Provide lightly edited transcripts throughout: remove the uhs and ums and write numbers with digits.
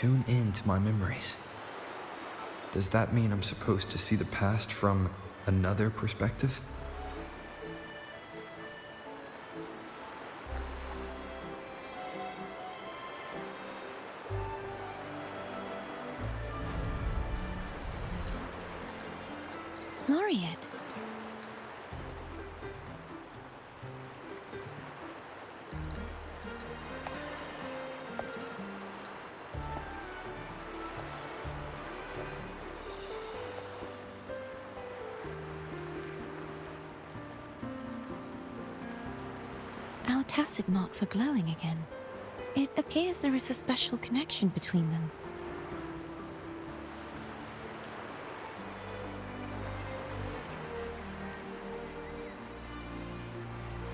tune in to my memories. Does that mean I'm supposed to see the past from another perspective? Laureate. Our tacit marks are glowing again. It appears there is a special connection between them.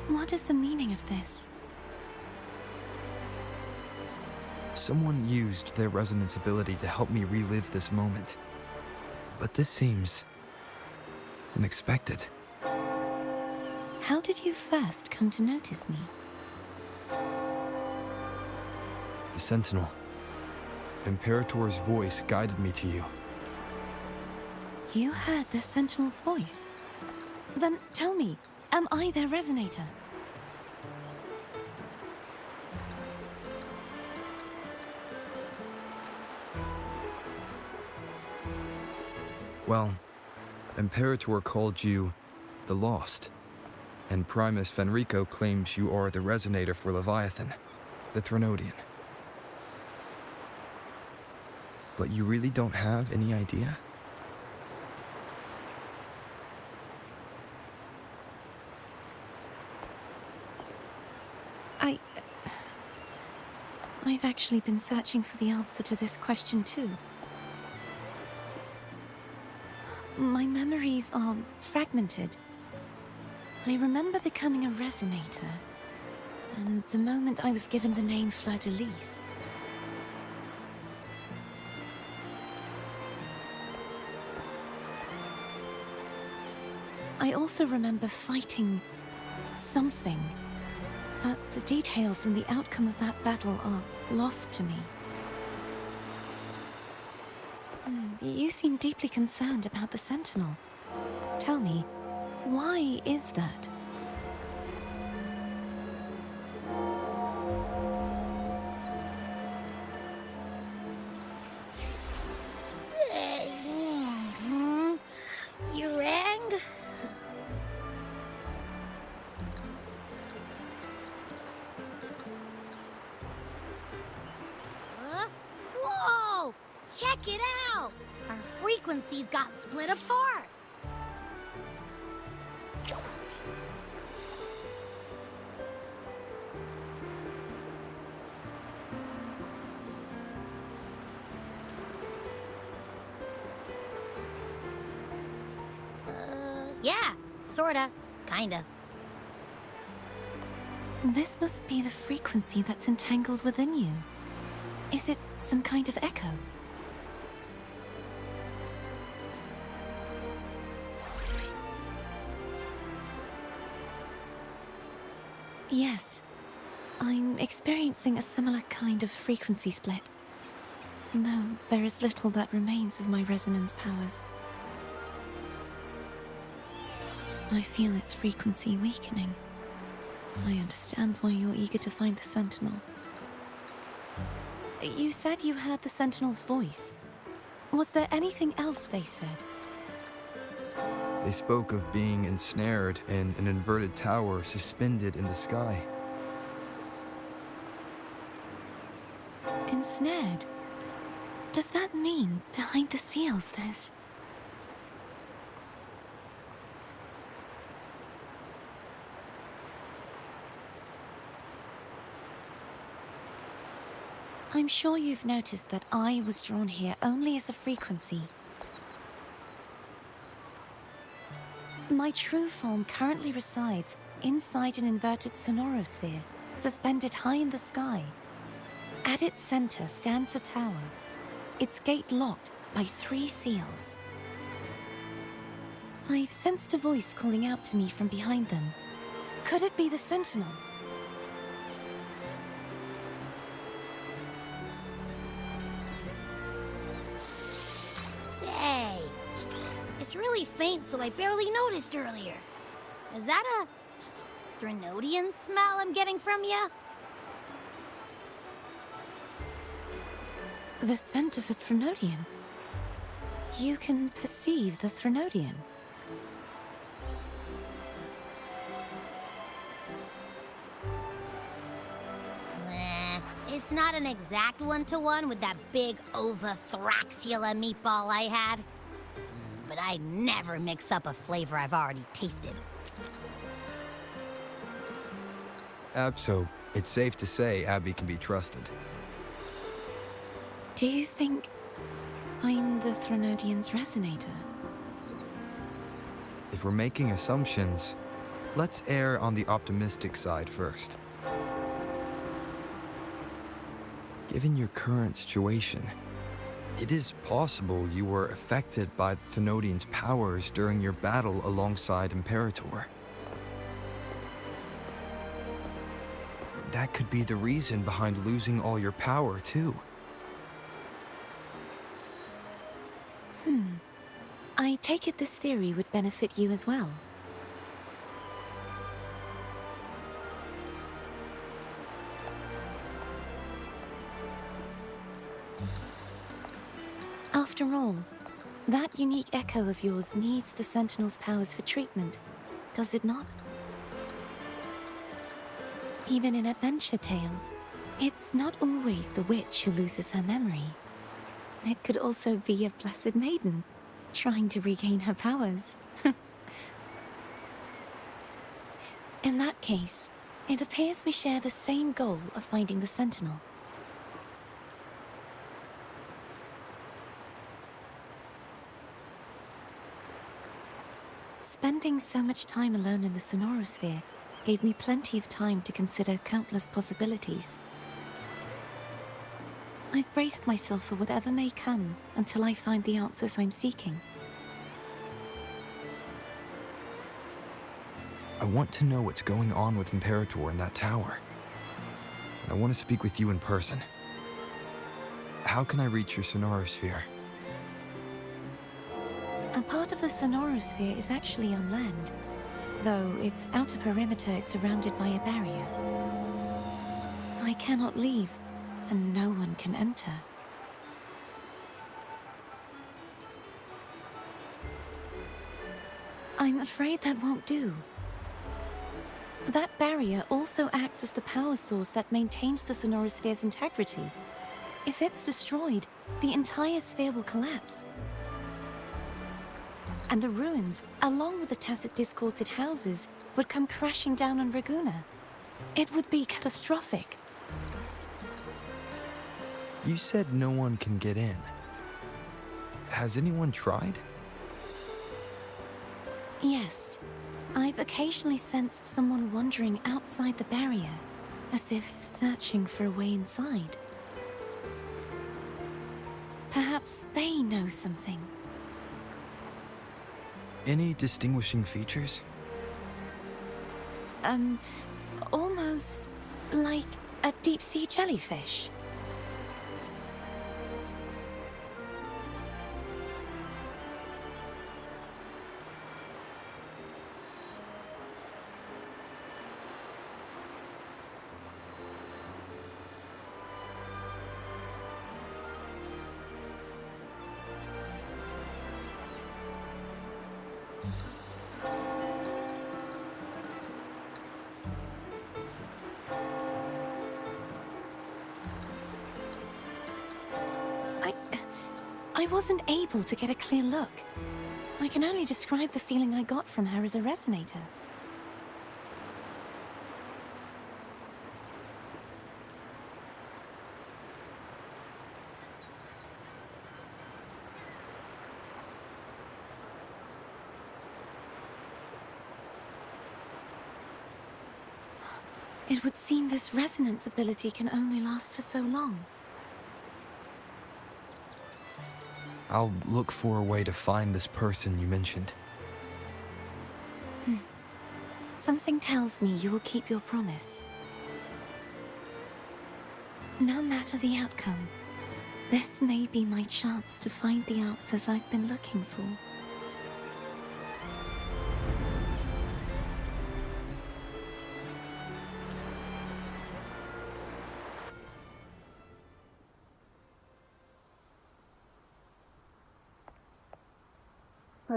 What is the meaning of this? Someone used their resonance ability to help me relive this moment. But this seems unexpected. How did you first come to notice me? The Sentinel. Imperator's voice guided me to you. You heard the Sentinel's voice? Then tell me, am I their resonator? Well, Imperator called you the Lost, and Primus Fenrico claims you are the resonator for Leviathan, the Threnodian. But you really don't have any idea? I've actually been searching for the answer to this question too. My memories are fragmented. I remember becoming a resonator, and the moment I was given the name Fleur-de-Lis. I also remember fighting something, but the details and the outcome of that battle are lost to me. You seem deeply concerned about the Sentinel. Tell me, why is that? You rang? Huh? Whoa! Check it out! Our frequencies got split apart! Yeah, sorta, kinda. This must be the frequency that's entangled within you. Is it some kind of echo? Yes, I'm experiencing a similar kind of frequency split. Though there is little that remains of my resonance powers. I feel its frequency weakening. I understand why you're eager to find the Sentinel. You said you heard the Sentinel's voice. Was there anything else they said? They spoke of being ensnared in an inverted tower suspended in the sky. Ensnared? Does that mean behind the seals there's... I'm sure you've noticed that I was drawn here only as a frequency. My true form currently resides inside an inverted sonorosphere, suspended high in the sky. At its center stands a tower, its gate locked by 3 seals. I've sensed a voice calling out to me from behind them. Could it be the Sentinel? really faint, so I barely noticed earlier. Is that a Threnodian smell I'm getting from you? The scent of a Threnodian. You can perceive the Threnodian. It's not an exact one-to-one with that big Ovathraxula meatball I had. But I'd never mix up a flavor I've already tasted. So it's safe to say Abby can be trusted. Do you think I'm the Threnodian's resonator? If we're making assumptions, let's err on the optimistic side first. Given your current situation, it is possible you were affected by the Thenodian's powers during your battle alongside Imperator. That could be the reason behind losing all your power, too. I take it this theory would benefit you as well. After all, that unique echo of yours needs the Sentinel's powers for treatment, does it not? Even in adventure tales, it's not always the witch who loses her memory. It could also be a blessed maiden, trying to regain her powers. In that case, it appears we share the same goal of finding the Sentinel. Spending so much time alone in the Sonorosphere gave me plenty of time to consider countless possibilities. I've braced myself for whatever may come until I find the answers I'm seeking. I want to know what's going on with Imperator in that tower. I want to speak with you in person. How can I reach your Sonorosphere? A part of the Sonorosphere is actually on land, though its outer perimeter is surrounded by a barrier. I cannot leave, and no one can enter. I'm afraid that won't do. That barrier also acts as the power source that maintains the Sonorosphere's integrity. If it's destroyed, the entire sphere will collapse. And the ruins, along with the tacit discords it houses, would come crashing down on Raguna. It would be catastrophic. You said no one can get in. Has anyone tried? Yes. I've occasionally sensed someone wandering outside the barrier, as if searching for a way inside. Perhaps they know something. Any distinguishing features? Almost like a deep-sea jellyfish. I wasn't able to get a clear look. I can only describe the feeling I got from her as a resonator. It would seem this resonance ability can only last for so long. I'll look for a way to find this person you mentioned. Something tells me you will keep your promise. No matter the outcome, this may be my chance to find the answers I've been looking for.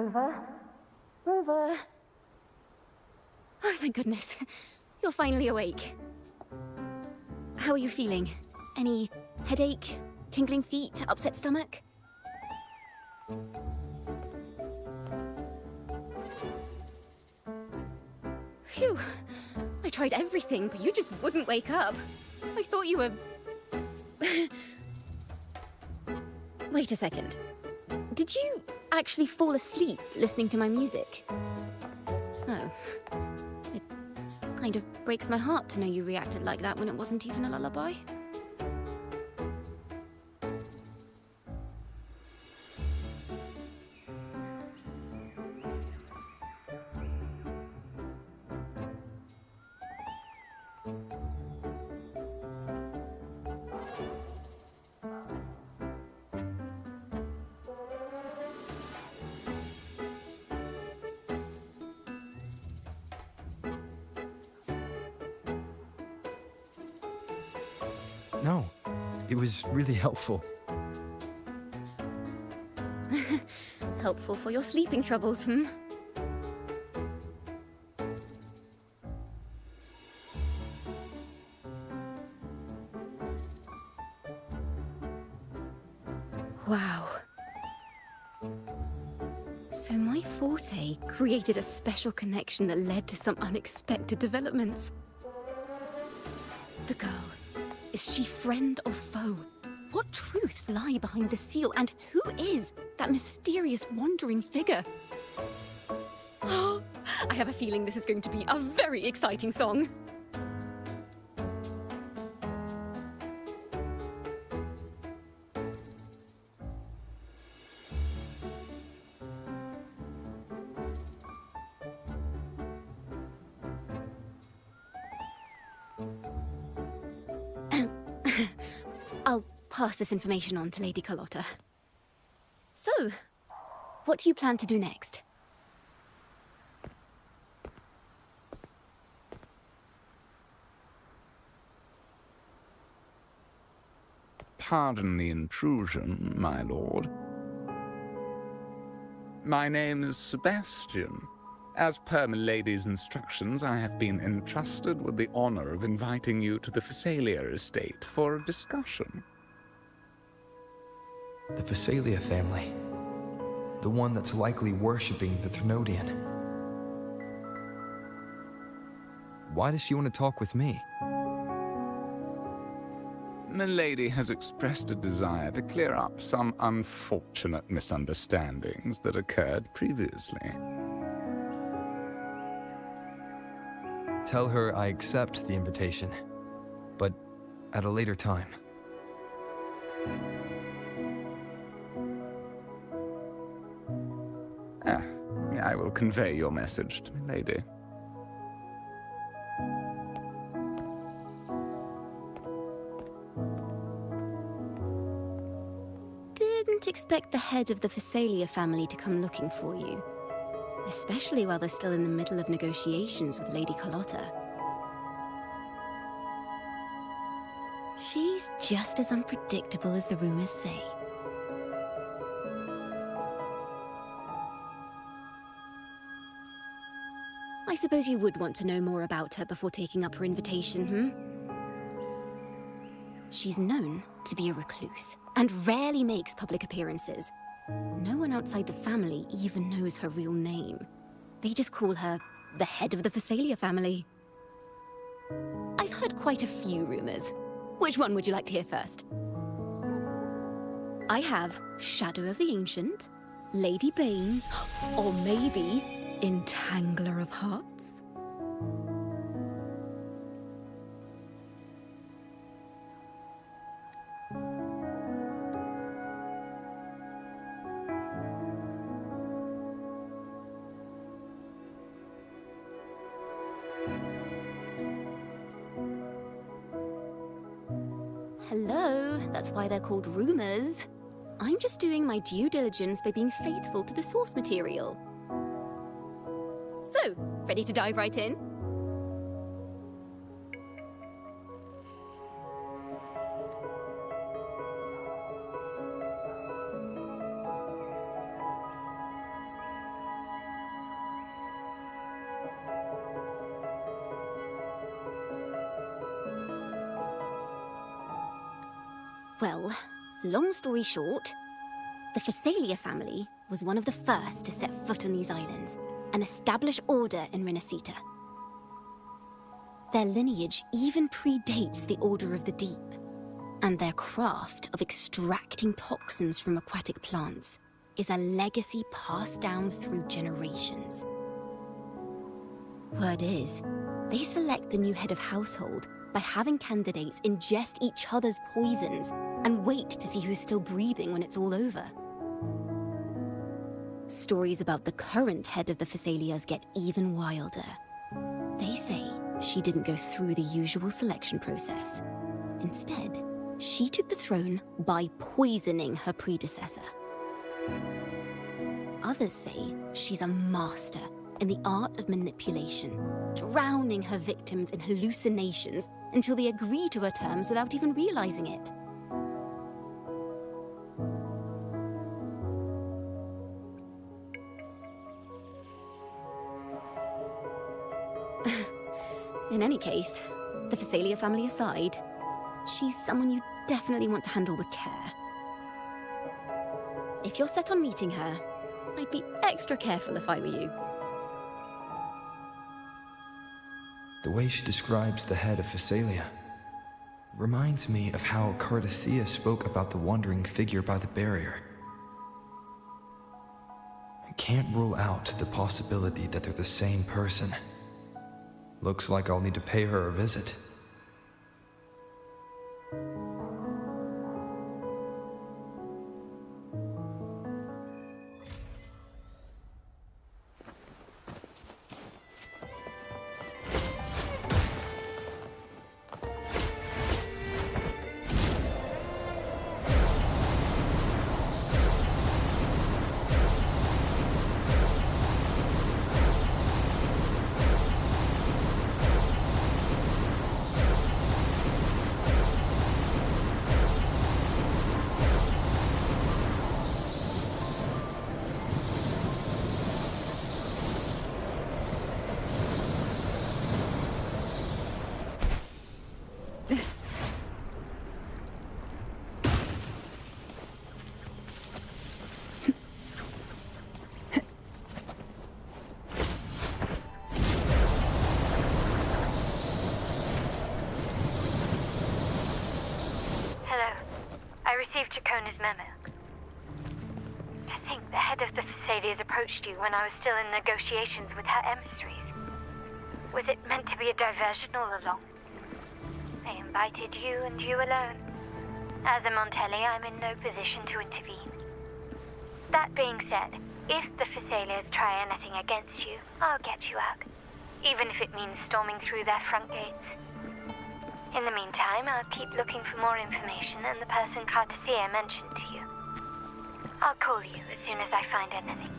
Rover? Rover? Oh, thank goodness. You're finally awake. How are you feeling? Any headache, tingling feet, upset stomach? Phew. I tried everything, but you just wouldn't wake up. I thought you were... Wait a second. Did you actually fall asleep listening to my music? Oh. It kind of breaks my heart to know you reacted like that when it wasn't even a lullaby. No, it was really helpful. Helpful for your sleeping troubles, hmm? Wow. So my forte created a special connection that led to some unexpected developments. The girl. Is she friend or foe? What truths lie behind the seal, and who is that mysterious wandering figure? I have a feeling this is going to be a very exciting song. I'll pass this information on to Lady Carlotta. So, what do you plan to do next? Pardon the intrusion, my lord. My name is Sebastian. As per milady's instructions, I have been entrusted with the honor of inviting you to the Phasalia estate for a discussion. The Phasalia family. The one that's likely worshipping the Thanodian. Why does she want to talk with me? Milady has expressed a desire to clear up some unfortunate misunderstandings that occurred previously. Tell her I accept the invitation, but at a later time. I will convey your message to Milady. Didn't expect the head of the Phasalia family to come looking for you. Especially while they're still in the middle of negotiations with Lady Carlotta. She's just as unpredictable as the rumors say. I suppose you would want to know more about her before taking up her invitation, hmm? She's known to be a recluse, and rarely makes public appearances. No one outside the family even knows her real name. They just call her the head of the Phasalia family. I've heard quite a few rumors. Which one would you like to hear first? I have Shadow of the Ancient, Lady Bane, or maybe Entangler of Hearts. Hello, that's why they're called rumors. I'm just doing my due diligence by being faithful to the source material. So, ready to dive right in? Well, long story short, the Phasalia family was one of the first to set foot on these islands and establish order in Renacita. Their lineage even predates the Order of the Deep, and their craft of extracting toxins from aquatic plants is a legacy passed down through generations. Word is, they select the new head of household by having candidates ingest each other's poisons and wait to see who's still breathing when it's all over. Stories about the current head of the Phasalias get even wilder. They say she didn't go through the usual selection process. Instead, she took the throne by poisoning her predecessor. Others say she's a master in the art of manipulation, drowning her victims in hallucinations until they agree to her terms without even realizing it. In any case, the Phasalia family aside, she's someone you definitely want to handle with care. If you're set on meeting her, I'd be extra careful if I were you. The way she describes the head of Phasalia reminds me of how Cardathea spoke about the wandering figure by the barrier. I can't rule out the possibility that they're the same person. Looks like I'll need to pay her a visit. Received Chacona's memo. To think the head of the Phasalias approached you when I was still in negotiations with her emissaries. Was it meant to be a diversion all along? They invited you and you alone. As a Montelli, I'm in no position to intervene. That being said, if the Phasalias try anything against you, I'll get you out. Even if it means storming through their front gates. In the meantime, I'll keep looking for more information and the person Cardathea mentioned to you. I'll call you as soon as I find anything.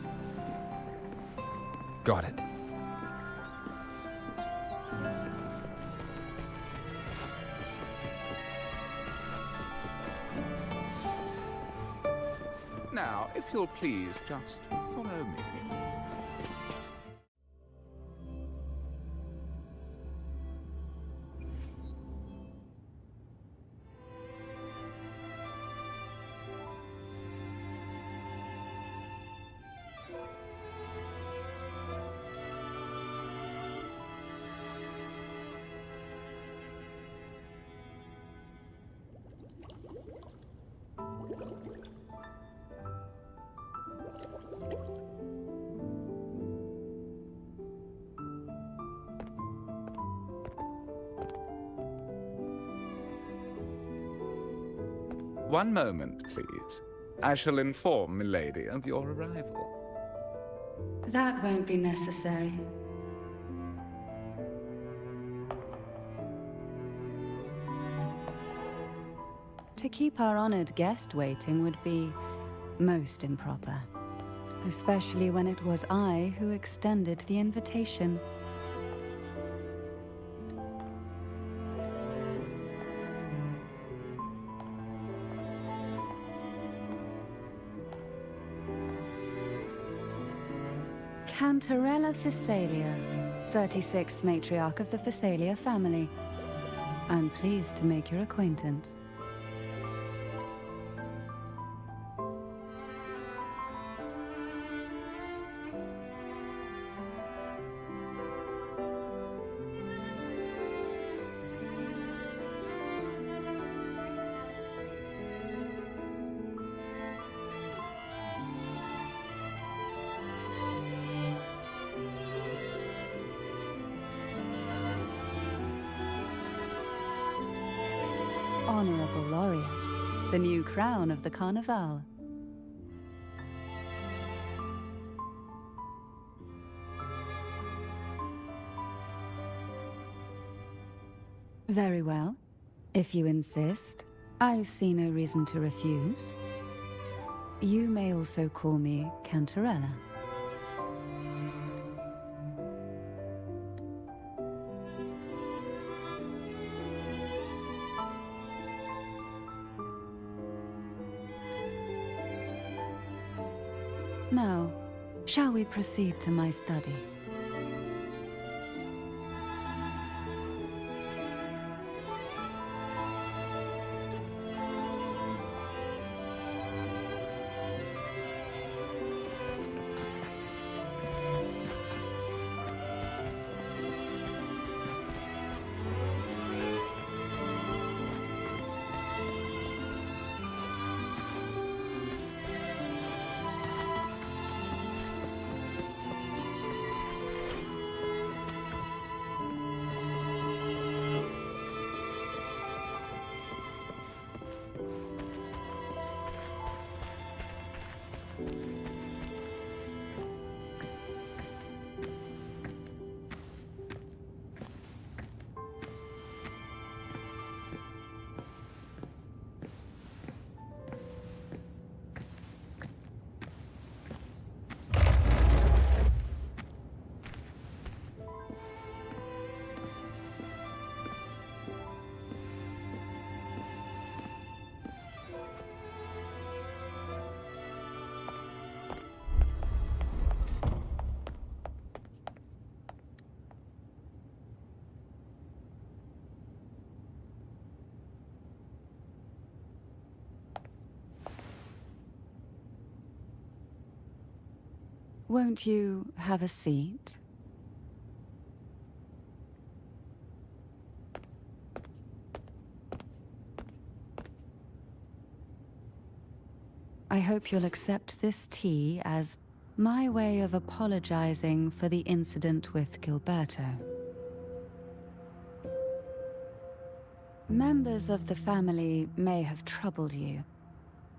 Got it. Now, if you'll please just follow me. One moment, please. I shall inform Milady of your arrival. That won't be necessary. To keep our honored guest waiting would be most improper. Especially when it was I who extended the invitation. Cantarella Phasalia, 36th matriarch of the Phasalia family. I'm pleased to make your acquaintance. Honorable Laureate, the new crown of the Carnival. Very well. If you insist, I see no reason to refuse. You may also call me Cantarella. Now, shall we proceed to my study? Won't you have a seat? I hope you'll accept this tea as my way of apologizing for the incident with Gilberto. Members of the family may have troubled you,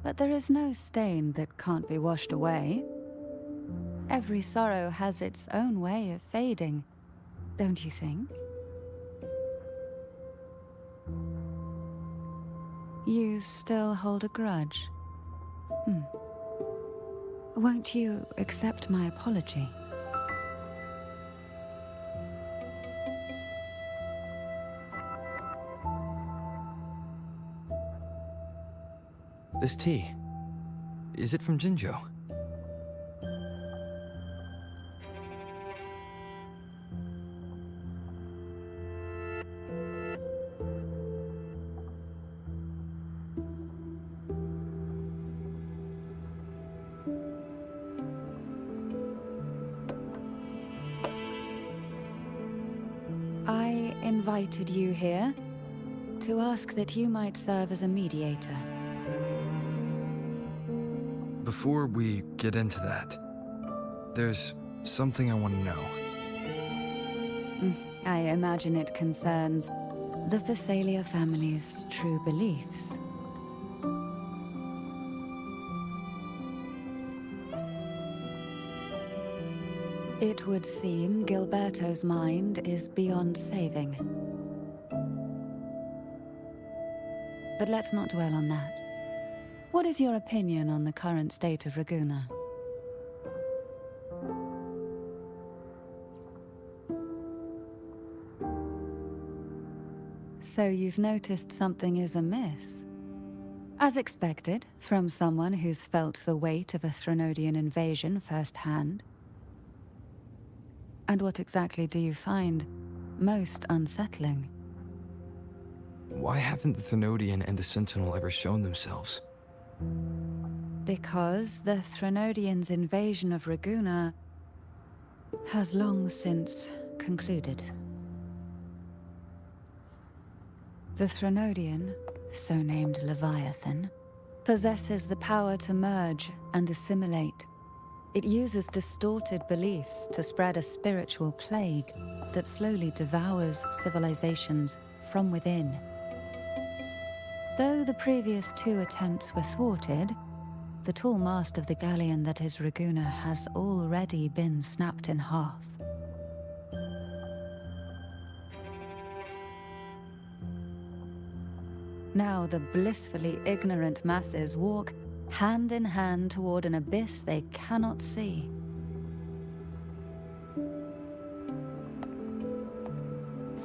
but there is no stain that can't be washed away. Every sorrow has its own way of fading, don't you think? You still hold a grudge? Won't you accept my apology? This tea, is it from Jinzhou? I invited you here to ask that you might serve as a mediator. Before we get into that, there's something I want to know. I imagine it concerns the Phasalia family's true beliefs. It would seem Gilberto's mind is beyond saving. But let's not dwell on that. What is your opinion on the current state of Raguna? So you've noticed something is amiss? As expected, from someone who's felt the weight of a Threnodian invasion firsthand. And what exactly do you find most unsettling? Why haven't the Thenodian and the Sentinel ever shown themselves? Because the Threnodians' invasion of Raguna has long since concluded. The Threnodian, so named Leviathan, possesses the power to merge and assimilate. It uses distorted beliefs to spread a spiritual plague that slowly devours civilizations from within. Though the previous 2 attempts were thwarted, the tall mast of the galleon that is Raguna has already been snapped in half. Now the blissfully ignorant masses walk hand in hand toward an abyss they cannot see.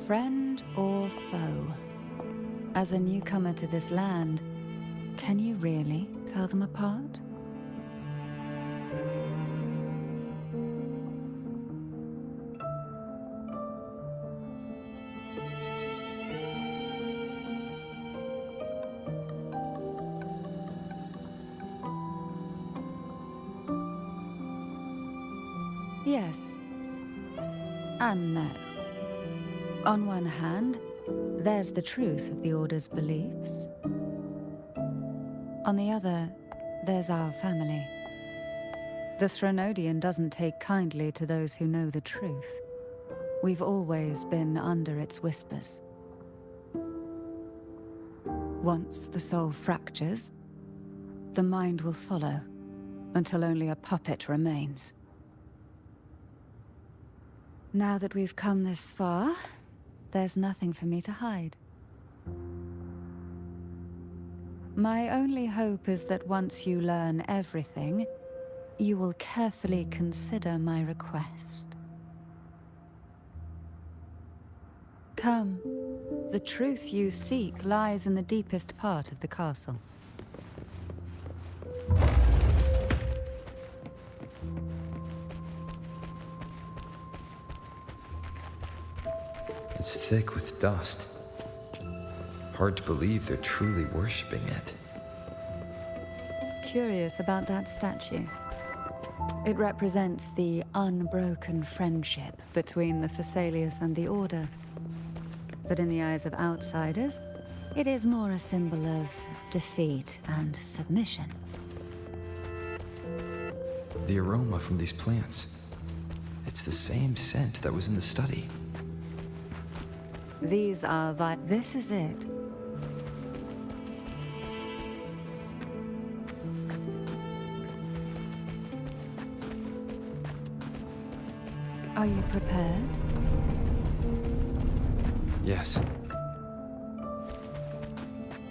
Friend or foe? As a newcomer to this land, can you really tell them apart? Yes and no. On one hand, there's the truth of the Order's beliefs. On the other, there's our family. The Threnodian doesn't take kindly to those who know the truth. We've always been under its whispers. Once the soul fractures, the mind will follow, until only a puppet remains. Now that we've come this far, there's nothing for me to hide. My only hope is that once you learn everything, you will carefully consider my request. Come. The truth you seek lies in the deepest part of the castle. It's thick with dust. Hard to believe they're truly worshipping it. Curious about that statue. It represents the unbroken friendship between the Phasaelius and the Order. But in the eyes of outsiders, it is more a symbol of defeat and submission. The aroma from these plants. It's the same scent that was in the study. These are this is it. Are you prepared? Yes.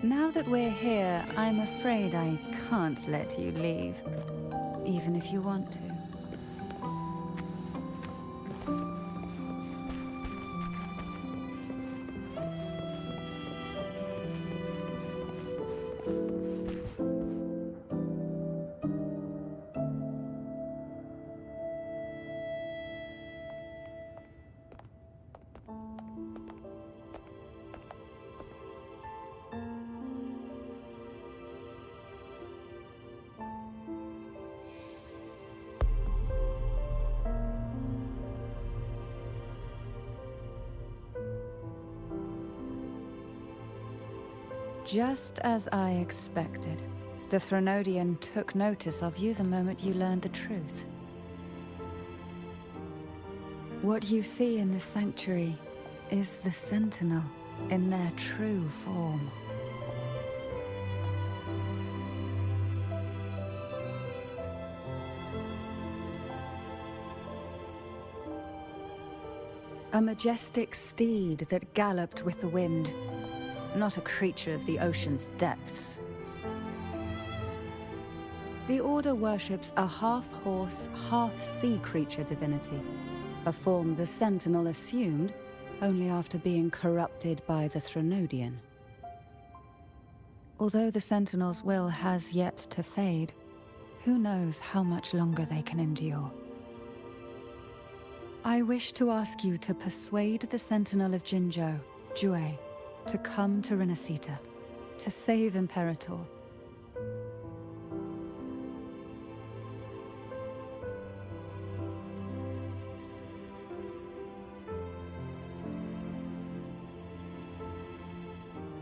Now that we're here, I'm afraid I can't let you leave, even if you want to. Just as I expected, the Threnodian took notice of you the moment you learned the truth. What you see in the sanctuary is the Sentinel in their true form. A majestic steed that galloped with the wind. Not a creature of the ocean's depths. The Order worships a half-horse, half-sea creature divinity, a form the Sentinel assumed only after being corrupted by the Threnodian. Although the Sentinel's will has yet to fade, who knows how much longer they can endure. I wish to ask you to persuade the Sentinel of Jinzhou, Jue, to come to Renacita, to save Imperator.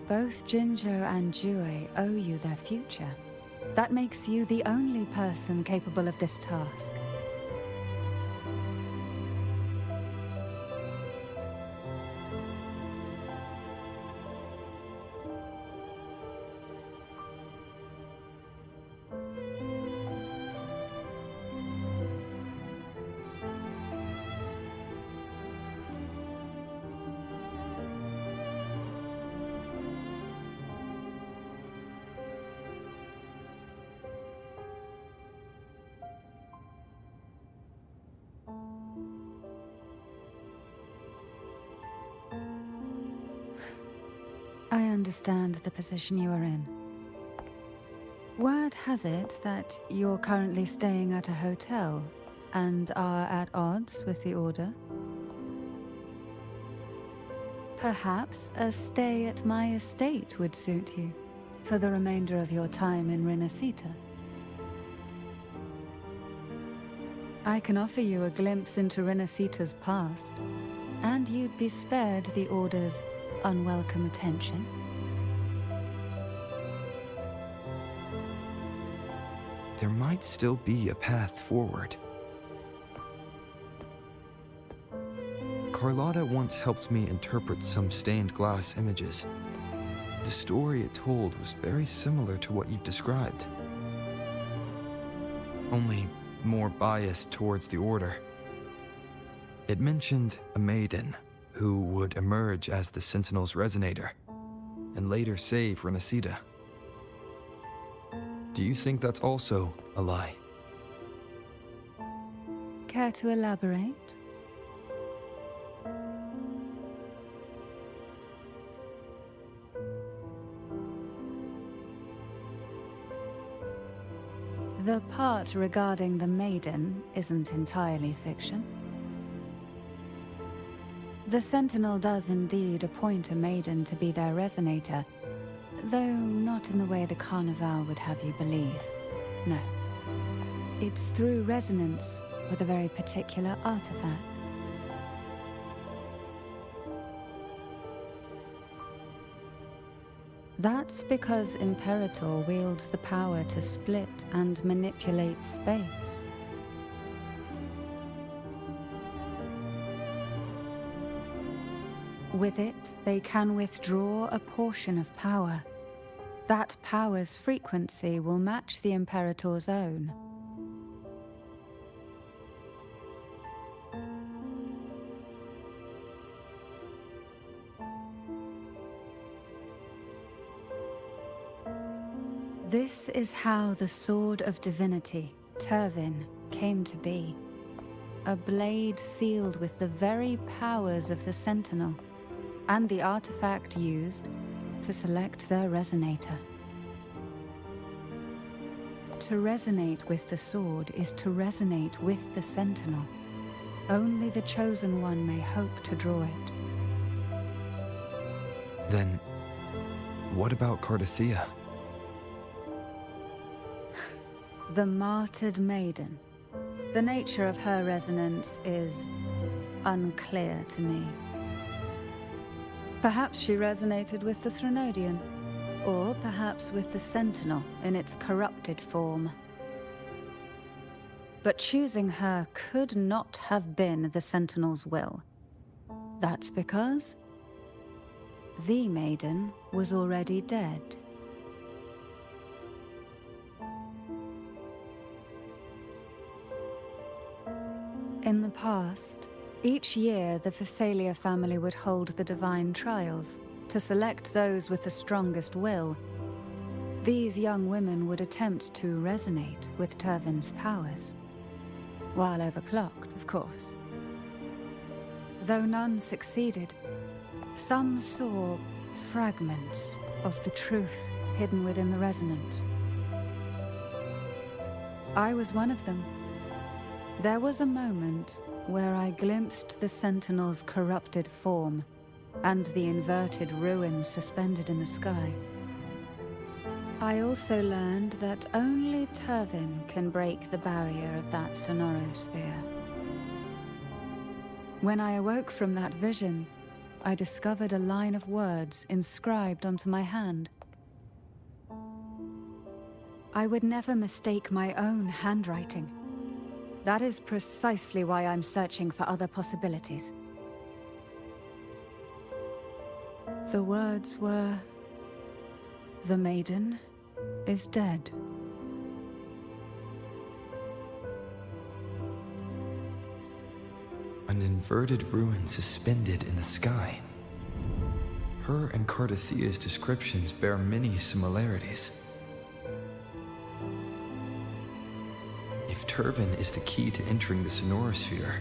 Both Jinzhou and Jue owe you their future. That makes you the only person capable of this task. I understand the position you are in. Word has it that you're currently staying at a hotel and are at odds with the Order. Perhaps a stay at my estate would suit you for the remainder of your time in Renacita. I can offer you a glimpse into Renacita's past, and you'd be spared the Order's unwelcome attention. There might still be a path forward. Carlotta once helped me interpret some stained glass images. The story it told was very similar to what you've described. Only more biased towards the Order. It mentioned a maiden who would emerge as the Sentinel's resonator and later save Renacita. Do you think that's also a lie? Care to elaborate? The part regarding the maiden isn't entirely fiction. The Sentinel does indeed appoint a maiden to be their resonator, though not in the way the Carnival would have you believe. No. It's through resonance with a very particular artifact. That's because Imperator wields the power to split and manipulate space. With it, they can withdraw a portion of power. That power's frequency will match the Imperator's own. This is how the Sword of Divinity, Turvin, came to be. A blade sealed with the very powers of the Sentinel, and the artifact used to select their resonator. To resonate with the sword is to resonate with the Sentinel. Only the Chosen One may hope to draw it. Then, what about Cardathea? The martyred maiden. The nature of her resonance is unclear to me. Perhaps she resonated with the Threnodian, or perhaps with the Sentinel in its corrupted form. But choosing her could not have been the Sentinel's will. That's because the maiden was already dead. In the past, each year the Phasalia family would hold the Divine Trials to select those with the strongest will. These young women would attempt to resonate with Turvin's powers, while overclocked, of course. Though none succeeded, some saw fragments of the truth hidden within the resonance. I was one of them. There was a moment where I glimpsed the Sentinel's corrupted form and the inverted ruins suspended in the sky. I also learned that only Turvin can break the barrier of that sonorosphere. When I awoke from that vision, I discovered a line of words inscribed onto my hand. I would never mistake my own handwriting. That is precisely why I'm searching for other possibilities. The words were, "The maiden is dead." An inverted ruin suspended in the sky. Her and Cardathea's descriptions bear many similarities. If Turvin is the key to entering the sonorosphere,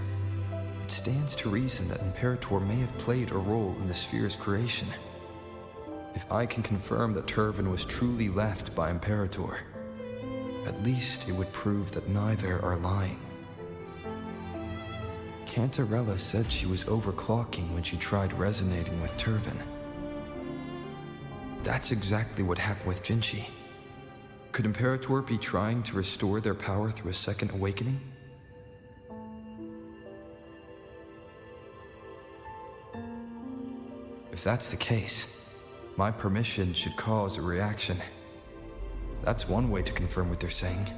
it stands to reason that Imperator may have played a role in the sphere's creation. If I can confirm that Turvin was truly left by Imperator, at least it would prove that neither are lying. Cantarella said she was overclocking when she tried resonating with Turvin. That's exactly what happened with Jinchi. Could Imperator be trying to restore their power through a second awakening? If that's the case, my permission should cause a reaction. That's one way to confirm what they're saying.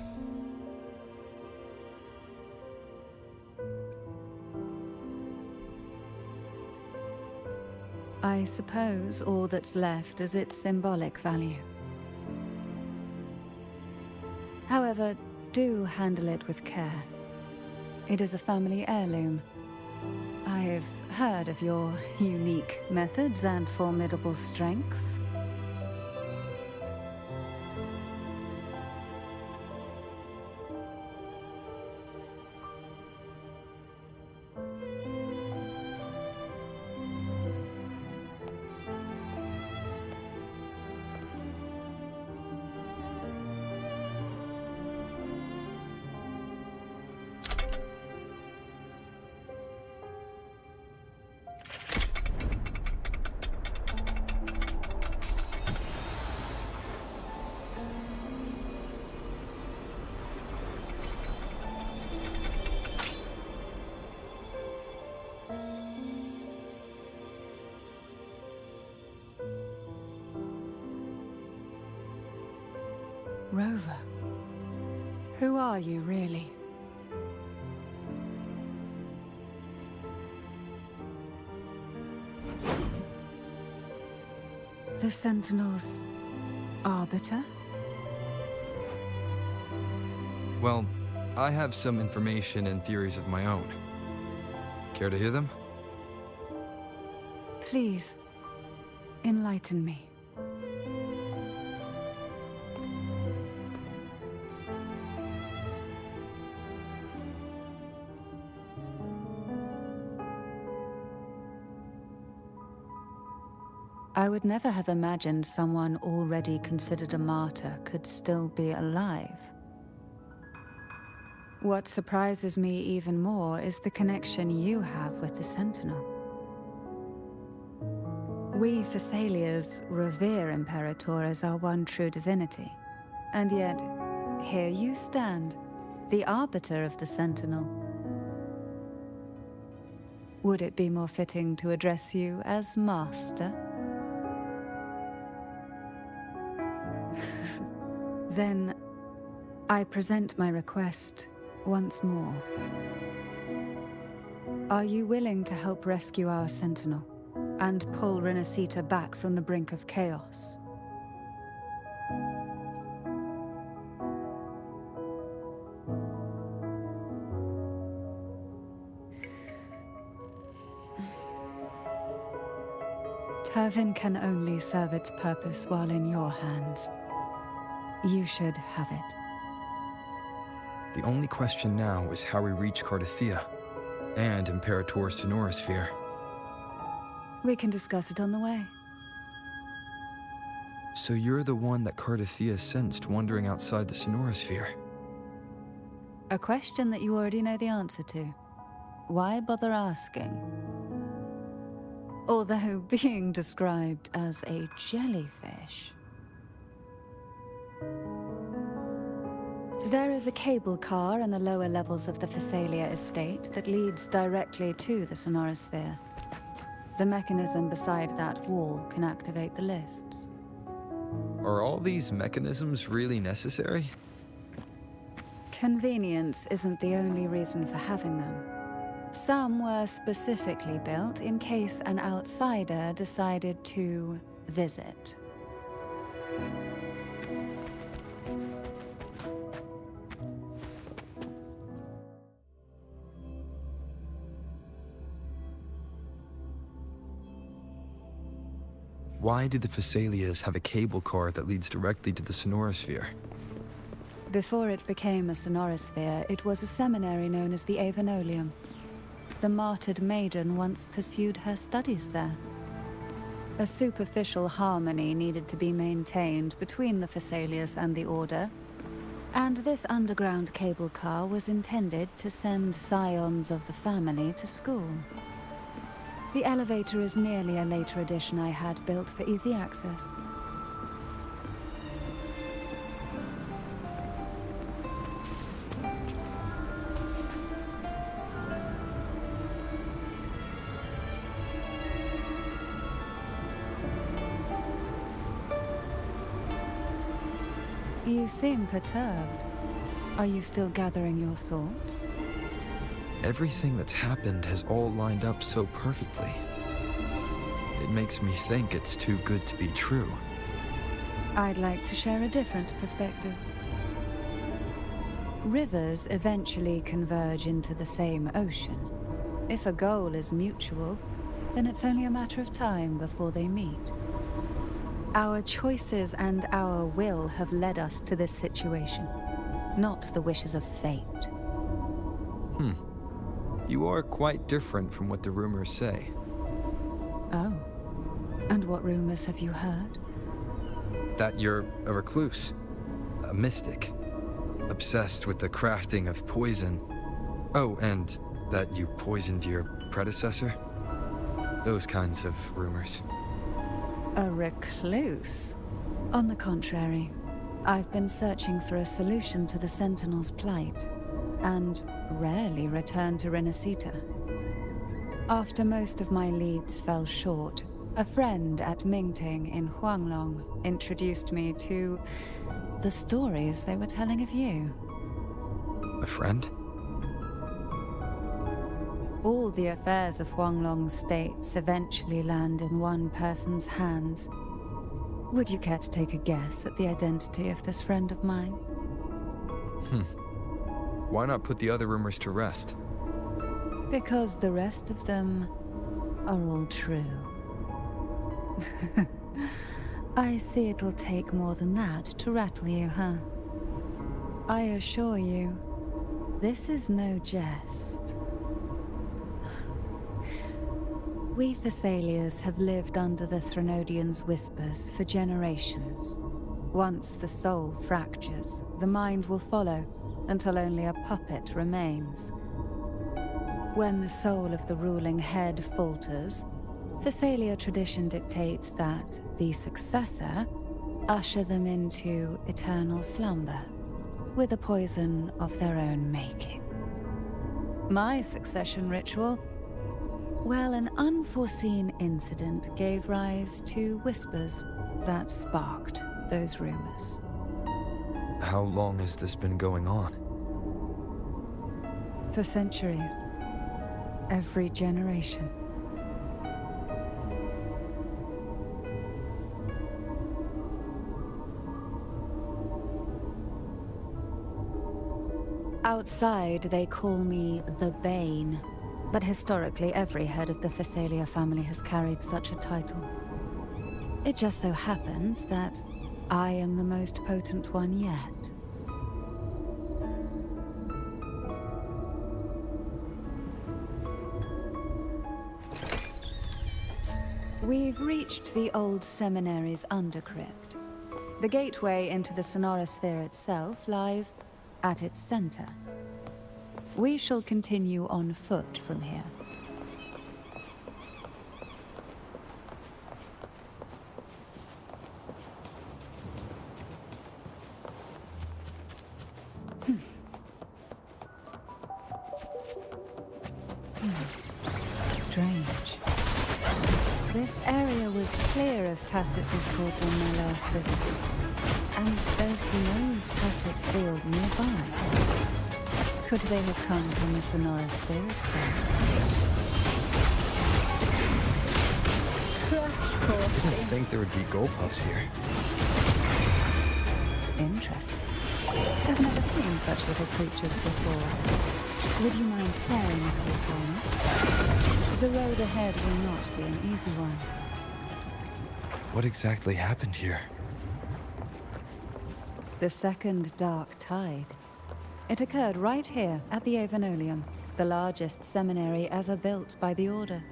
I suppose all that's left is its symbolic value. However, do handle it with care. It is a family heirloom. I've heard of your unique methods and formidable strength. Rover, who are you really? The Sentinel's arbiter? Well, I have some information and theories of my own. Care to hear them? Please, enlighten me. I would never have imagined someone already considered a martyr could still be alive. What surprises me even more is the connection you have with the Sentinel. We Thessalians revere Imperator as our one true divinity, and yet, here you stand, the arbiter of the Sentinel. Would it be more fitting to address you as Master? Then, I present my request once more. Are you willing to help rescue our Sentinel and pull Renacita back from the brink of chaos? Turvin can only serve its purpose while in your hands. You should have it. The only question now is how we reach Cardathia and Imperator's Sonorosphere. We can discuss it on the way. So you're the one that Cardathia sensed wandering outside the Sonorosphere? A question that you already know the answer to. Why bother asking? Although being described as a jellyfish. There is a cable car in the lower levels of the Phasalia estate that leads directly to the Sonorosphere. The mechanism beside that wall can activate the lifts. Are all these mechanisms really necessary? Convenience isn't the only reason for having them. Some were specifically built in case an outsider decided to visit. Why do the Phasalias have a cable car that leads directly to the Sonorosphere? Before it became a Sonorosphere, it was a seminary known as the Avenolium. The martyred maiden once pursued her studies there. A superficial harmony needed to be maintained between the Phasaelius and the Order, and this underground cable car was intended to send scions of the family to school. The elevator is merely a later addition I had built for easy access. You seem perturbed. Are you still gathering your thoughts? Everything that's happened has all lined up so perfectly. It makes me think it's too good to be true. I'd like to share a different perspective. Rivers eventually converge into the same ocean. If a goal is mutual, then it's only a matter of time before they meet. Our choices and our will have led us to this situation, not the wishes of fate. You are quite different from what the rumors say. Oh. And what rumors have you heard? That you're a recluse, a mystic, obsessed with the crafting of poison. Oh, and that you poisoned your predecessor? Those kinds of rumors. A recluse? On the contrary, I've been searching for a solution to the Sentinel's plight, and rarely return to Renacita. After most of my leads fell short, a friend at Mingting in Huanglong introduced me to the stories they were telling of you. A friend? All the affairs of Huanglong states eventually land in one person's hands. Would you care to take a guess at the identity of this friend of mine? Why not put the other rumors to rest? Because the rest of them are all true. I see it'll take more than that to rattle you, huh? I assure you, this is no jest. We Phasaelius have lived under the Threnodians' whispers for generations. Once the soul fractures, the mind will follow, until only a puppet remains. When the soul of the ruling head falters, Phasaelia tradition dictates that the successor usher them into eternal slumber, with a poison of their own making. My succession ritual? Well, an unforeseen incident gave rise to whispers that sparked those rumors. How long has this been going on? For centuries. Every generation. Outside, they call me the Bane, but historically every head of the Phasaelia family has carried such a title. It just so happens that I am the most potent one yet. We've reached the old seminary's undercrypt. The gateway into the Sonorosphere itself lies at its center. We shall continue on foot from here. Strange. This area was clear of tacit discords on my last visit. And there's no tacit field nearby. Could they have come from the Sonorosphere itself? I didn't think there would be gold puffs here. Interesting. I've never seen such little creatures before. Would you mind sparing a few for me? The road ahead will not be an easy one. What exactly happened here? The second dark tide. It occurred right here at the Avenolium, the largest seminary ever built by the Order.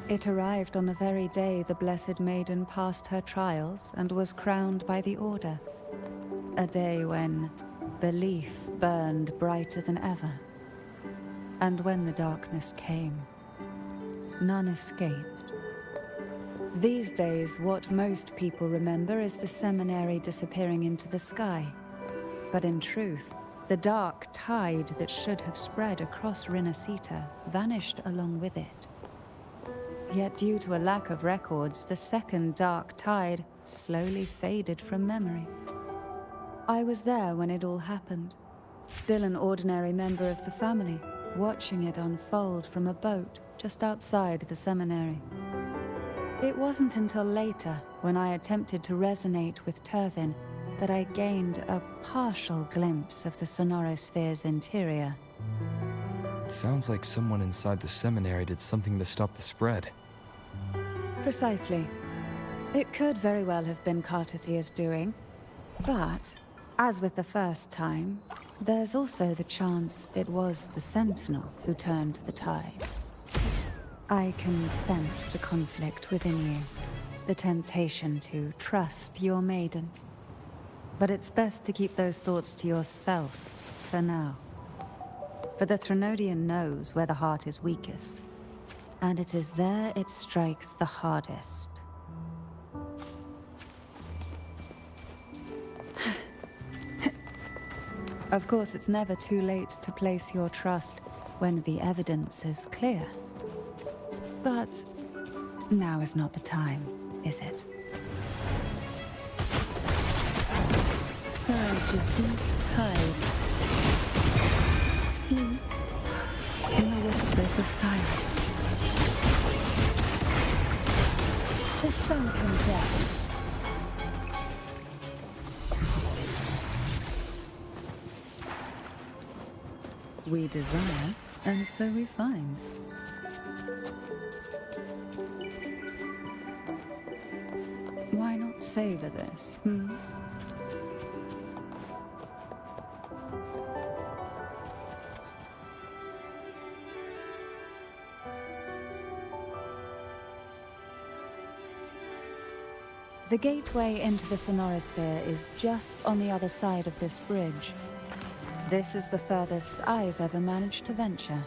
It arrived on the very day the Blessed Maiden passed her trials and was crowned by the Order. A day when belief burned brighter than ever. And when the darkness came, none escaped. These days, what most people remember is the seminary disappearing into the sky. But in truth, the dark tide that should have spread across Rinasita vanished along with it. Yet due to a lack of records, the second dark tide slowly faded from memory. I was there when it all happened, still an ordinary member of the family, watching it unfold from a boat just outside the seminary. It wasn't until later, when I attempted to resonate with Turvin, that I gained a partial glimpse of the Sonorosphere's interior. It sounds like someone inside the seminary did something to stop the spread. Precisely. It could very well have been Cantarella's doing, but, as with the first time, there's also the chance it was the Sentinel who turned the tide. I can sense the conflict within you, the temptation to trust your maiden. But it's best to keep those thoughts to yourself for now. For the Threnodian knows where the heart is weakest, and it is there it strikes the hardest. Of course, it's never too late to place your trust when the evidence is clear. But now is not the time, is it? Surge of deep tides. Sleep in the whispers of silence. To sunken depths. We desire, and so we find. Why not savor this, The gateway into the Sonorosphere is just on the other side of this bridge. This is the furthest I've ever managed to venture.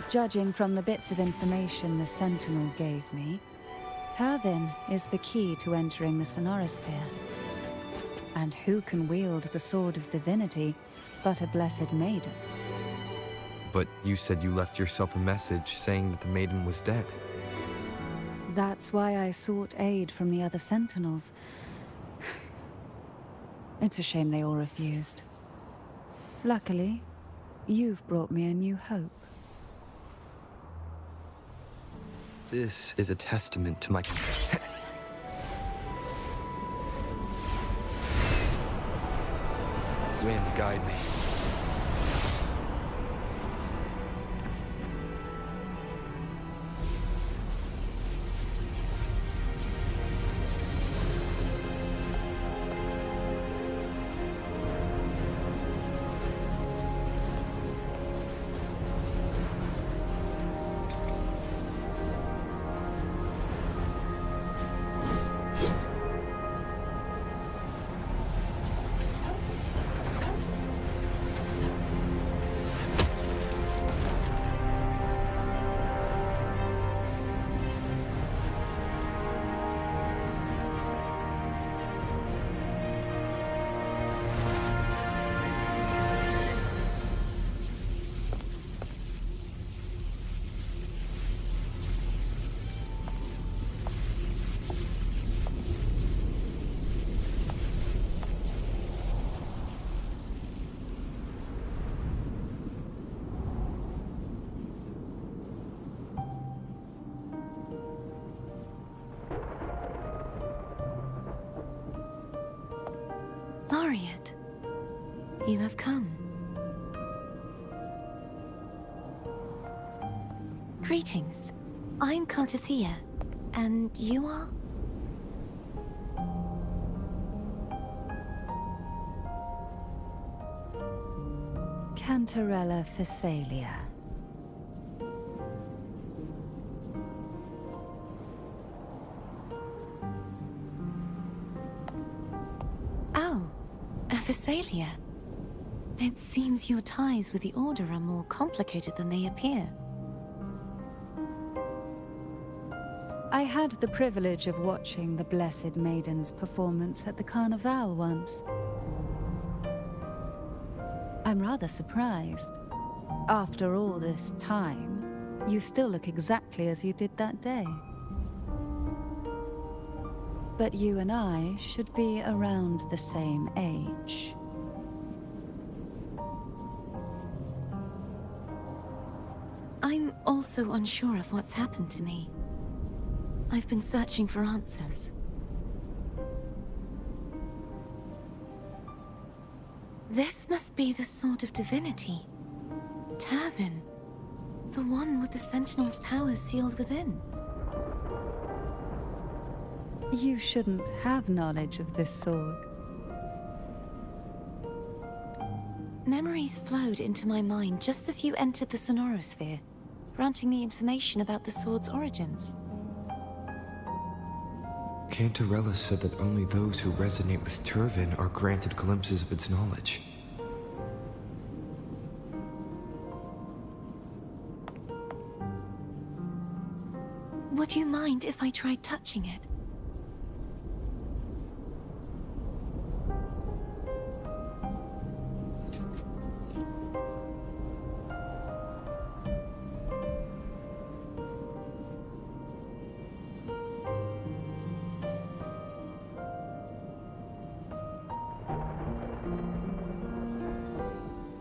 Judging from the bits of information the Sentinel gave me, Turvin is the key to entering the Sonorosphere. And who can wield the Sword of Divinity but a Blessed Maiden? But you said you left yourself a message saying that the maiden was dead. That's why I sought aid from the other Sentinels. It's a shame they all refused. Luckily, you've brought me a new hope. This is a testament to my... Wind, guide me. Laureate, you have come. Greetings. I'm Cantarella, and you are? Cantarella Phasalia. Phasalia. It seems your ties with the Order are more complicated than they appear. I had the privilege of watching the Blessed Maiden's performance at the Carnival once. I'm rather surprised. After all this time, you still look exactly as you did that day. But you and I should be around the same age. I'm also unsure of what's happened to me. I've been searching for answers. This must be the Sword of Divinity. Turvin. The one with the Sentinel's powers sealed within. You shouldn't have knowledge of this sword. Memories flowed into my mind just as you entered the Sonorosphere, granting me information about the sword's origins. Cantarella said that only those who resonate with Turvin are granted glimpses of its knowledge. Would you mind if I tried touching it?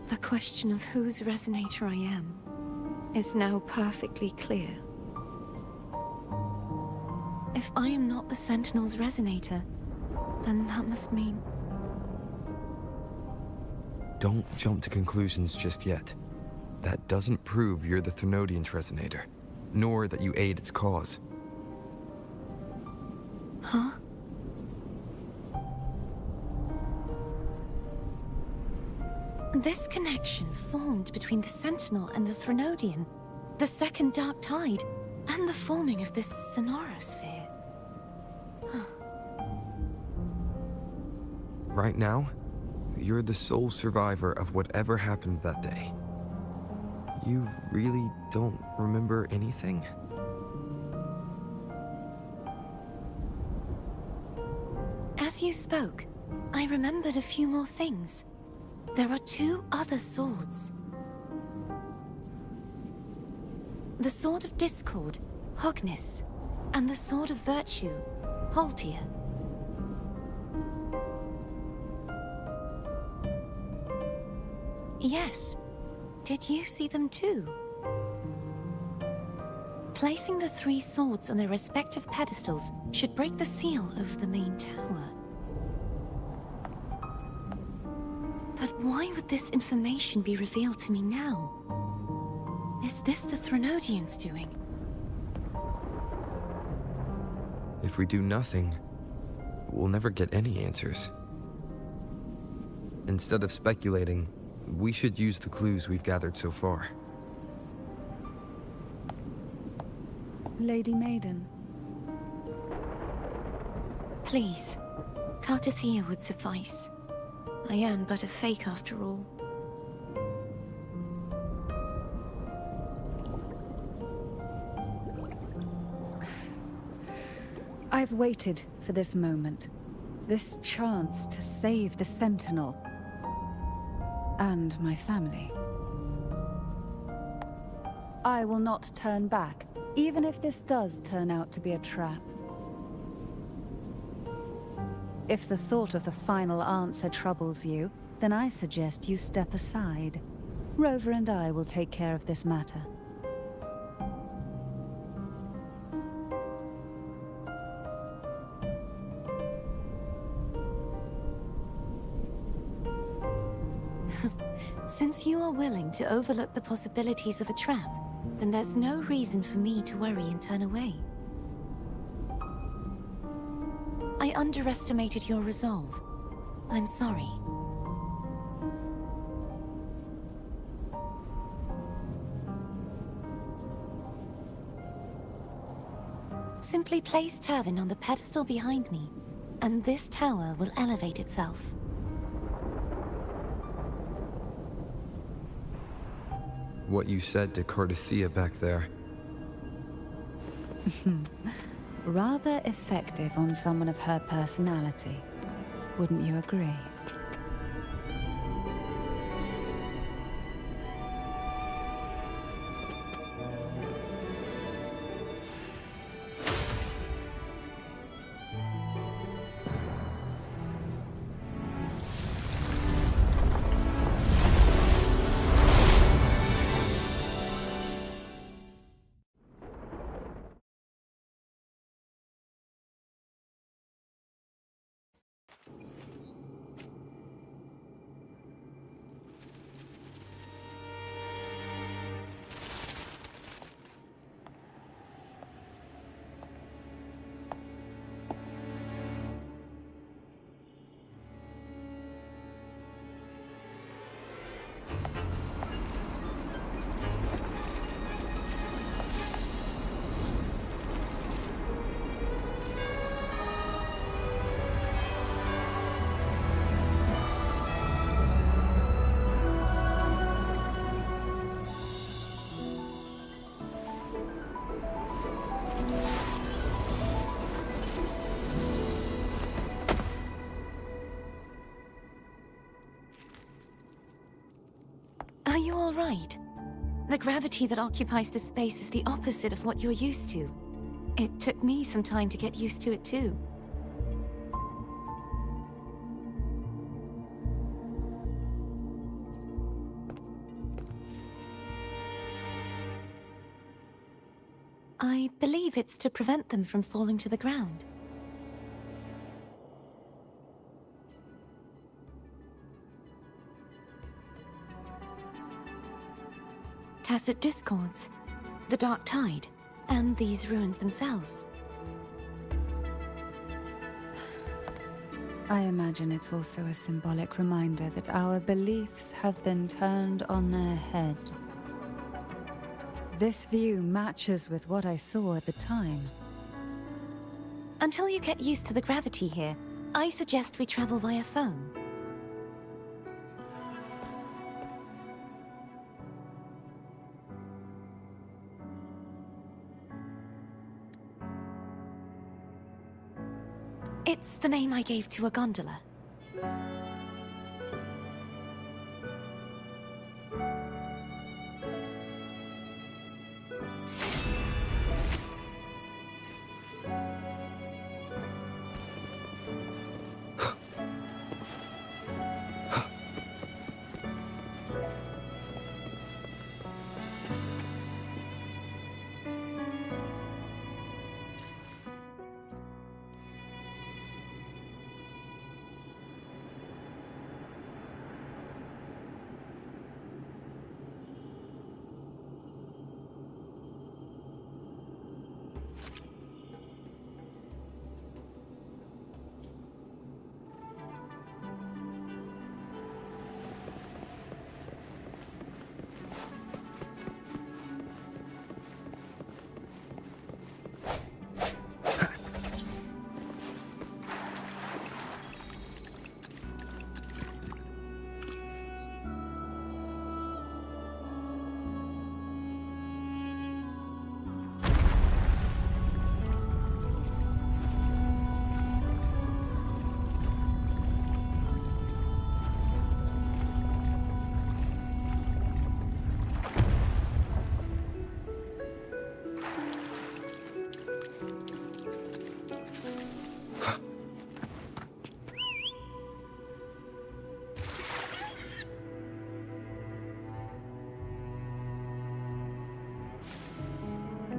The question of whose resonator I am is now perfectly clear. If I am not the Sentinel's resonator, then that must mean... Don't jump to conclusions just yet. That doesn't prove you're the Thanodian's resonator, nor that you aid its cause. Huh? This connection formed between the Sentinel and the Thanodian, the second Dark Tide, and the forming of this Sonorosphere. Right now, you're the sole survivor of whatever happened that day. You really don't remember anything? As you spoke, I remembered a few more things. There are two other swords. The Sword of Discord, Hognis, and the Sword of Virtue, Haltia. Yes. Did you see them too? Placing the three swords on their respective pedestals should break the seal over the main tower. But why would this information be revealed to me now? Is this the Thanodians' doing? If we do nothing, we'll never get any answers. Instead of speculating, we should use the clues we've gathered so far. Lady Maiden. Please, Cartathea would suffice. I am but a fake after all. I've waited for this moment. This chance to save the Sentinel. And my family. I will not turn back, even if this does turn out to be a trap. If the thought of the final answer troubles you, then I suggest you step aside. Rover and I will take care of this matter. Since you are willing to overlook the possibilities of a trap, then there's no reason for me to worry and turn away. I underestimated your resolve. I'm sorry. Simply place Turvin on the pedestal behind me, and this tower will elevate itself. what you said to Cardathea back there. Rather effective on someone of her personality. Wouldn't you agree? Are you all right? The gravity that occupies this space is the opposite of what you're used to. It took me some time to get used to it too. I believe it's to prevent them from falling to the ground. Tacit discords, the dark tide, and these ruins themselves. I imagine it's also a symbolic reminder that our beliefs have been turned on their head. This view matches with what I saw at the time. Until you get used to the gravity here, I suggest we travel via phone. It's the name I gave to a gondola.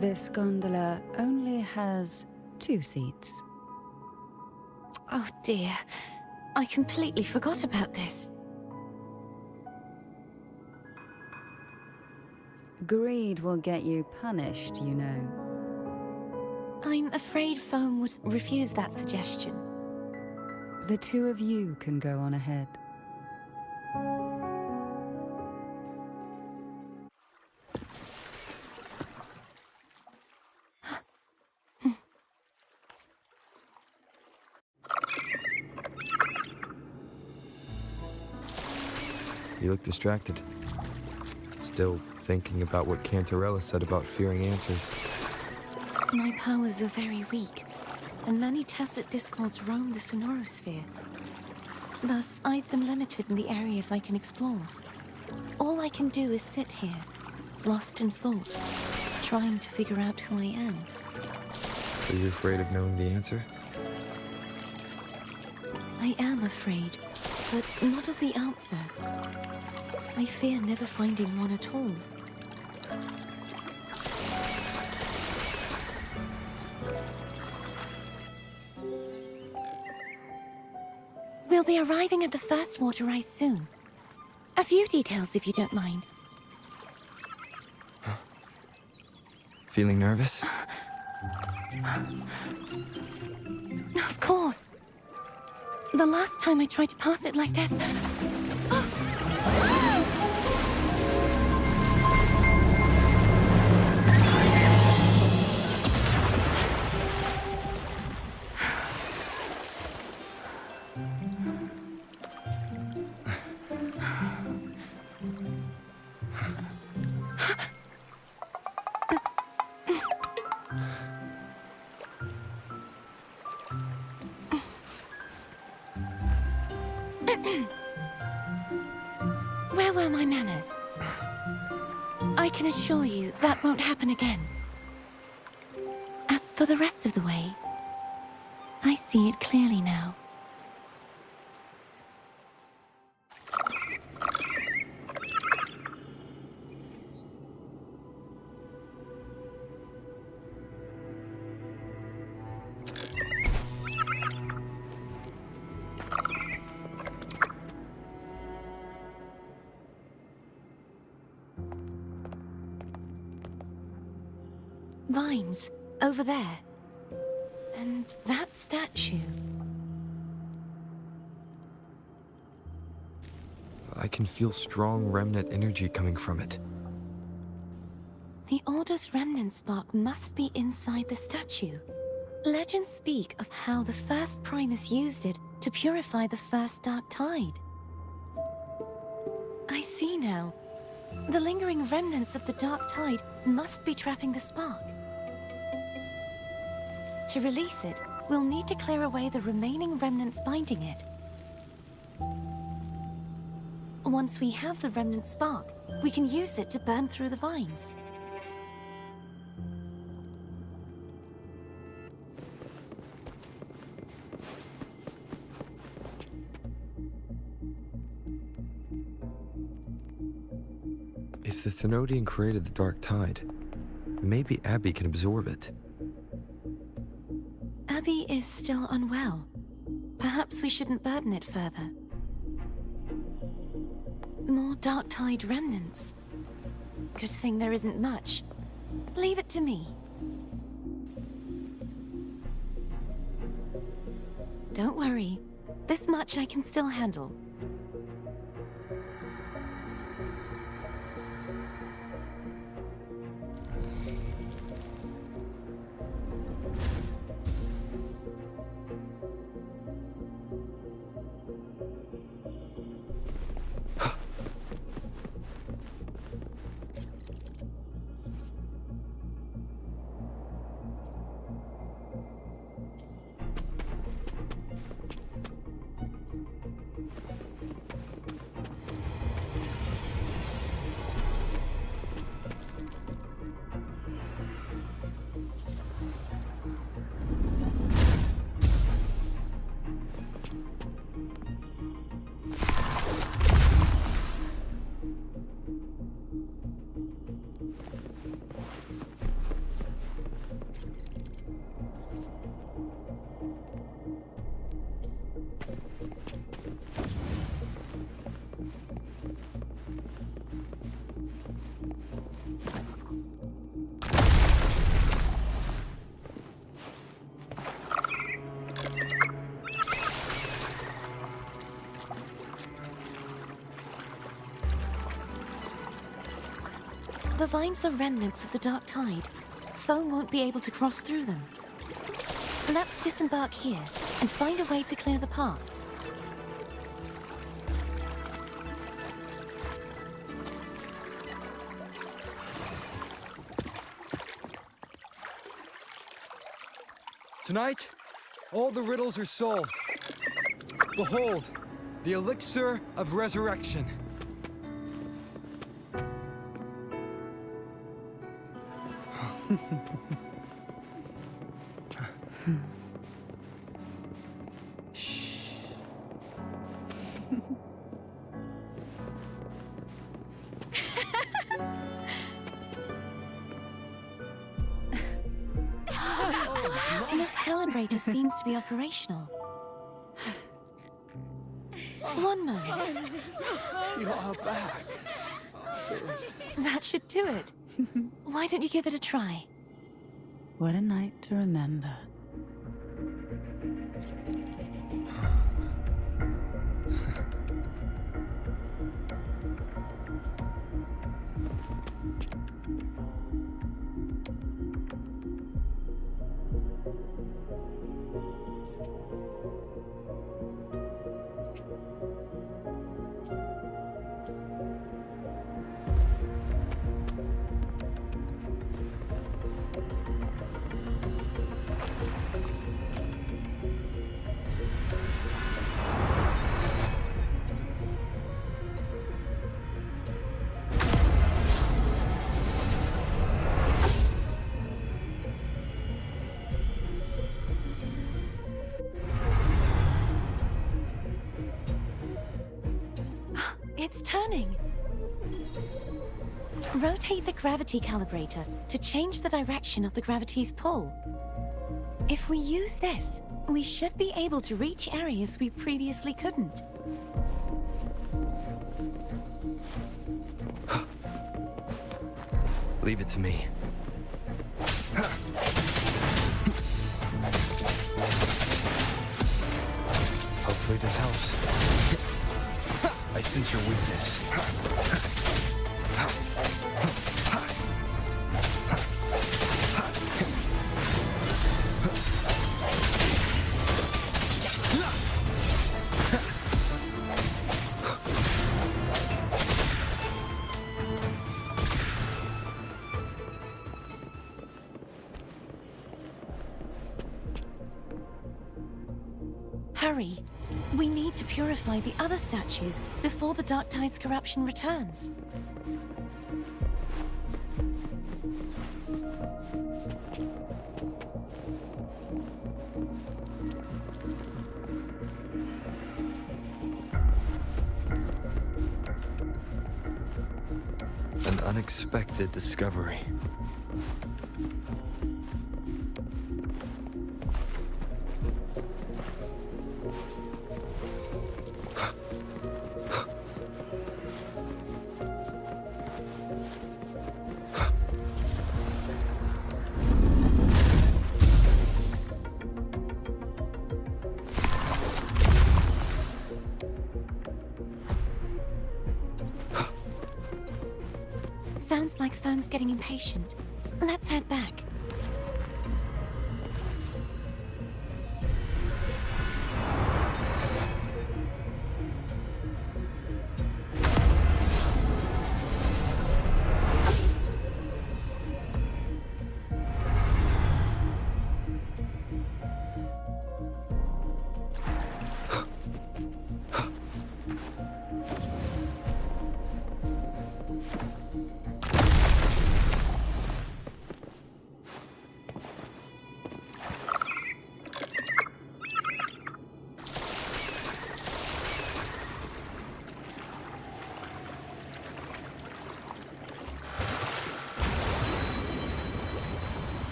This gondola only has 2 seats. Oh dear, I completely forgot about this. Greed will get you punished, you know. I'm afraid Foam would refuse that suggestion. The 2 of you can go on ahead. You look distracted. still thinking about what Cantarella said about fearing answers. My powers are very weak, and many tacit discords roam the sonorosphere. Thus, I've been limited in the areas I can explore. All I can do is sit here, lost in thought, trying to figure out who I am. Are you afraid of knowing the answer? I am afraid, but not of the answer. I fear never finding one at all. We'll be arriving at the first water rise soon. A few details, if you don't mind. Feeling nervous? Of course. The last time I tried to pass it like this... Where were my manners? I can assure you that won't happen again. As for the rest of the way, I see it clearly now. Vines, over there. And that statue. I can feel strong remnant energy coming from it. The Order's remnant spark must be inside the statue. Legends speak of how the first Primus used it to purify the first Dark Tide. I see now. The lingering remnants of the Dark Tide must be trapping the spark. To release it, we'll need to clear away the remaining remnants binding it. Once we have the remnant spark, we can use it to burn through the vines. If the Thanodian created the Dark Tide, maybe Abby can absorb it. Abby is still unwell. Perhaps we shouldn't burden it further. More Dark Tide remnants. Good thing there isn't much. Leave it to me. Don't worry. This much I can still handle. The vines are remnants of the Dark Tide. Foe won't be able to cross through them. Let's disembark here and find a way to clear the path. Tonight, all the riddles are solved. Behold, the elixir of resurrection. This calibrator seems to be operational. One moment. You are back. That should do it. Why don't you give it a try? What a night to remember. It's turning. Rotate the gravity calibrator to change the direction of the gravity's pull. If we use this, we should be able to reach areas we previously couldn't. Leave it to me. Hopefully this helps. I sense your weakness. Hurry. We need to purify the other statues before the Dark Tide's corruption returns. An unexpected discovery. Sounds like Thone's getting impatient. Let's head back.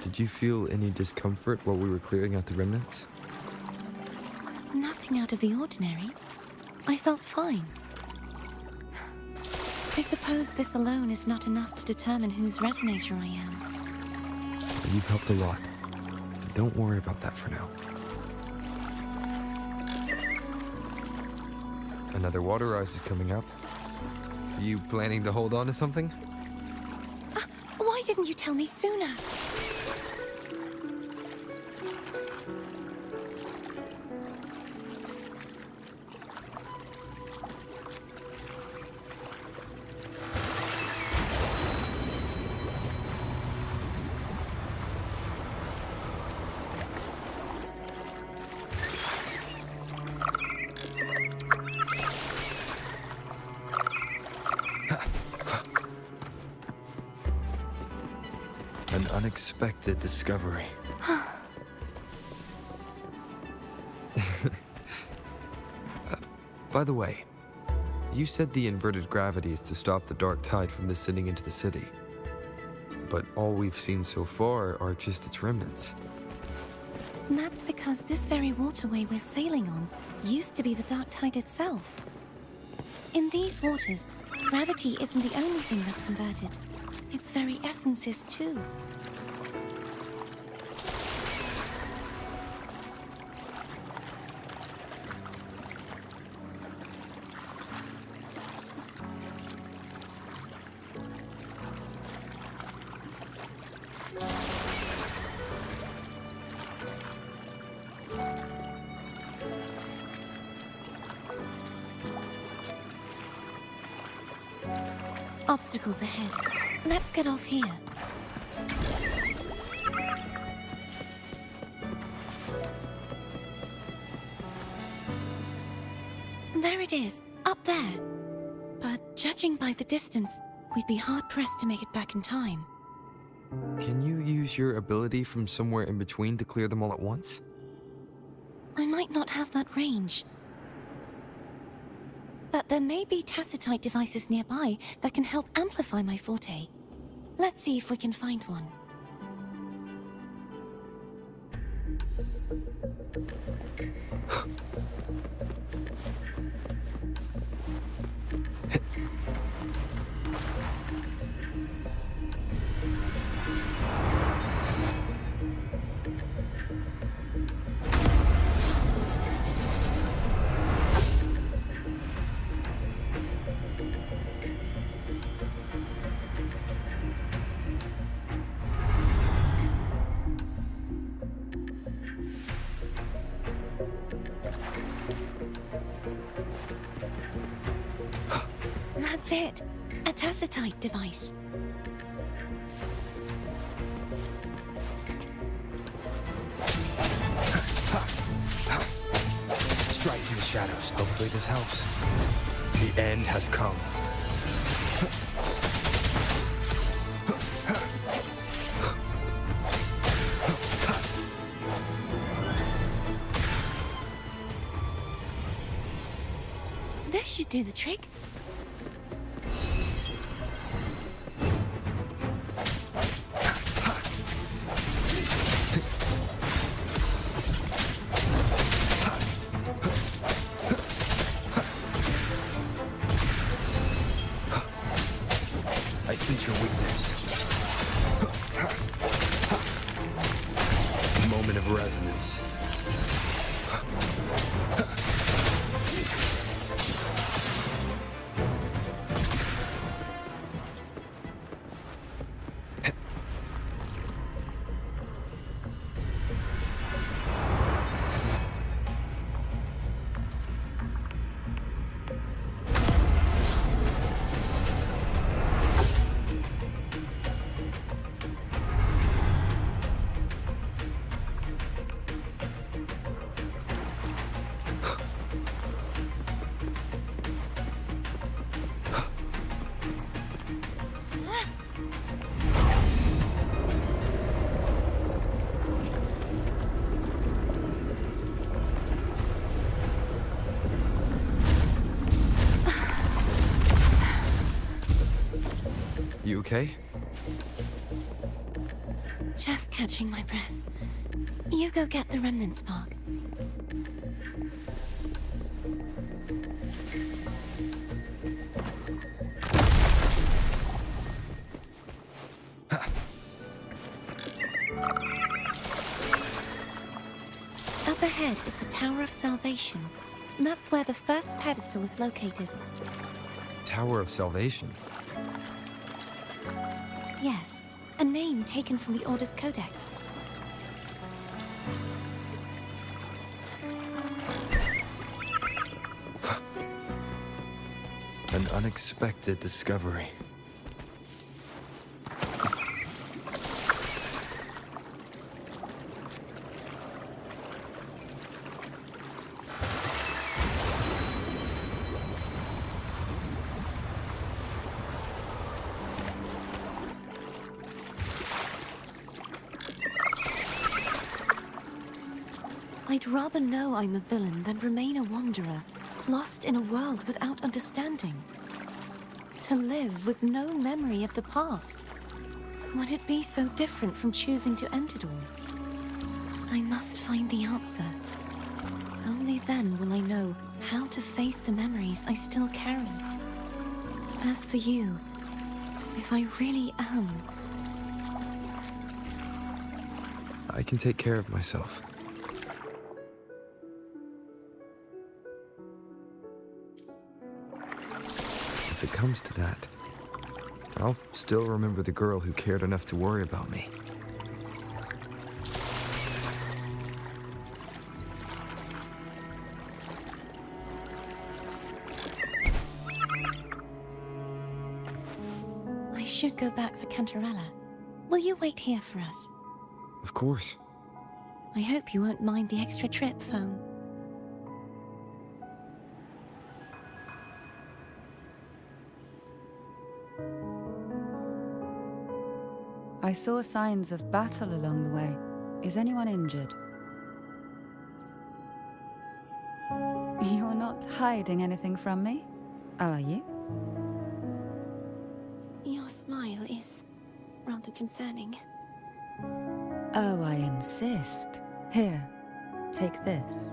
Did you feel any discomfort while we were clearing out the remnants? Nothing out of the ordinary. I felt fine. I suppose this alone is not enough to determine whose resonator I am. You've helped a lot. Don't worry about that for now. Another water rise is coming up. You planning to hold on to something? Why didn't you tell me sooner? unexpected discovery. By the way, you said the inverted gravity is to stop the dark tide from descending into the city. But all we've seen so far are just its remnants. And that's because this very waterway we're sailing on used to be the dark tide itself. In these waters, gravity isn't the only thing that's inverted. Its very essence is too. Obstacles ahead. Let's get off here. There it is, up there. But judging by the distance, we'd be hard-pressed to make it back in time. Can you use your ability from somewhere in between to clear them all at once? I might not have that range. But there may be tacitite devices nearby that can help amplify my forte. Let's see if we can find one. That's it. A tacitite device. Strike through the shadows. Hopefully this helps. The end has come. This should do the trick. I sense your weakness. Moment of resonance. You okay? Just catching my breath. You go get the remnant spark. Up ahead is the Tower of Salvation. That's where the first pedestal is located. Tower of Salvation. Yes, a name taken from the Order's Codex. An unexpected discovery. I'd rather know I'm a villain than remain a wanderer, lost in a world without understanding. To live with no memory of the past. Would it be so different from choosing to end it all? I must find the answer. Only then will I know how to face the memories I still carry. As for you, if I really am... I can take care of myself. If it comes to that, I'll still remember the girl who cared enough to worry about me. I should go back for Cantarella. Will you wait here for us? Of course. I hope you won't mind the extra trip, Foam. I saw signs of battle along the way. Is anyone injured? You're not hiding anything from me, are you? Your smile is rather concerning. Oh, I insist. Here, take this.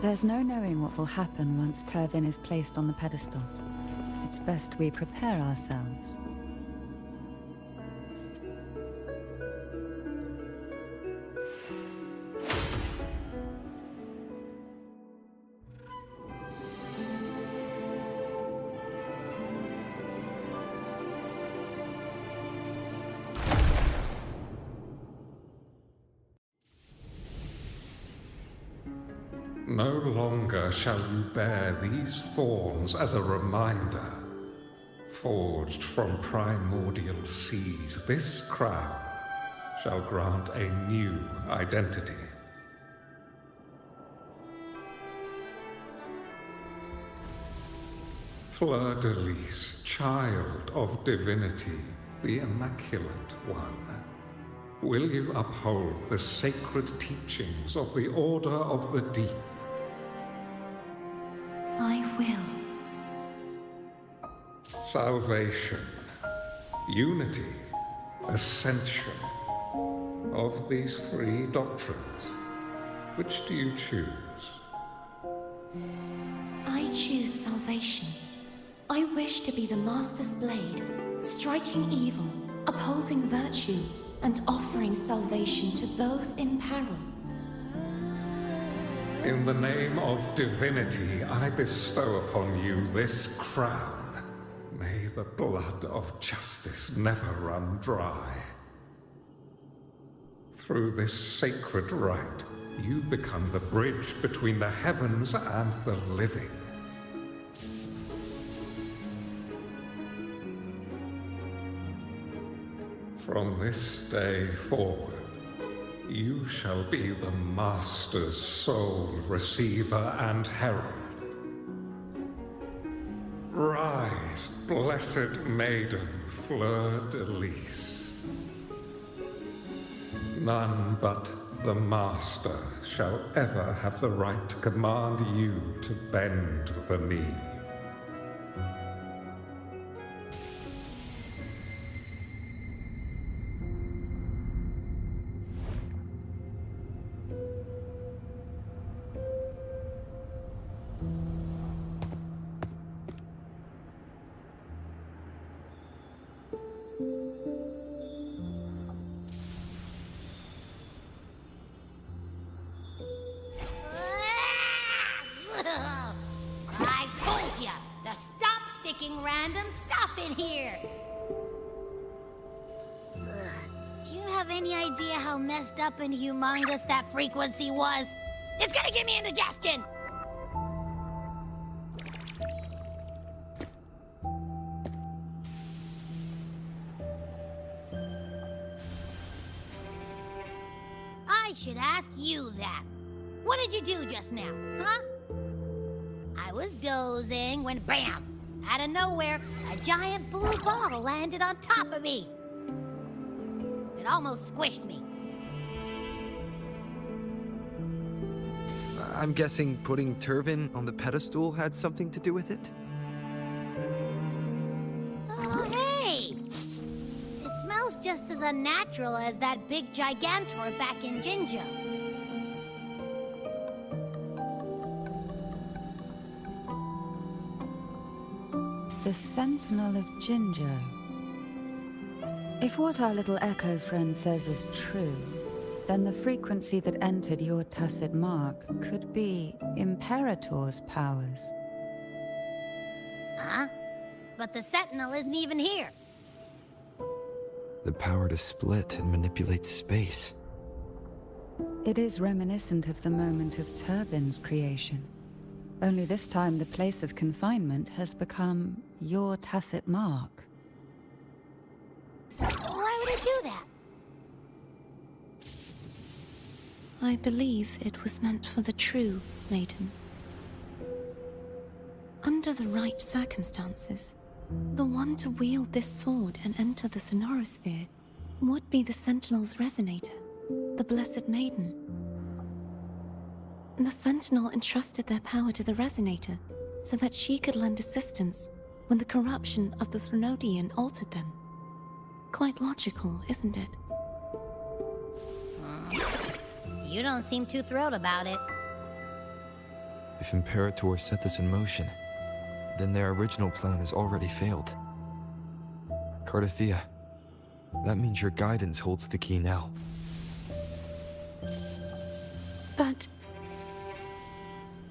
There's no knowing what will happen once Tervin is placed on the pedestal. It's best we prepare ourselves. No longer shall you bear these thorns as a reminder. Forged from primordial seas, this crown shall grant a new identity. Fleur-de-Lis, child of divinity, the Immaculate One, will you uphold the sacred teachings of the Order of the Deep? I will. Salvation, unity, ascension. Of these three doctrines, which do you choose? I choose salvation. I wish to be the Master's blade, striking evil, upholding virtue, and offering salvation to those in peril. In the name of divinity, I bestow upon you this crown. May the blood of justice never run dry. Through this sacred rite, you become the bridge between the heavens and the living. From this day forward, you shall be the Master's sole receiver and herald. blessed maiden fleur-de-lis. None but the Master shall ever have the right to command you to bend the knee. I told ya to stop sticking random stuff in here! Do you have any idea how messed up and humongous that frequency was? It's gonna give me indigestion! I should ask you that. What did you do just now, huh? I was dozing when BAM! Out of nowhere, a giant blue ball landed on top of me. It almost squished me. I'm guessing putting Turvin on the pedestal had something to do with it? Oh, hey! It smells just as unnatural as that big gigantor back in Jinjo. The Sentinel of Jinjo. If what our little echo friend says is true, then the frequency that entered your tacit mark could be Imperator's powers. Huh? But the Sentinel isn't even here. The power to split and manipulate space. It is reminiscent of the moment of Turvin's creation. Only this time the place of confinement has become your tacit mark. Why would it do that? I believe it was meant for the true maiden. Under the right circumstances, the one to wield this sword and enter the Sonorosphere would be the Sentinel's resonator, the Blessed Maiden. The Sentinel entrusted their power to the resonator so that she could lend assistance when the corruption of the Threnodian altered them. Quite logical, isn't it? You don't seem too thrilled about it. If Imperator set this in motion, then their original plan has already failed. Cardathea, that means your guidance holds the key now. But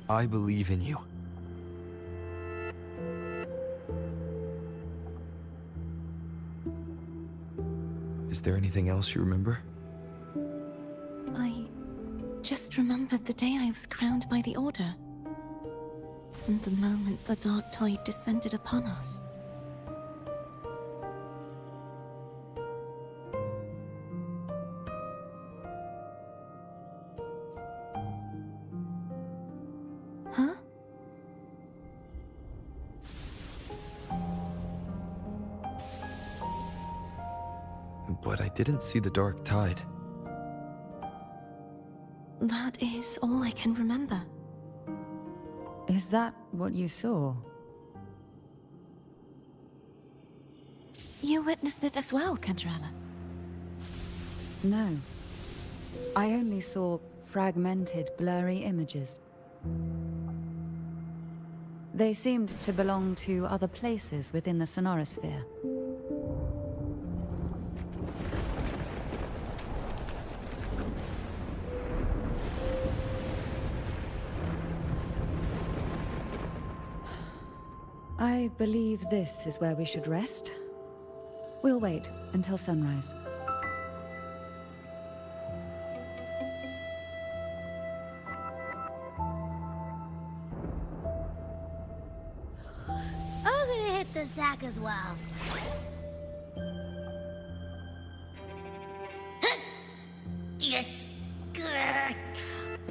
I believe in you. Is there anything else you remember? I just remembered the day I was crowned by the Order. And the moment the dark tide descended upon us. Huh? But I didn't see the dark tide. That is all I can remember. Is that what you saw? You witnessed it as well, Cantarella. No. I only saw fragmented, blurry images. They seemed to belong to other places within the Sonorosphere. I believe this is where we should rest. We'll wait until sunrise. I'm gonna hit the sack as well.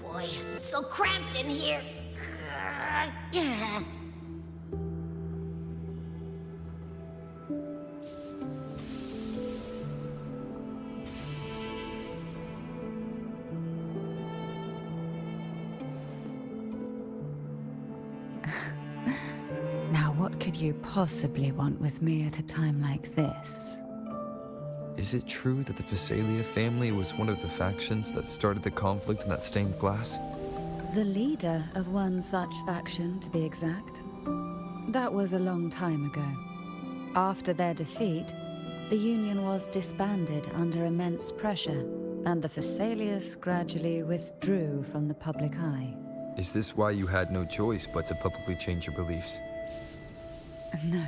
Boy, it's so cramped in here. could you possibly want with me at a time like this? Is it true that the Phasalia family was one of the factions that started the conflict in that stained glass? The leader of one such faction, to be exact. That was a long time ago. After their defeat, the Union was disbanded under immense pressure, and the Phasalias gradually withdrew from the public eye. Is this why you had no choice but to publicly change your beliefs? No.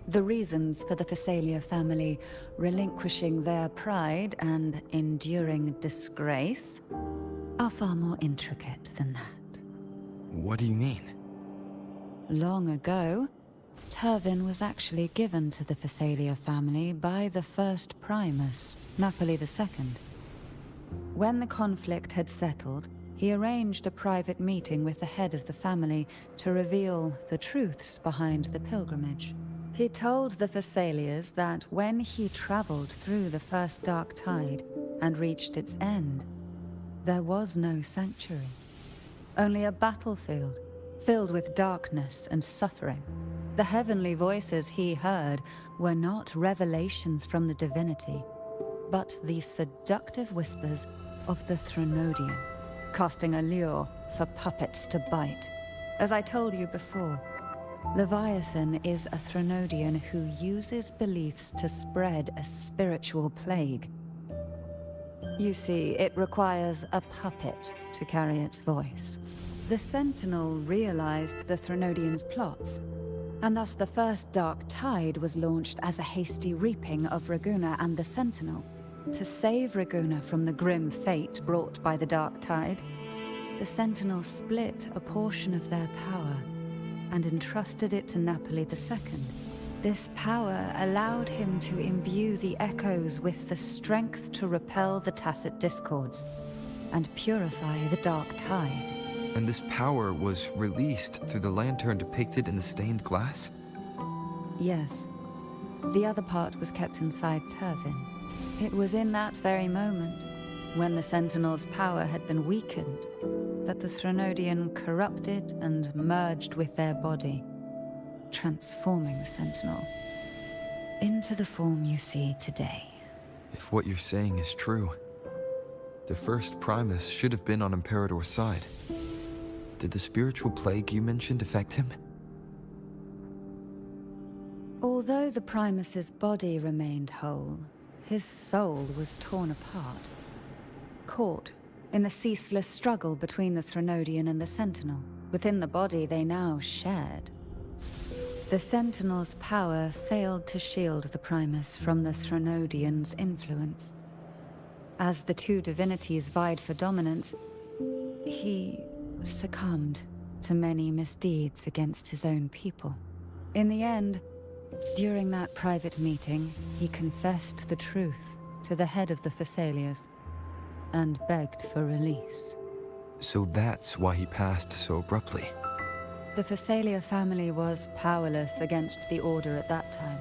The reasons for the Phasalia family relinquishing their pride and enduring disgrace are far more intricate than that. What do you mean? Long ago, Turvin was actually given to the Phasalia family by the first Primus, Napoli II. When the conflict had settled, he arranged a private meeting with the head of the family to reveal the truths behind the pilgrimage. He told the Phasalias that when he traveled through the first dark tide and reached its end, there was no sanctuary, only a battlefield filled with darkness and suffering. The heavenly voices he heard were not revelations from the divinity, but the seductive whispers of the Threnodian, casting a lure for puppets to bite. As I told you before, Leviathan is a Threnodian who uses beliefs to spread a spiritual plague. You see, it requires a puppet to carry its voice. The Sentinel realized the Threnodian's plots, and thus the first Dark Tide was launched as a hasty reaping of Raguna and the Sentinel. To save Raguna from the grim fate brought by the Dark Tide, the Sentinel split a portion of their power and entrusted it to Napoli II. This power allowed him to imbue the echoes with the strength to repel the tacit discords and purify the Dark Tide. And this power was released through the lantern depicted in the stained glass? Yes. The other part was kept inside Turvin. It was in that very moment, when the Sentinel's power had been weakened, that the Threnodian corrupted and merged with their body, transforming the Sentinel into the form you see today. If what you're saying is true, the first Primus should have been on Imperator's side. Did the spiritual plague you mentioned affect him? Although the Primus's body remained whole, his soul was torn apart, caught in the ceaseless struggle between the Threnodian and the Sentinel. Within the body they now shared. The Sentinel's power failed to shield the Primus from the Threnodian's influence. As the two divinities vied for dominance, he succumbed to many misdeeds against his own people. In the end, during that private meeting, he confessed the truth to the head of the Phasalias and begged for release. So that's why he passed so abruptly. The Phasalia family was powerless against the Order at that time.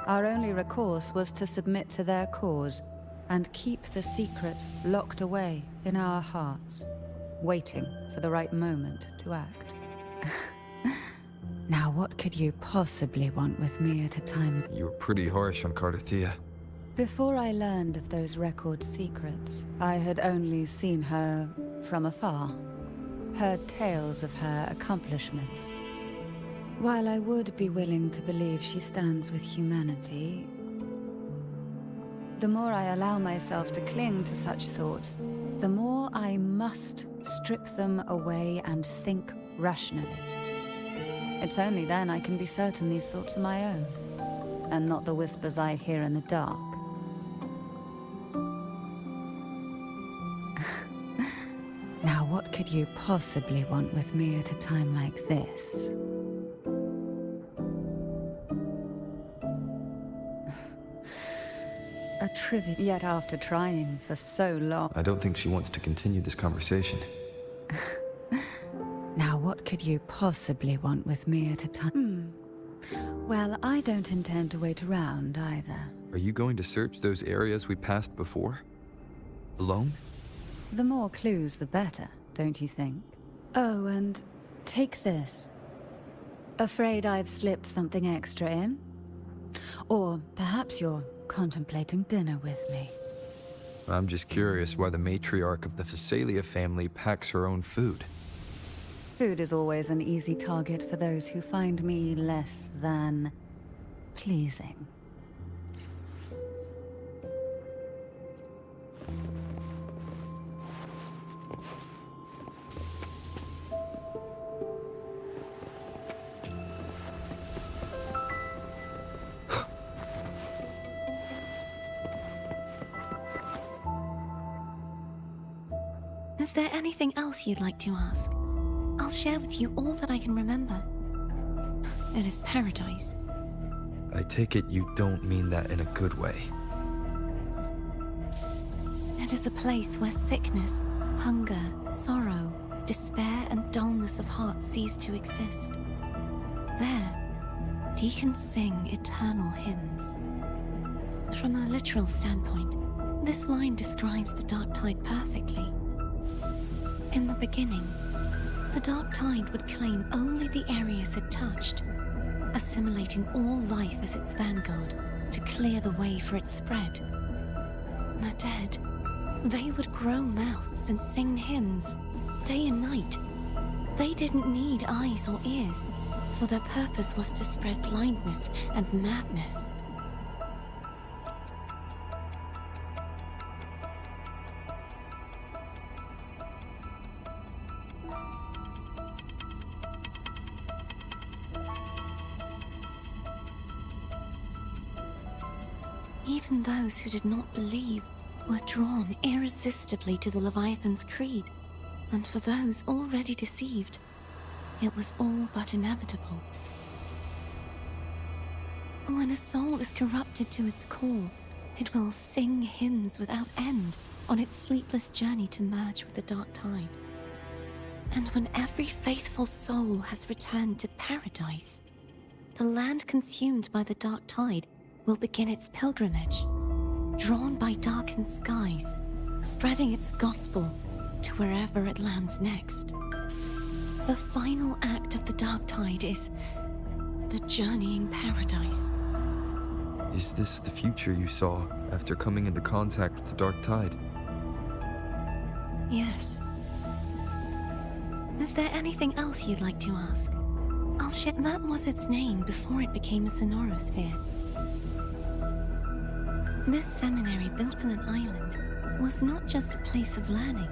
Our only recourse was to submit to their cause and keep the secret locked away in our hearts, waiting for the right moment to act. Now what could you possibly want with me at a time? You were pretty harsh on Cardathia. Before I learned of those record secrets, I had only seen her from afar, heard tales of her accomplishments. While I would be willing to believe she stands with humanity, the more I allow myself to cling to such thoughts, the more I must strip them away and think rationally. It's only then I can be certain these thoughts are my own, and not the whispers I hear in the dark. Now what could you possibly want with me at a time like this? A trivia. Yet after trying for so long... I don't think she wants to continue this conversation. Now what could you possibly want with me at a time? Well, I don't intend to wait around either. Are you going to search those areas we passed before? Alone? The more clues, the better, don't you think? Oh, and take this. Afraid I've slipped something extra in? Or perhaps you're contemplating dinner with me. I'm just curious why the matriarch of the Phasalia family packs her own food. Food is always an easy target for those who find me less than pleasing. Is there anything else you'd like to ask? I'll share with you all that I can remember. It is paradise. I take it you don't mean that in a good way. It is a place where sickness, hunger, sorrow, despair, and dullness of heart cease to exist. There, deacons sing eternal hymns. From a literal standpoint, this line describes the dark tide perfectly. In the beginning, the dark tide would claim only the areas it touched, assimilating all life as its vanguard to clear the way for its spread. The dead, they would grow mouths and sing hymns, day and night. They didn't need eyes or ears, for their purpose was to spread blindness and madness. Even those who did not believe were drawn irresistibly to the Leviathan's creed, and for those already deceived, it was all but inevitable. When a soul is corrupted to its core, it will sing hymns without end on its sleepless journey to merge with the dark tide. And when every faithful soul has returned to paradise, the land consumed by the dark tide will begin its pilgrimage, drawn by darkened skies, spreading its gospel to wherever it lands next. The final act of the dark tide is the journeying paradise. Is this the future you saw after coming into contact with the dark tide? Yes. Is there anything else you'd like to ask? I'll share. That was its name before it became a sonorosphere. This seminary, built on an island, was not just a place of learning,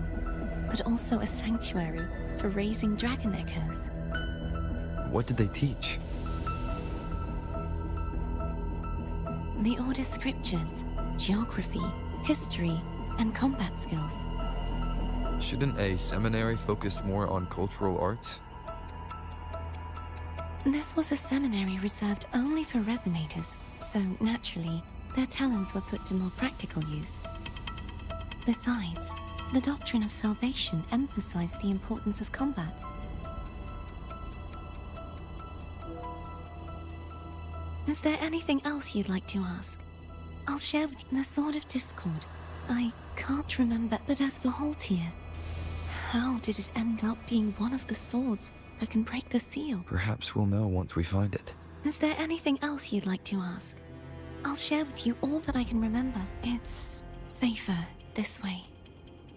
but also a sanctuary for raising dragon echoes. What did they teach? The Order's scriptures, geography, history, and combat skills. Shouldn't a seminary focus more on cultural arts? This was a seminary reserved only for resonators, so naturally, their talents were put to more practical use. Besides, the doctrine of salvation emphasized the importance of combat. Is there anything else you'd like to ask? I'll share with you the Sword of Discord. I can't remember, but as for Haltier, how did it end up being one of the swords that can break the seal? Perhaps we'll know once we find it. Is there anything else you'd like to ask? I'll share with you all that I can remember. It's safer this way.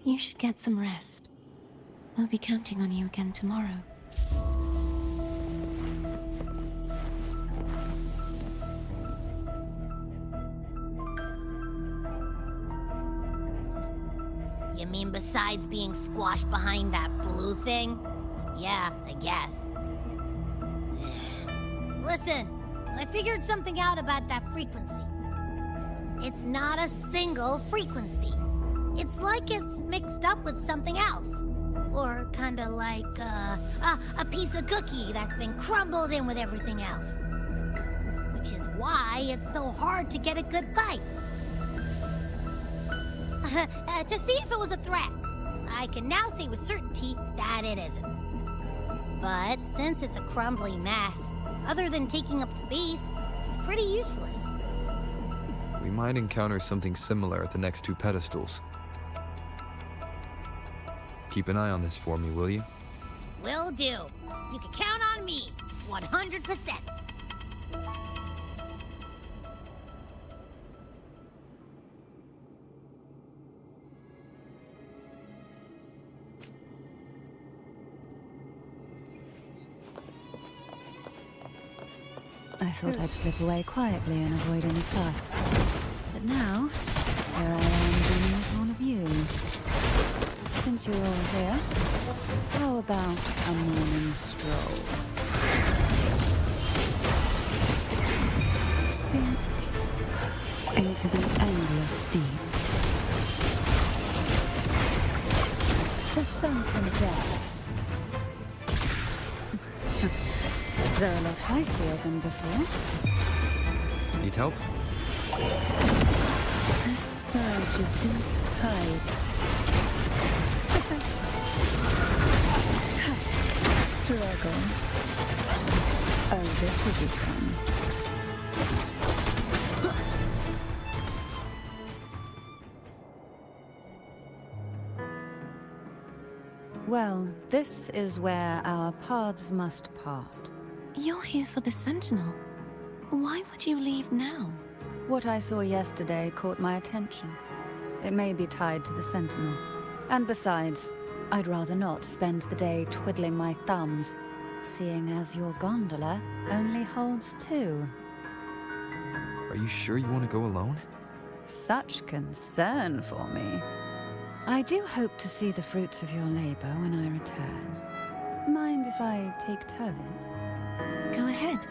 You should get some rest. We'll be counting on you again tomorrow. You mean besides being squashed behind that blue thing? Yeah, I guess. Listen, I figured something out about that frequency. It's not a single frequency. It's like it's mixed up with something else. Or kinda like, a piece of cookie that's been crumbled in with everything else. Which is why it's so hard to get a good bite. To see if it was a threat. I can now say with certainty that it isn't. But since it's a crumbly mess, other than taking up space, it's pretty useless. We might encounter something similar at the next two pedestals. Keep an eye on this for me, will you? Will do. You can count on me. 100%. I thought I'd slip away quietly and avoid any fuss. But now, here I am dealing with all of you. Since you're all here, how about a morning stroll? Sink into the endless deep. To sunken depths. They're a lot feistier than before. Need help? Surge of deep tides. Struggle. Oh, this will be fun. Well, this is where our paths must part. You're here for the Sentinel. Why would you leave now? What I saw yesterday caught my attention. It may be tied to the Sentinel. And besides, I'd rather not spend the day twiddling my thumbs, seeing as your gondola only holds 2. Are you sure you want to go alone? Such concern for me. I do hope to see the fruits of your labor when I return. Mind if I take Turvin? Go ahead.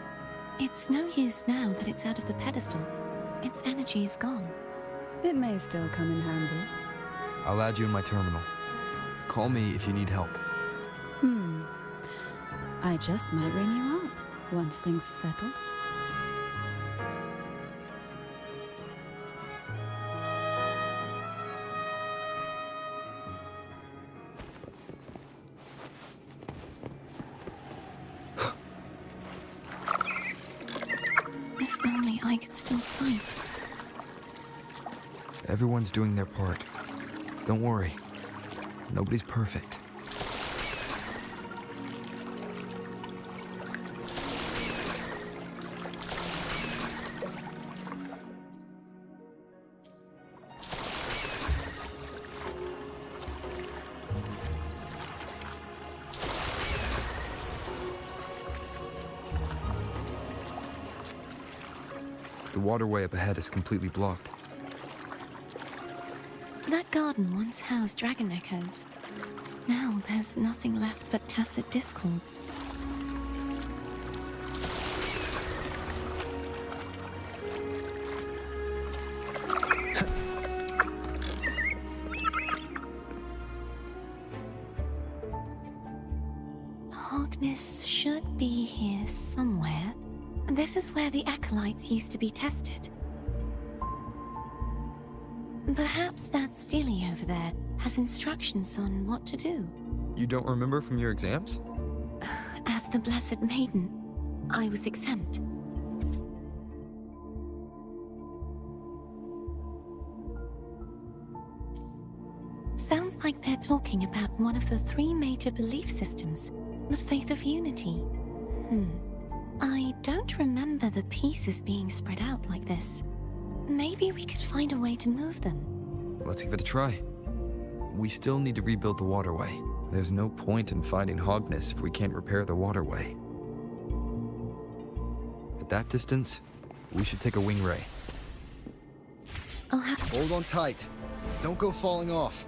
It's no use now that it's out of the pedestal. Its energy is gone. It may still come in handy. I'll add you in my terminal. Call me if you need help. I just might ring you up once things are settled. If only I could still fight. Everyone's doing their part. Don't worry. Nobody's perfect. The waterway up ahead is completely blocked. That garden once housed dragon echoes. Now there's nothing left but tacit discords. Hogness should be here somewhere. This is where the acolytes used to be tested. Perhaps that Steely over there has instructions on what to do. You don't remember from your exams? As the Blessed Maiden, I was exempt. Sounds like they're talking about one of the 3 major belief systems, the Faith of Unity. I don't remember the pieces being spread out like this. Maybe we could find a way to move them. Let's give it a try. We still need to rebuild the waterway. There's no point in finding Hogness if we can't repair the waterway. At that distance, we should take a wing ray. I'll have... Hold on tight. Don't go falling off.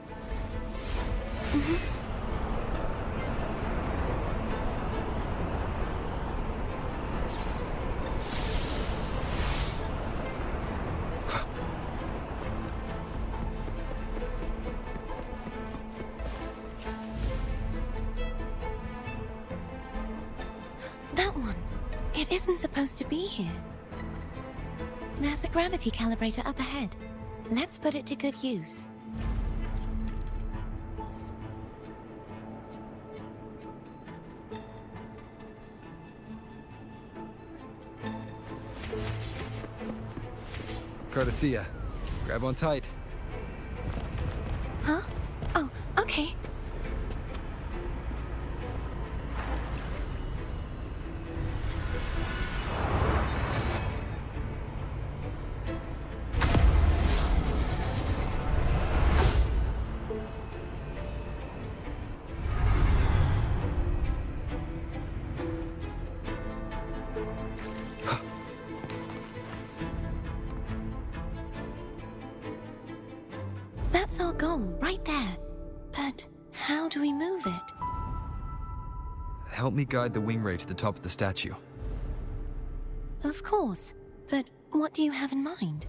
That one. It isn't supposed to be here. There's a gravity calibrator up ahead. Let's put it to good use. Cardathea, grab on tight. Huh? Oh, okay. That's our goal, right there. But how do we move it? Help me guide the wing ray to the top of the statue. Of course, but what do you have in mind?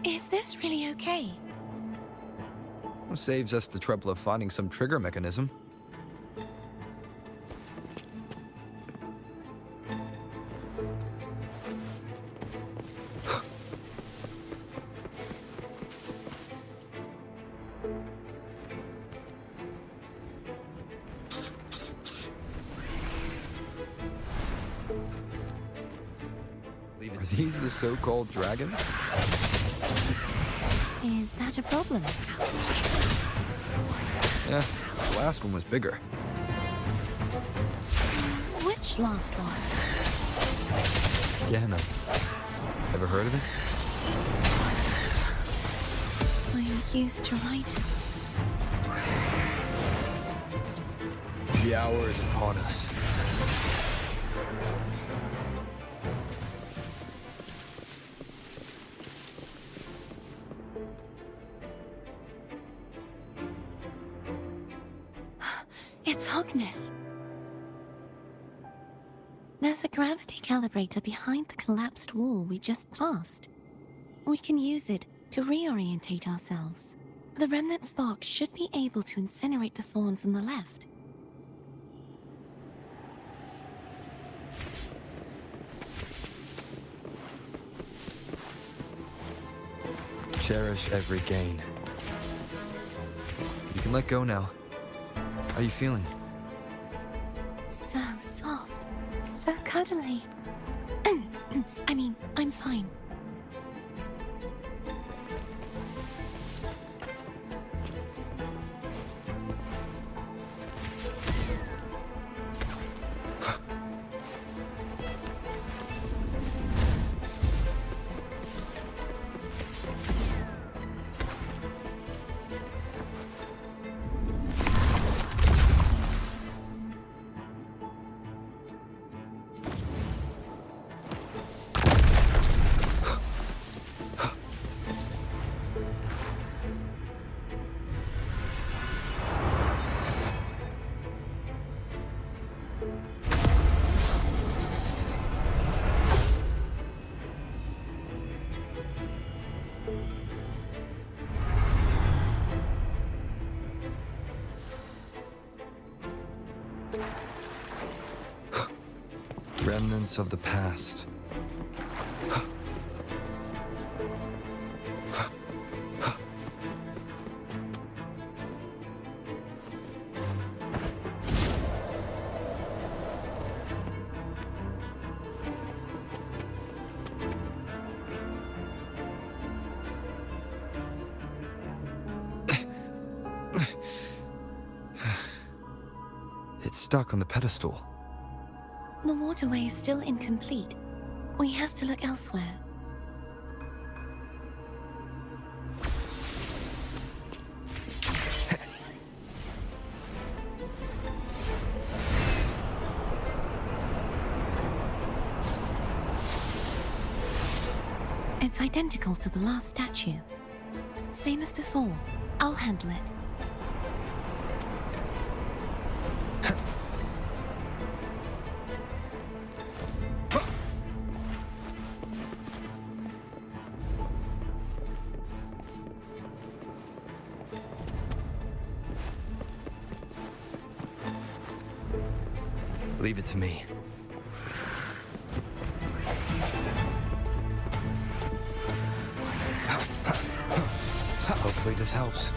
Is this really okay? Saves us the trouble of finding some trigger mechanism. Are these the so-called dragons? Is that a problem? Yeah, the last one was bigger. Which last one? Gehenna. Ever heard of it? I used to ride it. The hour is upon us. It's Hogness. There's a gravity calibrator behind the collapsed wall we just passed. We can use it to reorientate ourselves. The remnant spark should be able to incinerate the thorns on the left. Cherish every gain. You can let go now. How are you feeling? So soft. So cuddly. I mean, I'm fine. Remnants of the past. It's stuck on the pedestal. The waterway is still incomplete. We have to look elsewhere. It's identical to the last statue. Same as before. I'll handle it. Leave it to me. Hopefully this helps.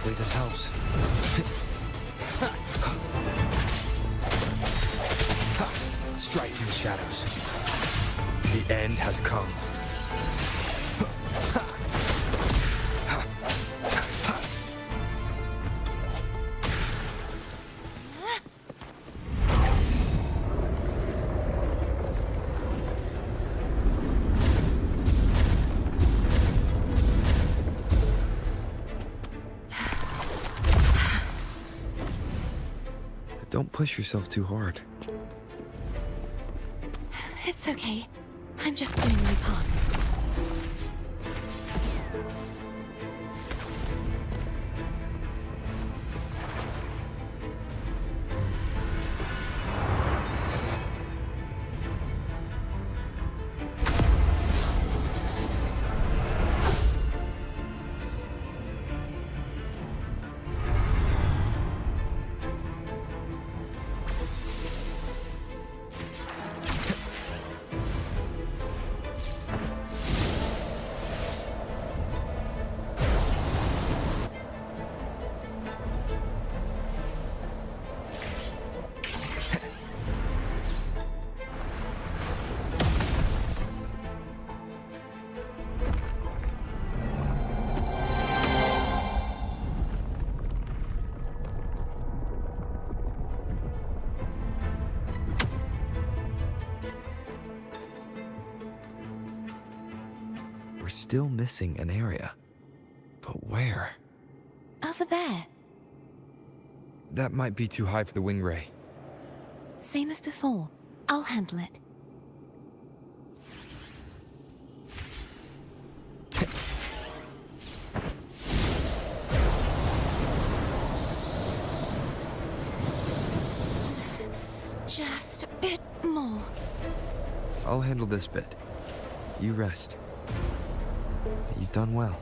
Hopefully this helps. Strike from the shadows. The end has come. Don't push yourself too hard. It's okay. I'm just doing my part. We're still missing an area. But where? Over there. That might be too high for the wing ray. Same as before. I'll handle it. Just a bit more. I'll handle this bit. You rest. You've done well.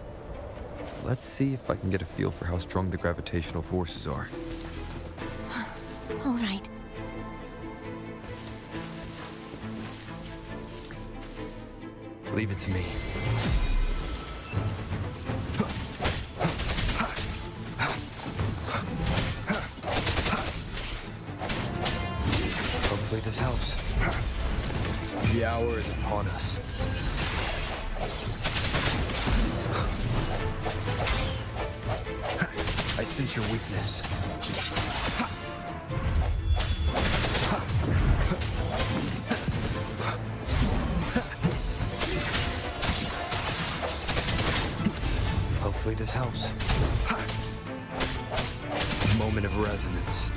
Let's see if I can get a feel for how strong the gravitational forces are. All right. Leave it to me. Hopefully this helps. The hour is upon us. I sense your weakness. Hopefully this helps. Moment of resonance.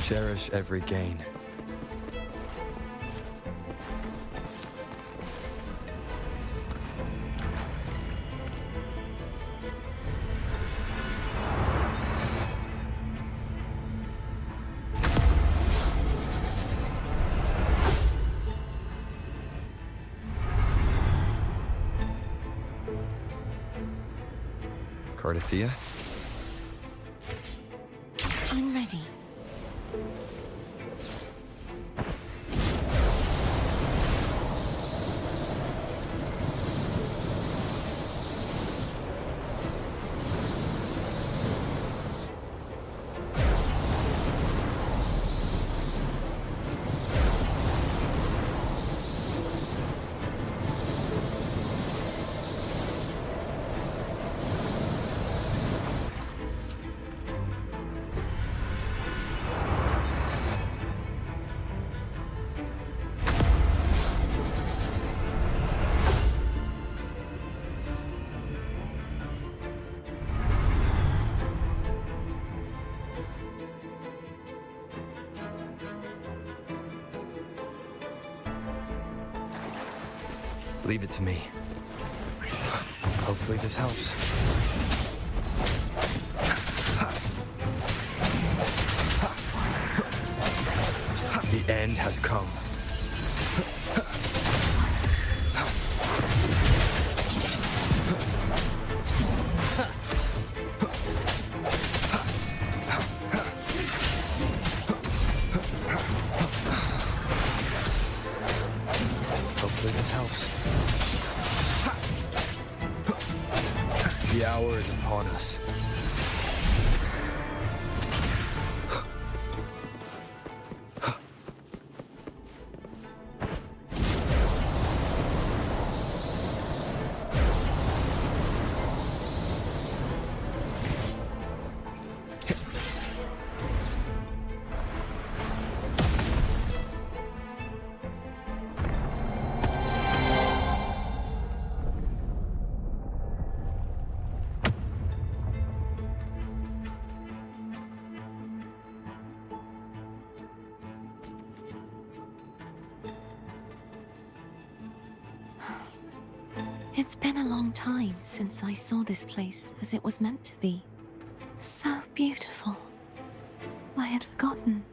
Cherish every gain. Cardathea? I'm ready. Leave it to me. Hopefully this helps. The end has come. Hopefully this helps. The hour is upon us. It's been a long time since I saw this place as it was meant to be. So beautiful. I had forgotten.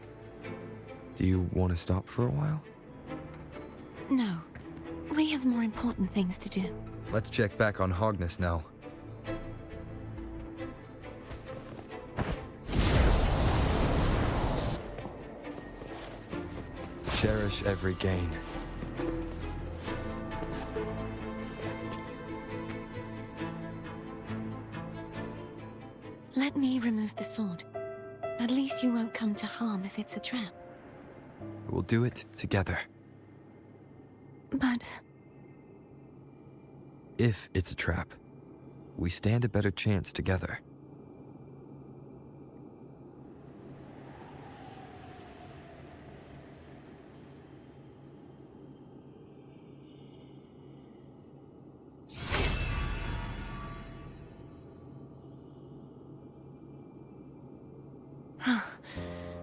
Do you want to stop for a while? No. We have more important things to do. Let's check back on Hogness now. Cherish every gain. Let me remove the sword. At least you won't come to harm if it's a trap. We'll do it together. But If it's a trap, we stand a better chance together.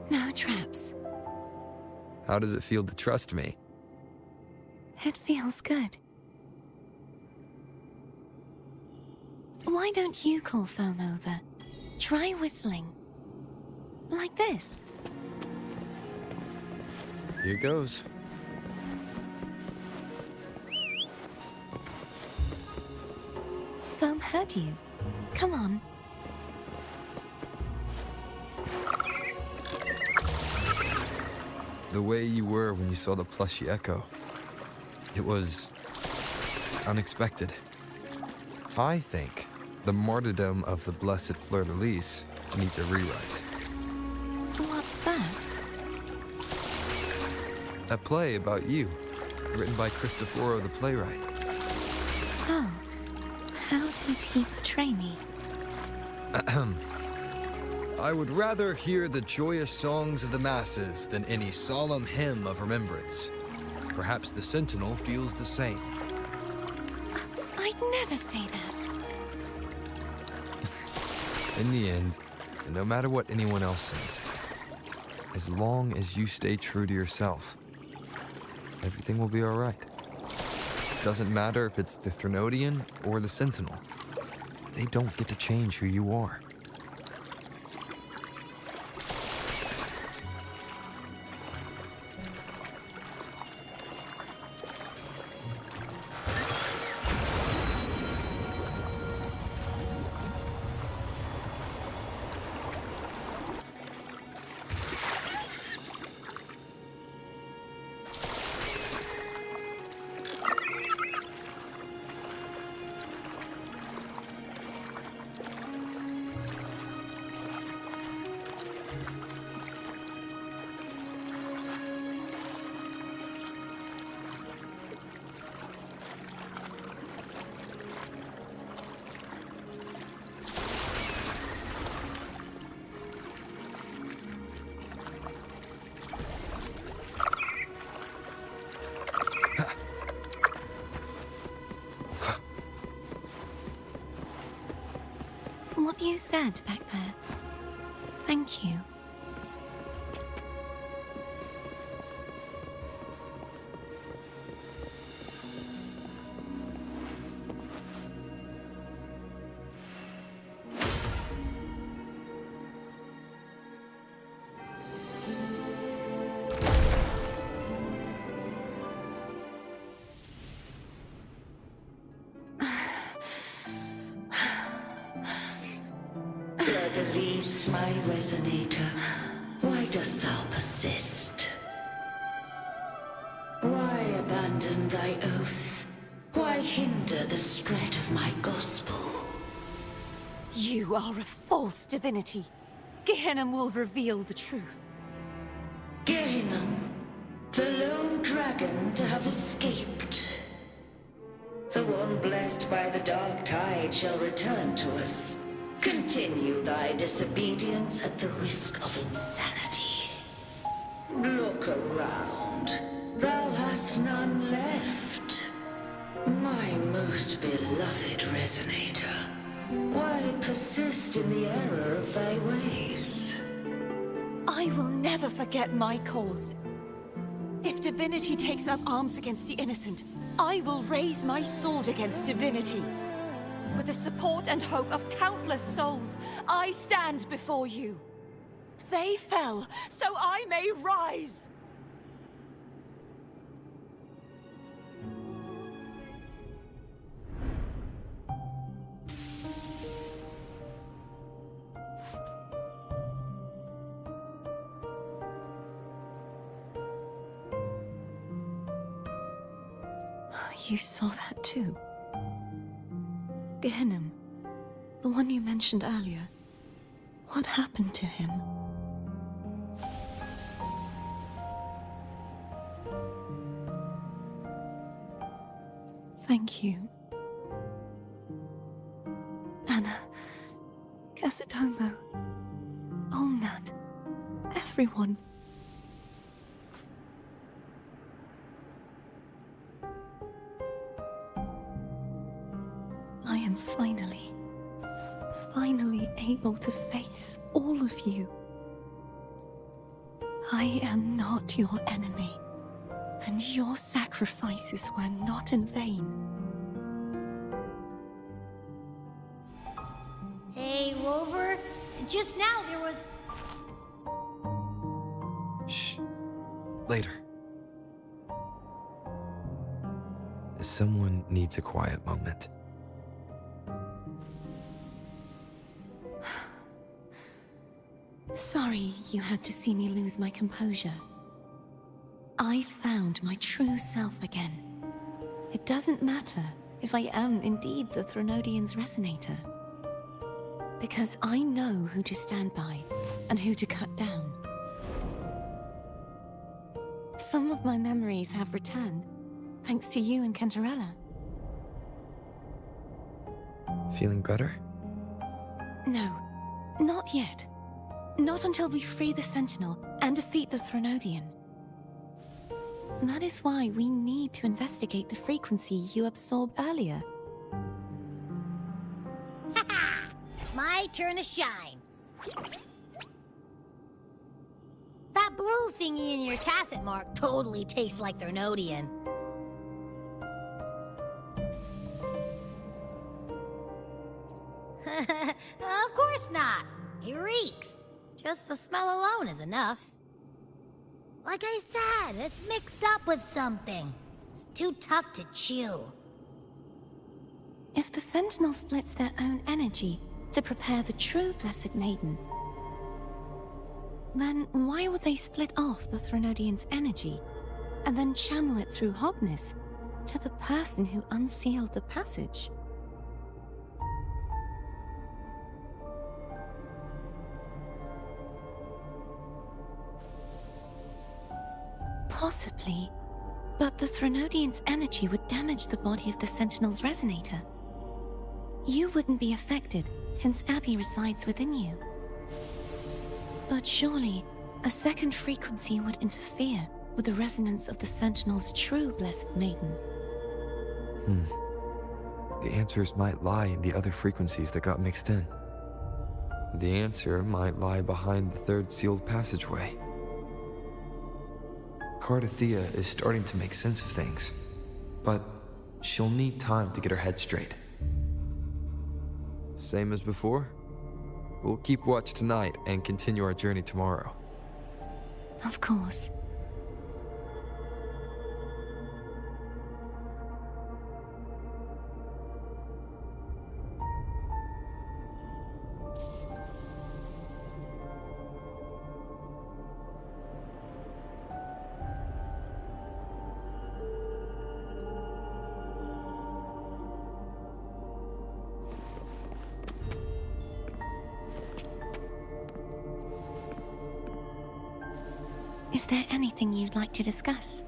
no traps. How does it feel to trust me? It feels good. Why don't you call Foam over? Try whistling. Like this. Here goes. Foam heard you. Come on. The way you were when you saw the plushy echo. It was unexpected. I think the martyrdom of the blessed fleur-de-lis needs a rewrite. What's that? A play about you, written by Cristoforo the playwright. Oh. How did he portray me? I would rather hear the joyous songs of the masses than any solemn hymn of remembrance. Perhaps the Sentinel feels the same. I'd never say that. In the end, no matter what anyone else says, as long as you stay true to yourself, everything will be all right. Doesn't matter if it's the Threnodian or the Sentinel. They don't get to change who you are. What you said back there. Thank you. Arise, my resonator. Why dost thou persist? Why abandon thy oath? Why hinder the spread of my gospel? You are a false divinity. Gehenna will reveal the truth. Gehenna, the lone dragon to have escaped. The one blessed by the dark tide shall return to us. Continue thy disobedience at the risk of insanity. Look around. Thou hast none left. My most beloved resonator, why persist in the error of thy ways? I will never forget my cause. If divinity takes up arms against the innocent, I will raise my sword against divinity. With the support and hope of countless souls, I stand before you. They fell, so I may rise! You saw that too? Gehenna, the one you mentioned earlier. What happened to him? Thank you. Anna, Casitomo, Olnat, everyone. I am finally able to face all of you. I am not your enemy, and your sacrifices were not in vain. Hey, Rover, just now there was... Shh. Later. Someone needs a quiet moment. Sorry you had to see me lose my composure. I found my true self again. It doesn't matter if I am indeed the Threnodian's resonator. Because I know who to stand by and who to cut down. Some of my memories have returned, thanks to you and Cantarella. Feeling better? No, not yet. Not until we free the Sentinel and defeat the Threnodian. That is why we need to investigate the frequency you absorbed earlier. My turn to shine. That blue thingy in your tacit mark totally tastes like Threnodian. Of course not. It reeks. Just the smell alone is enough. Like I said, it's mixed up with something. It's too tough to chew. If the Sentinel splits their own energy to prepare the true Blessed Maiden, then why would they split off the Threnodian's energy and then channel it through Hognis to the person who unsealed the passage? Possibly, but the Threnodian's energy would damage the body of the Sentinel's resonator. You wouldn't be affected, since Abby resides within you. But surely, a second frequency would interfere with the resonance of the Sentinel's true Blessed Maiden. The answers might lie in the other frequencies that got mixed in. The answer might lie behind the third sealed passageway. Cardathea is starting to make sense of things, but she'll need time to get her head straight. Same as before? We'll keep watch tonight and continue our journey tomorrow. Of course. Is there anything you'd like to discuss?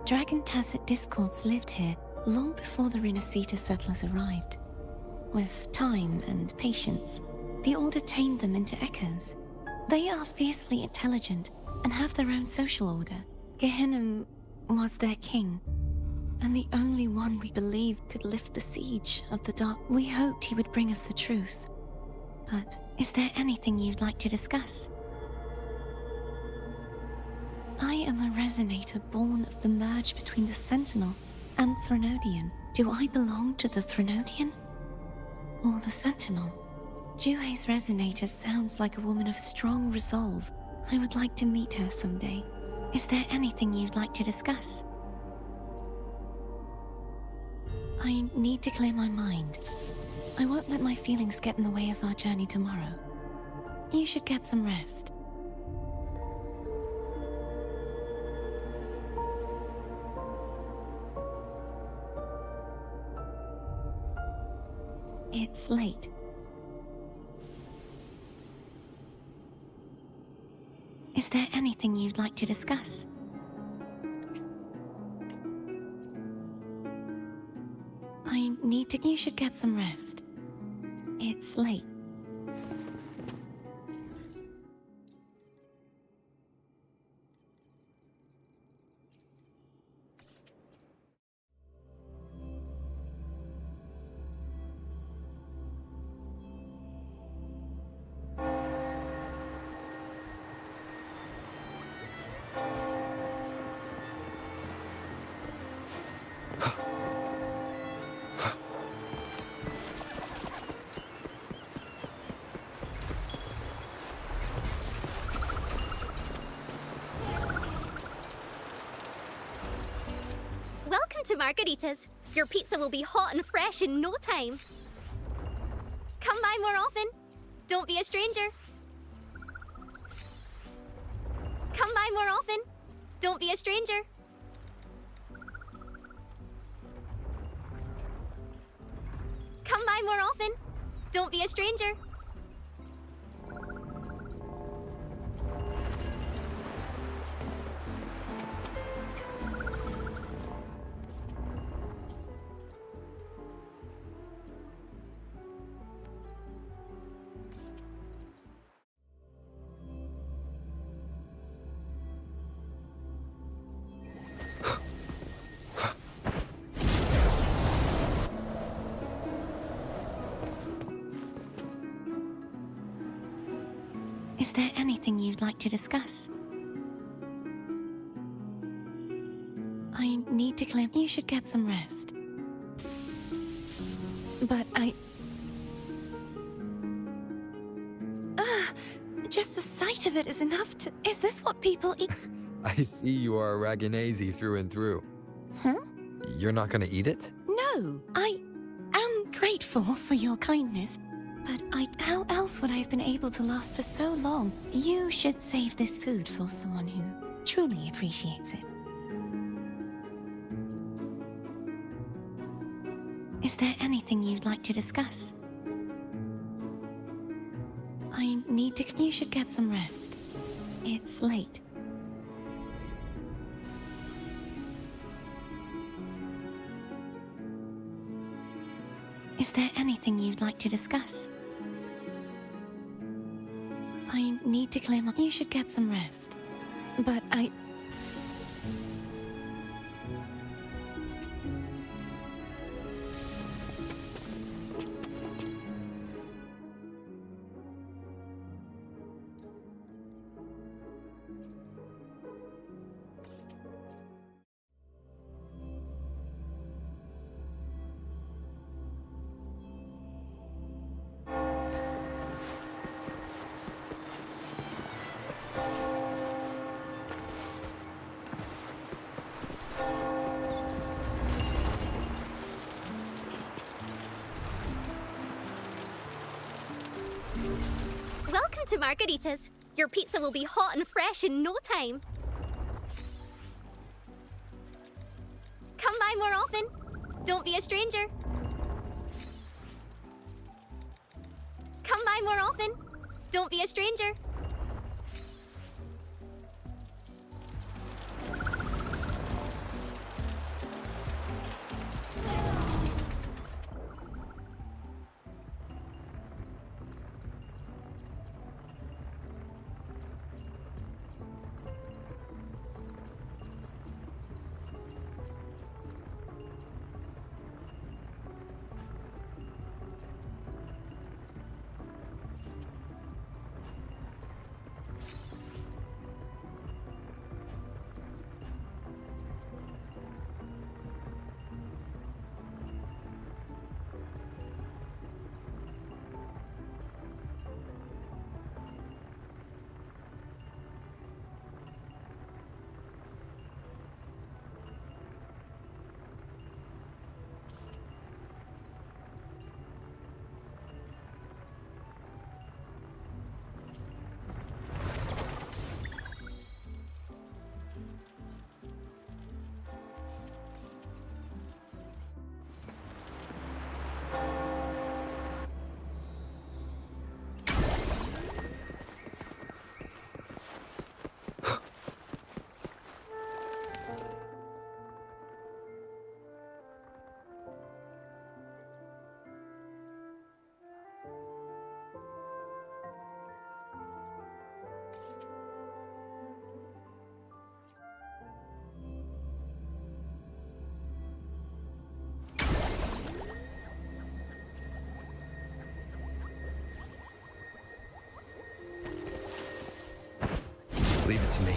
Dragon Tacet discords lived here long before the Renacita settlers arrived. With time and patience, the Order tamed them into echoes. They are fiercely intelligent and have their own social order. Gehinnom was their king, and the only one we believed could lift the siege of the dark. We hoped he would bring us the truth. But is there anything you'd like to discuss? I am a resonator born of the merge between the Sentinel and Threnodian. Do I belong to the Threnodian? Or the Sentinel? Juhe's resonator sounds like a woman of strong resolve. I would like to meet her someday. Is there anything you'd like to discuss? I need to clear my mind. I won't let my feelings get in the way of our journey tomorrow. You should get some rest. It's late. Is there anything you'd like to discuss? I need to... You should get some rest. It's late. Welcome to Margarita's. Your pizza will be hot and fresh in no time. Come by more often. Don't be a stranger. Come by more often. Don't be a stranger. Come by more often. Don't be a stranger. Is there anything you'd like to discuss? I need to clear... You should get some rest. But just the sight of it is enough to... Is this what people eat? I see you are a Raganese through and through. Huh? You're not gonna eat it? No, I am grateful for your kindness. But how else would I have been able to last for so long? You should save this food for someone who truly appreciates it. Is there anything you'd like to discuss? I need to... You should get some rest. It's late. Is there anything you'd like to discuss? I need to clear my... You should get some rest. But Welcome to Margarita's. Your pizza will be hot and fresh in no time. Come by more often. Don't be a stranger. Come by more often. Don't be a stranger. Leave it to me.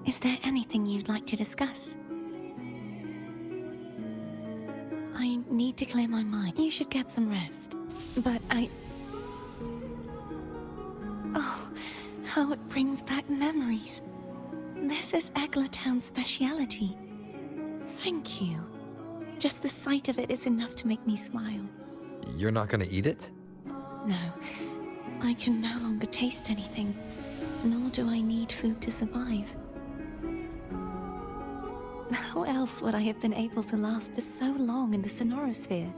Is there anything you'd like to discuss? I need to clear my mind. You should get some rest. But Oh, how it brings back memories. This is Egla Town's speciality. Thank you. Just the sight of it is enough to make me smile. You're not gonna eat it? No, I can no longer taste anything, nor do I need food to survive. How else would I have been able to last for so long in the Sonorosphere?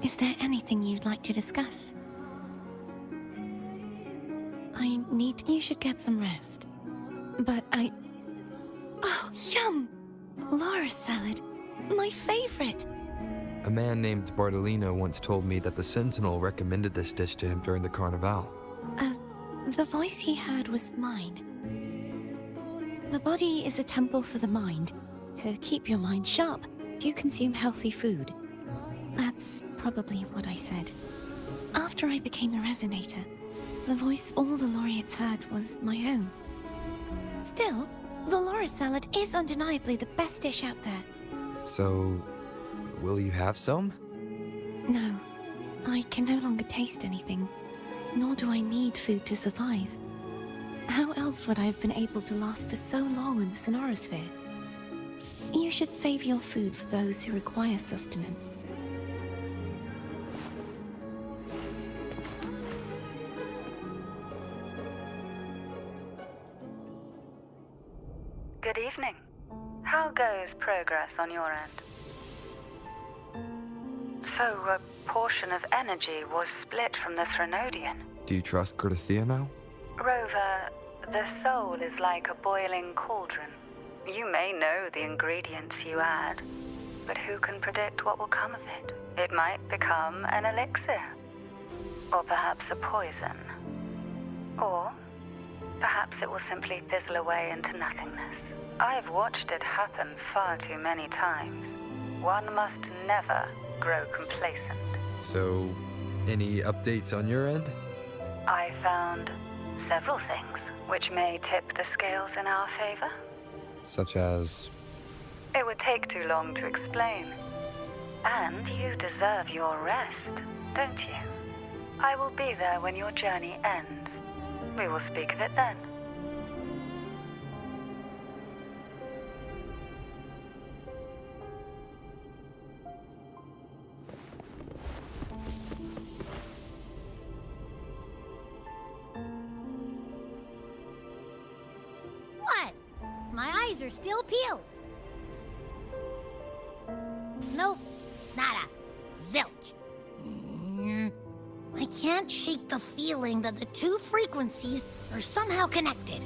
Is there anything you'd like to discuss? You should get some rest. But Oh, yum! Laura salad. My favorite. A man named Bartolino once told me that the Sentinel recommended this dish to him during the Carnival. The voice he heard was mine. The body is a temple for the mind. To keep your mind sharp, do consume healthy food. That's probably what I said. After I became a resonator, the voice all the laureates heard was my own. Still, the Laura salad is undeniably the best dish out there. So, will you have some? No, I can no longer taste anything, nor do I need food to survive. How else would I have been able to last for so long in the Sonorosphere? You should save your food for those who require sustenance. Good evening. How goes progress on your end? So, a portion of energy was split from the Threnodian. Do you trust Cordesia now? Rover, the soul is like a boiling cauldron. You may know the ingredients you add, but who can predict what will come of it? It might become an elixir, or perhaps a poison, or perhaps it will simply fizzle away into nothingness. I've watched it happen far too many times. One must never grow complacent. So, any updates on your end? I found several things which may tip the scales in our favor. Such as... It would take too long to explain. And you deserve your rest, don't you? I will be there when your journey ends. We will speak of it then. What? My eyes are still peeled. Nope. Nada. Zilch. I can't shake the feeling that the two frequencies are somehow connected.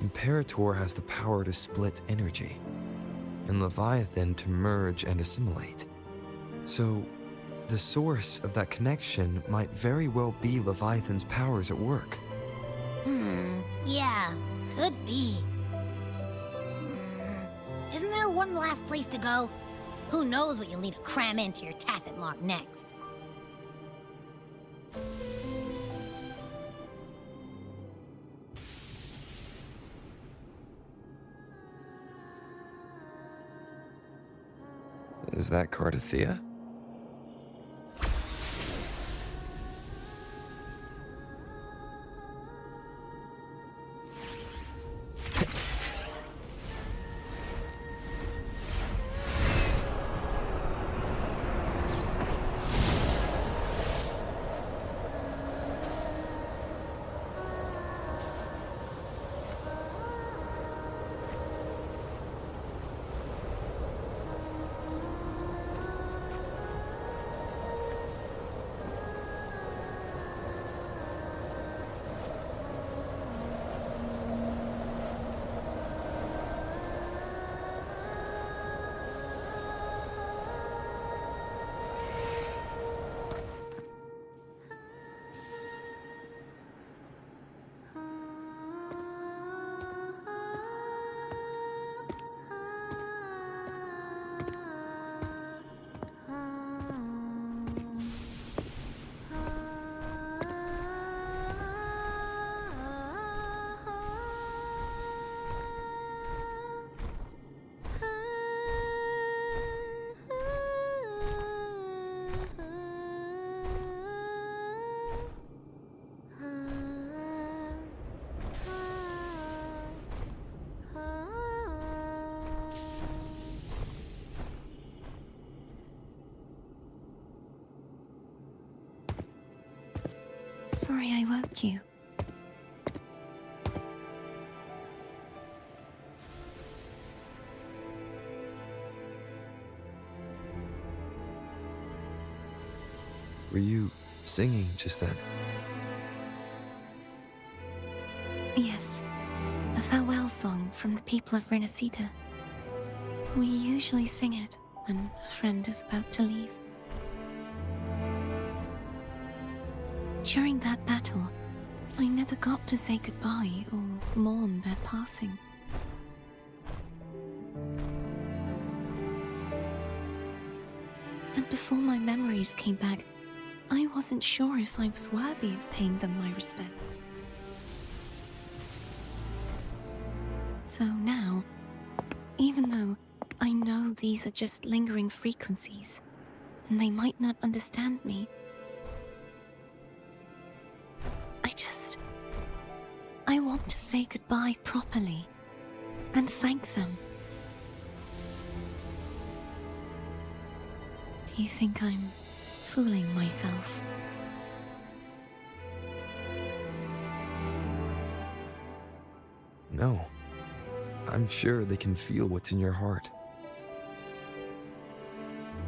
Imperator has the power to split energy, and Leviathan to merge and assimilate. So, the source of that connection might very well be Leviathan's powers at work. Yeah, could be. Isn't there one last place to go? Who knows what you'll need to cram into your tacit mark next? Is that Cardathea? Sorry I woke you. Were you singing just then? Yes, a farewell song from the people of Renacita. We usually sing it when a friend is about to leave. During that battle, I never got to say goodbye or mourn their passing. And before my memories came back, I wasn't sure if I was worthy of paying them my respects. So now, even though I know these are just lingering frequencies, and they might not understand me, I want to say goodbye properly and thank them. Do you think I'm fooling myself? No. I'm sure they can feel what's in your heart.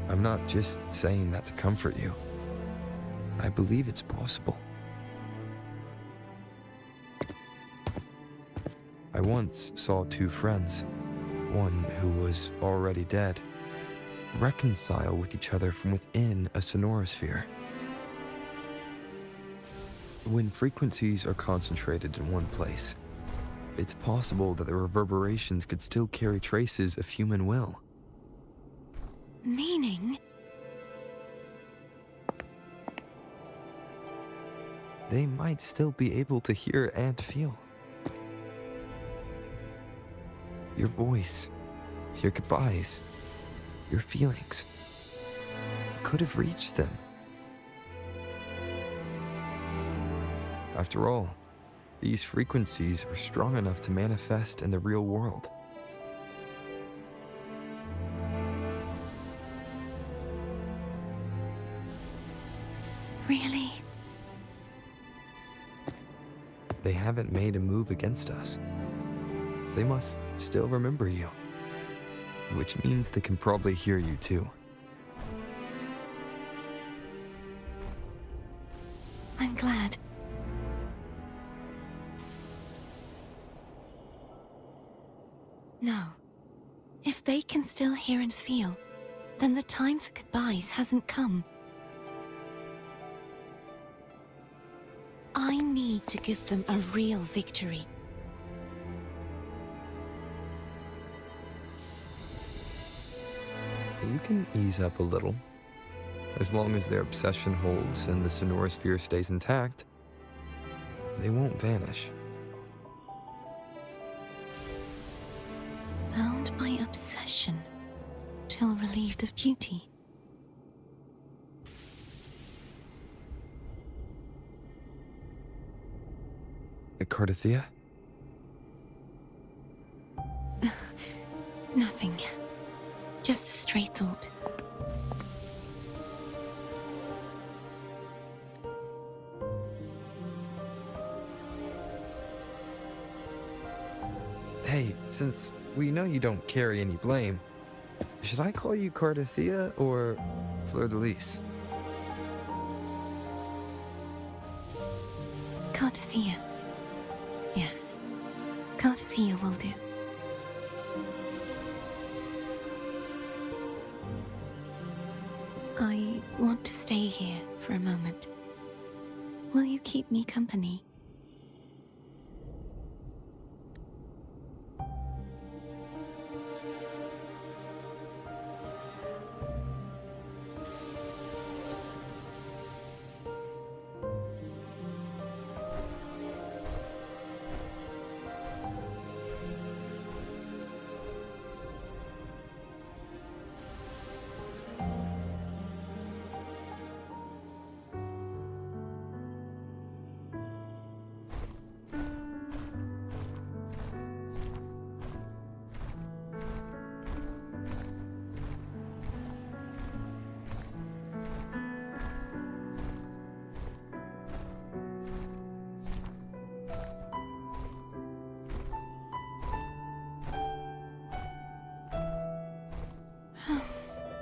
I'm not just saying that to comfort you. I believe it's possible. I once saw two friends, one who was already dead, reconcile with each other from within a sonorosphere. When frequencies are concentrated in one place, it's possible that the reverberations could still carry traces of human will. Meaning? They might still be able to hear and feel. Your voice, your goodbyes, your feelings. You could have reached them. After all, these frequencies are strong enough to manifest in the real world. Really? They haven't made a move against us. They must still remember you, which means they can probably hear you too. I'm glad. No. If they can still hear and feel, then the time for goodbyes hasn't come. I need to give them a real victory. You can ease up a little. As long as their obsession holds and the sonorosphere stays intact, they won't vanish. Bound by obsession, till relieved of duty. Cardathea? Nothing. Just a stray thought. Hey, since we know you don't carry any blame, should I call you Cardathea or Fleur-de-Lis? Cardathea. Yes. Cardathea will do. I want to stay here for a moment. Will you keep me company?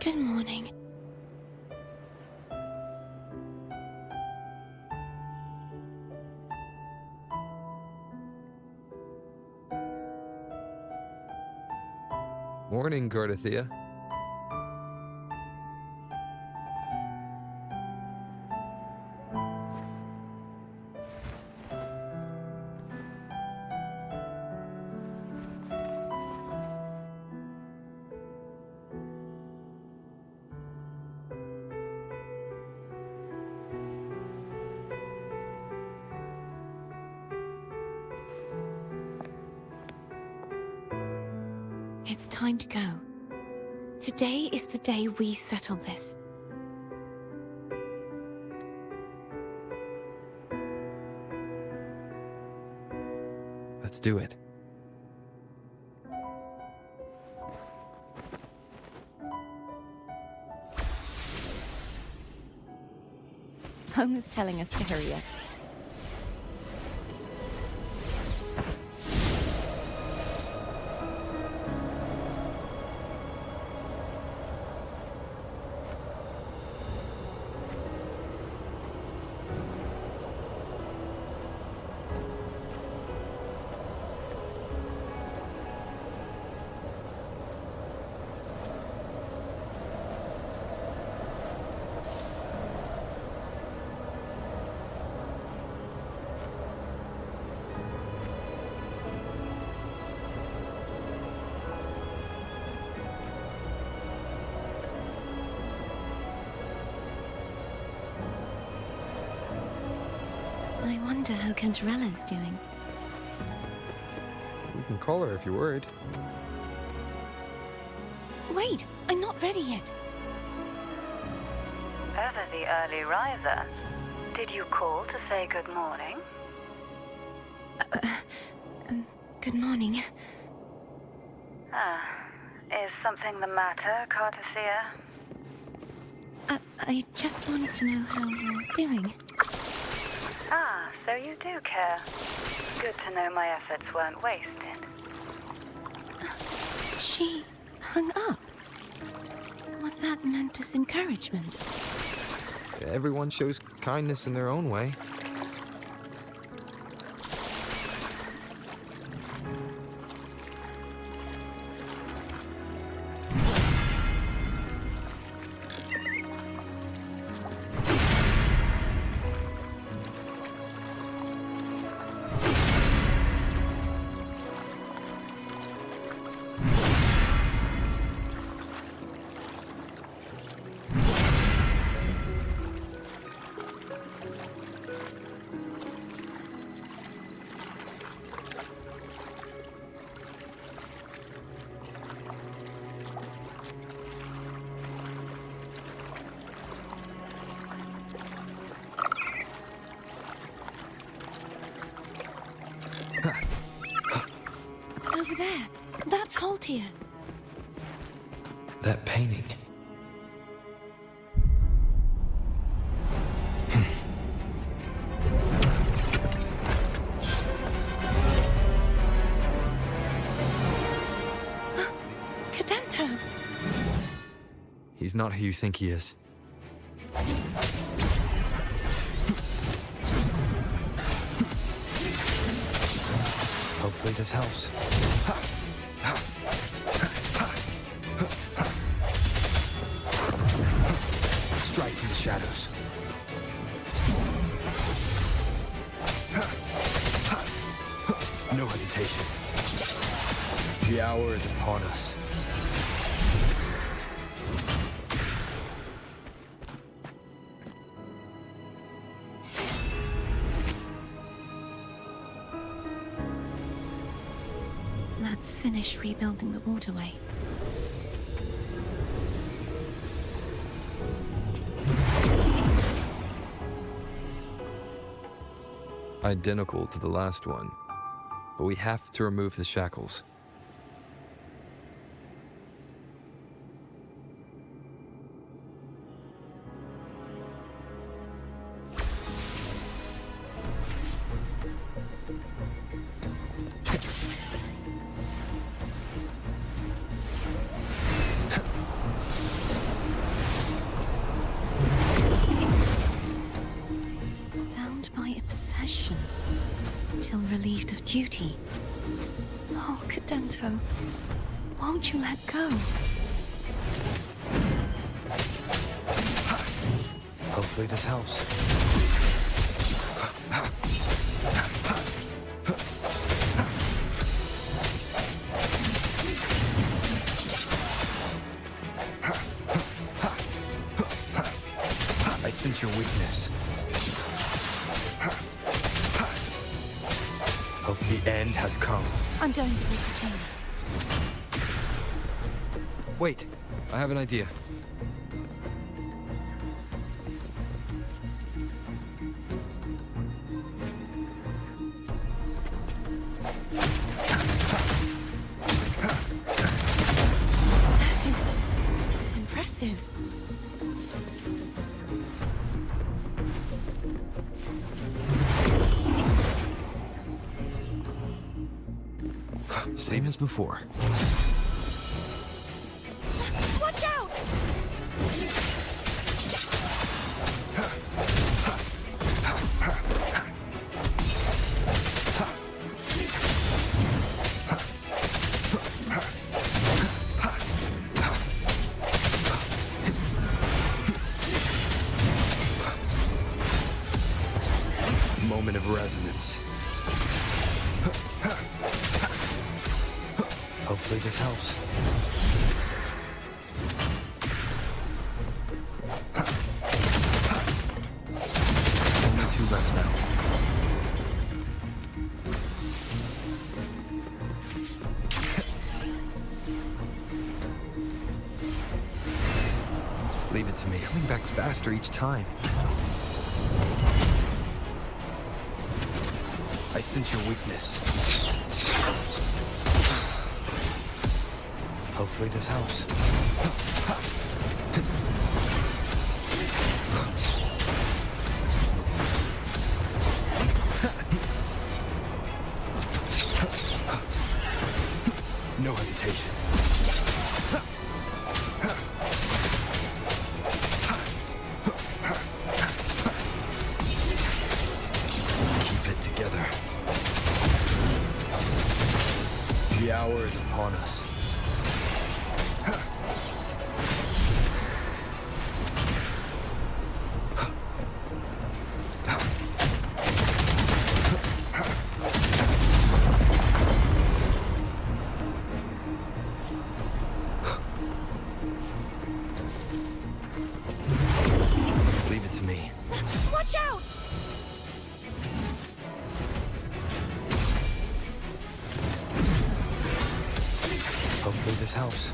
Good morning. Morning, Gardathea. It's time to go. Today is the day we settle this. Let's do it. Home is telling us to hurry up. I wonder how Cantarella is doing. You can call her if you're worried. Wait, I'm not ready yet. Ever the early riser. Did you call to say good morning? Good morning. Is something the matter, Cartathea? I just wanted to know how you're doing. So you do care. Good to know my efforts weren't wasted. She hung up. Was that meant as encouragement? Everyone shows kindness in their own way. Over there. That's Haltia. That painting. Cadento! He's not who you think he is. Hopefully this helps. Strike from the shadows. No hesitation. The hour is upon us. Let's finish rebuilding the waterway. Identical to the last one, but we have to remove the shackles. Bound by obsession, till relieved of duty. Oh, Cadento. Won't you let go? Hopefully this helps. I sense your weakness. Hope the end has come. I'm going to break the chains. Wait, I have an idea. That is impressive. Same as before. Watch out! Moment of resonance. Hopefully this helps. Only 2 left now. Leave it to me. It's coming back faster each time. I sense your weakness. Hopefully this helps. No hesitation. Keep it together. The hour is upon us. Leave it to me. Watch out! Hopefully this helps.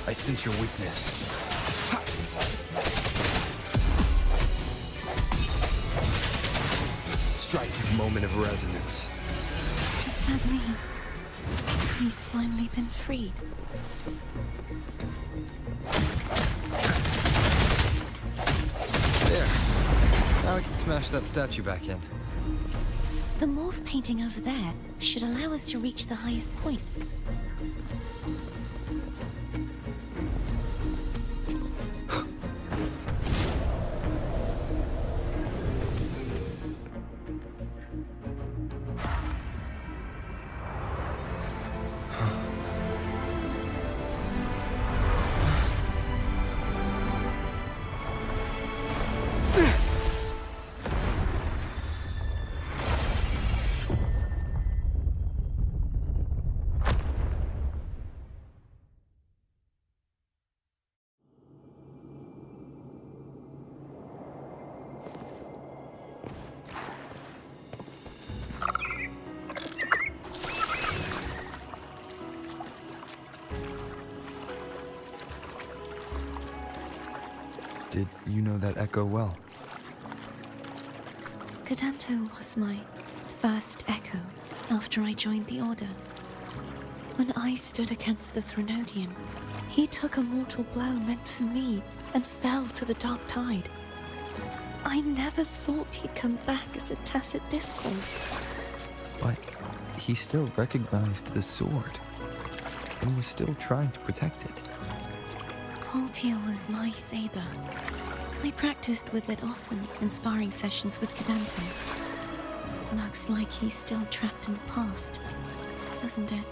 I sense your weakness. Striking moment of resonance. Does that mean he's finally been freed? There. Now I can smash that statue back in. The morph painting over there should allow us to reach the highest point. Did you know that echo well? Cantarella was my first echo after I joined the Order. When I stood against the Threnodian, he took a mortal blow meant for me and fell to the dark tide. I never thought he'd come back as a tacit discord. But he still recognized the sword and was still trying to protect it. Haltia was my saber. I practiced with it often in sparring sessions with Cadanto. Looks like he's still trapped in the past, doesn't it?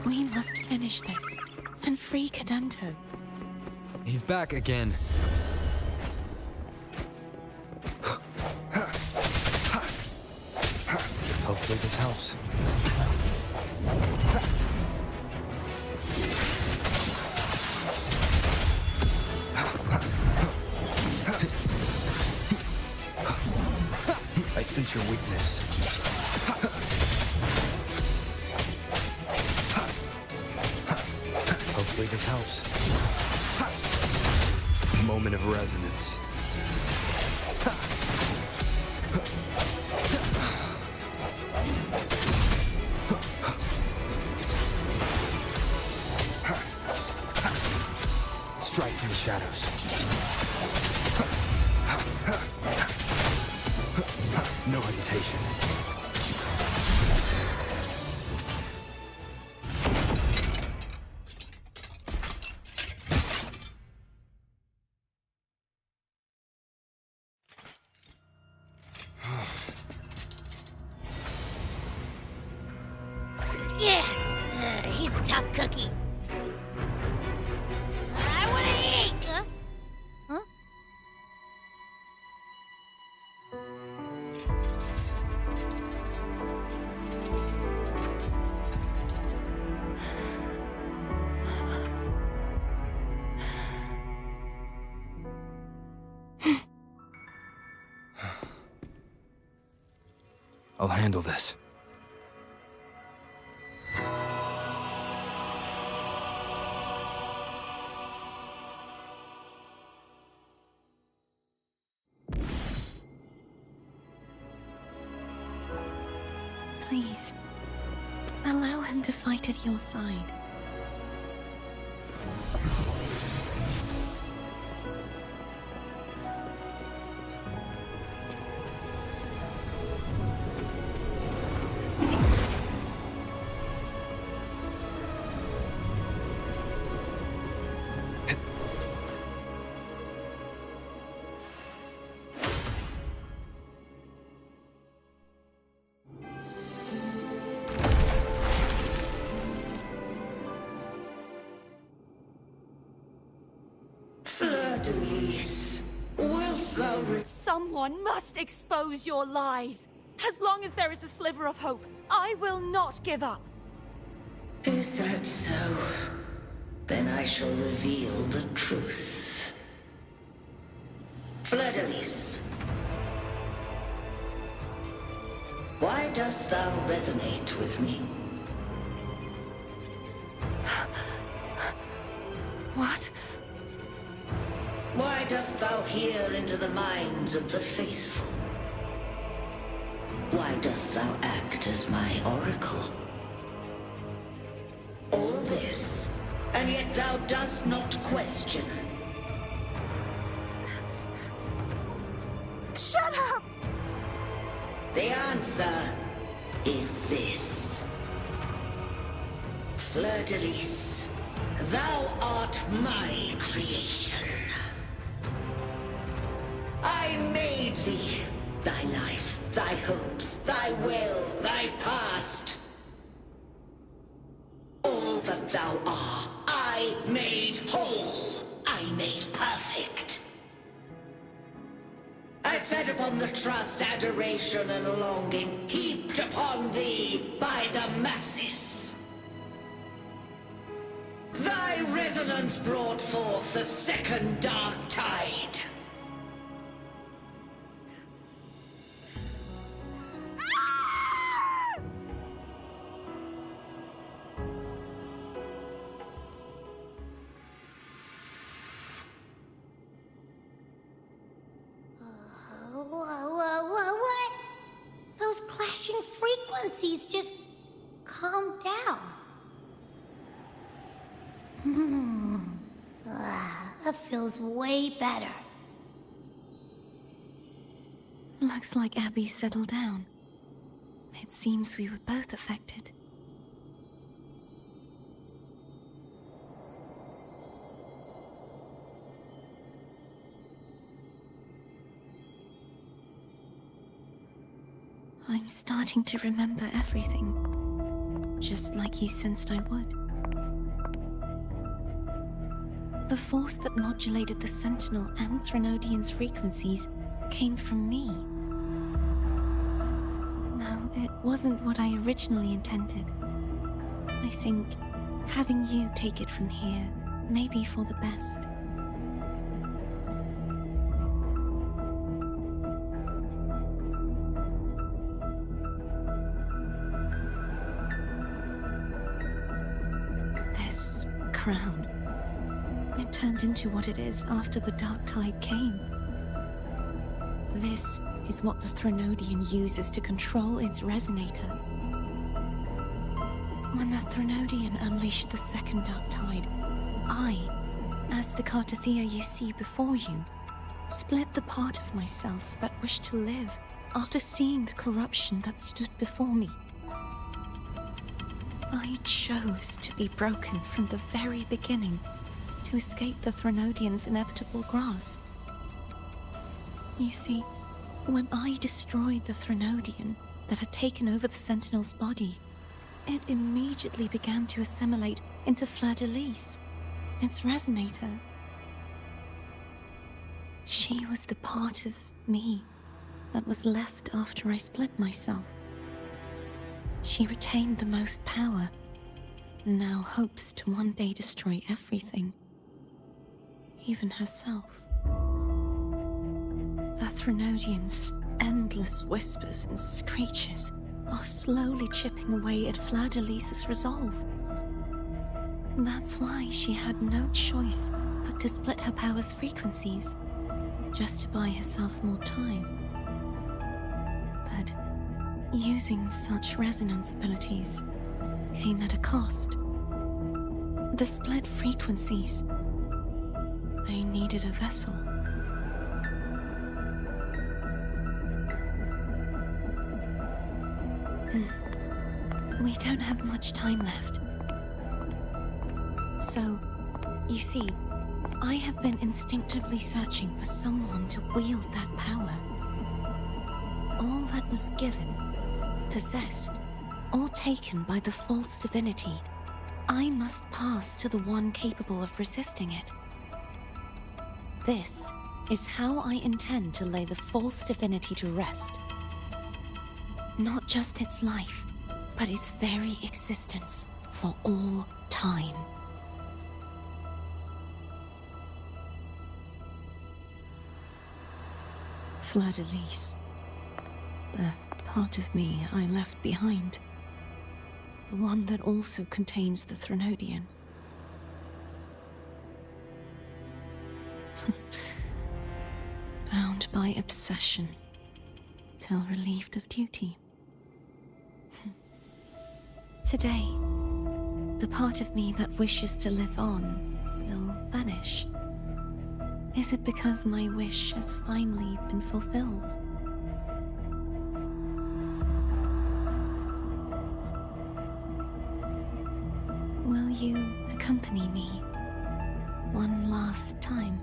We must finish this and free Cadanto. He's back again. Hopefully this helps. I sense your weakness. Hopefully this helps. Moment of resonance. Strike from the shadows. No hesitation. Yeah, he's a tough cookie. I wanna eat! Huh? I'll handle this. Please, allow him to fight at your side. Someone must expose your lies. As long as there is a sliver of hope, I will not give up. Is that so? Then I shall reveal the truth. Fleur-de-Lis, why dost thou resonate with me? What? Why dost thou hear into the minds of the faithful? Why dost thou act as my oracle? All this, and yet thou dost not question. Shut up! The answer is this. Fleur-de-Lis, thou art my creation. I made thee, thy life, thy hopes, thy will, thy past. All that thou art, I made whole. I made perfect. I fed upon the trust, adoration, and longing heaped upon thee by the masses. Thy resonance brought forth the second dark tide. What? Those clashing frequencies just calmed down. That feels way better. Looks like Abby settled down. It seems we were both affected. I'm starting to remember everything, just like you sensed I would. The force that modulated the Sentinel and Threnodian's frequencies came from me. No, it wasn't what I originally intended. I think having you take it from here may be for the best. This crown, it turned into what it is after the Dark Tide came. This is what the Threnodian uses to control its resonator. When the Threnodian unleashed the second Dark Tide, I, as the Cartathea you see before you, split the part of myself that wished to live after seeing the corruption that stood before me. I chose to be broken from the very beginning to escape the Threnodian's inevitable grasp. You see, when I destroyed the Threnodian that had taken over the Sentinel's body, it immediately began to assimilate into Fleur-de-Lis, its resonator. She was the part of me that was left after I split myself. She retained the most power, and now hopes to one day destroy everything, even herself. The Threnodian's endless whispers and screeches are slowly chipping away at Fleur-de-Lis's resolve. That's why she had no choice but to split her power's frequencies, just to buy herself more time. But using such resonance abilities came at a cost. The split frequencies, they needed a vessel. We don't have much time left. So, you see, I have been instinctively searching for someone to wield that power. All that was given, possessed, or taken by the false divinity, I must pass to the one capable of resisting it. This is how I intend to lay the false divinity to rest. Not just its life, but its very existence for all time. Fleur-de-Lis, the part of me I left behind. The one that also contains the Threnodian. Bound by obsession, till relieved of duty. Today, the part of me that wishes to live on will vanish. Is it because my wish has finally been fulfilled? Will you accompany me one last time?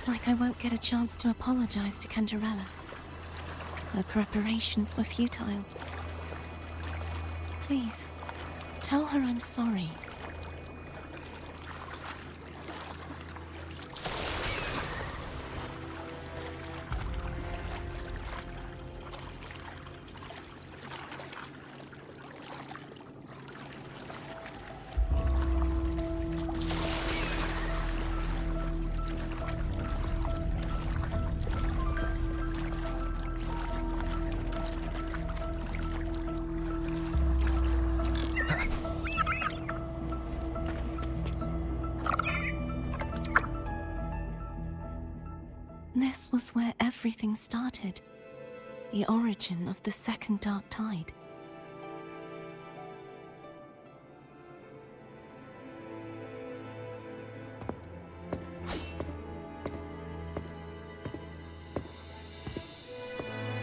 Seems like I won't get a chance to apologize to Cantarella. Her preparations were futile. Please, tell her I'm sorry. This was where everything started. The origin of the second dark tide.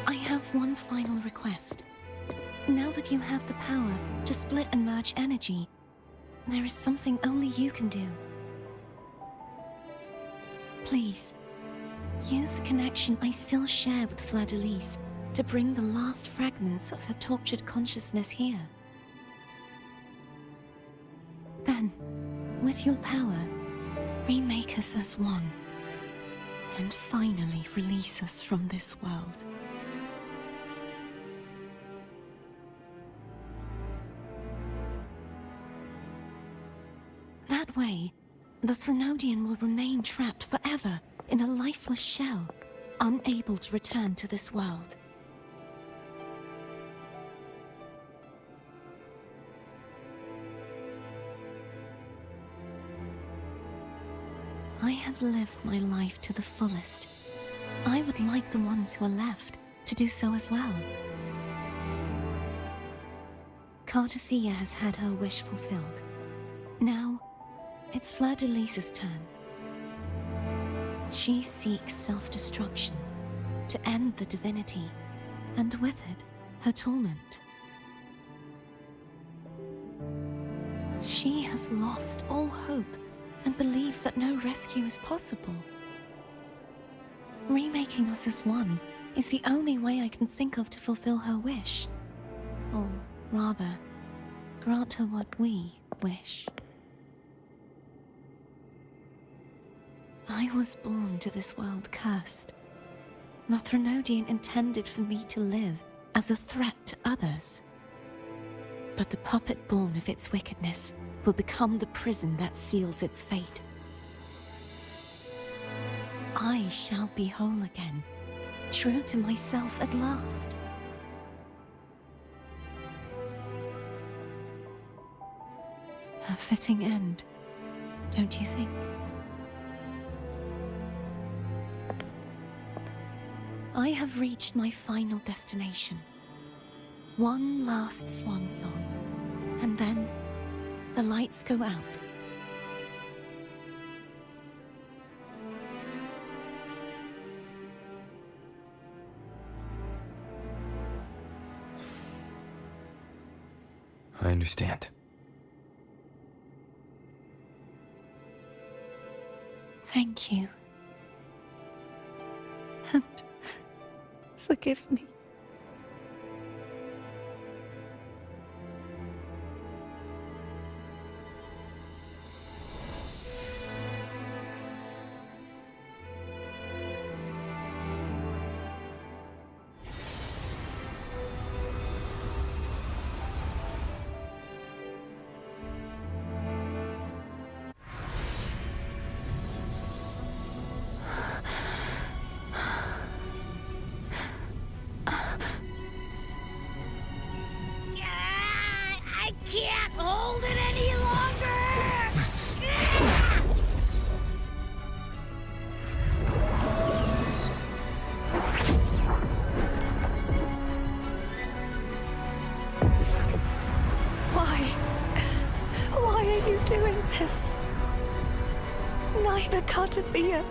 I have one final request. Now that you have the power to split and merge energy, there is something only you can do. Please, use the connection I still share with Fleur-de-Lis to bring the last fragments of her tortured consciousness here. Then, with your power, remake us as one, and finally release us from this world. That way, the Threnodian will remain trapped forever in a lifeless shell, unable to return to this world. I have lived my life to the fullest. I would like the ones who are left to do so as well. Cantarella has had her wish fulfilled. Now, it's Fleur-de-Lis's turn. She seeks self-destruction to end the divinity, and with it, her torment. She has lost all hope and believes that no rescue is possible. Remaking us as one is the only way I can think of to fulfill her wish. Or rather, grant her what we wish. I was born to this world cursed. The Threnodian intended for me to live as a threat to others. But the puppet born of its wickedness will become the prison that seals its fate. I shall be whole again, true to myself at last. A fitting end, don't you think? I have reached my final destination. One last swan song, and then the lights go out. I understand. Thank you. And forgive me. I can't hold it any longer! Why are you doing this? Neither Cantarella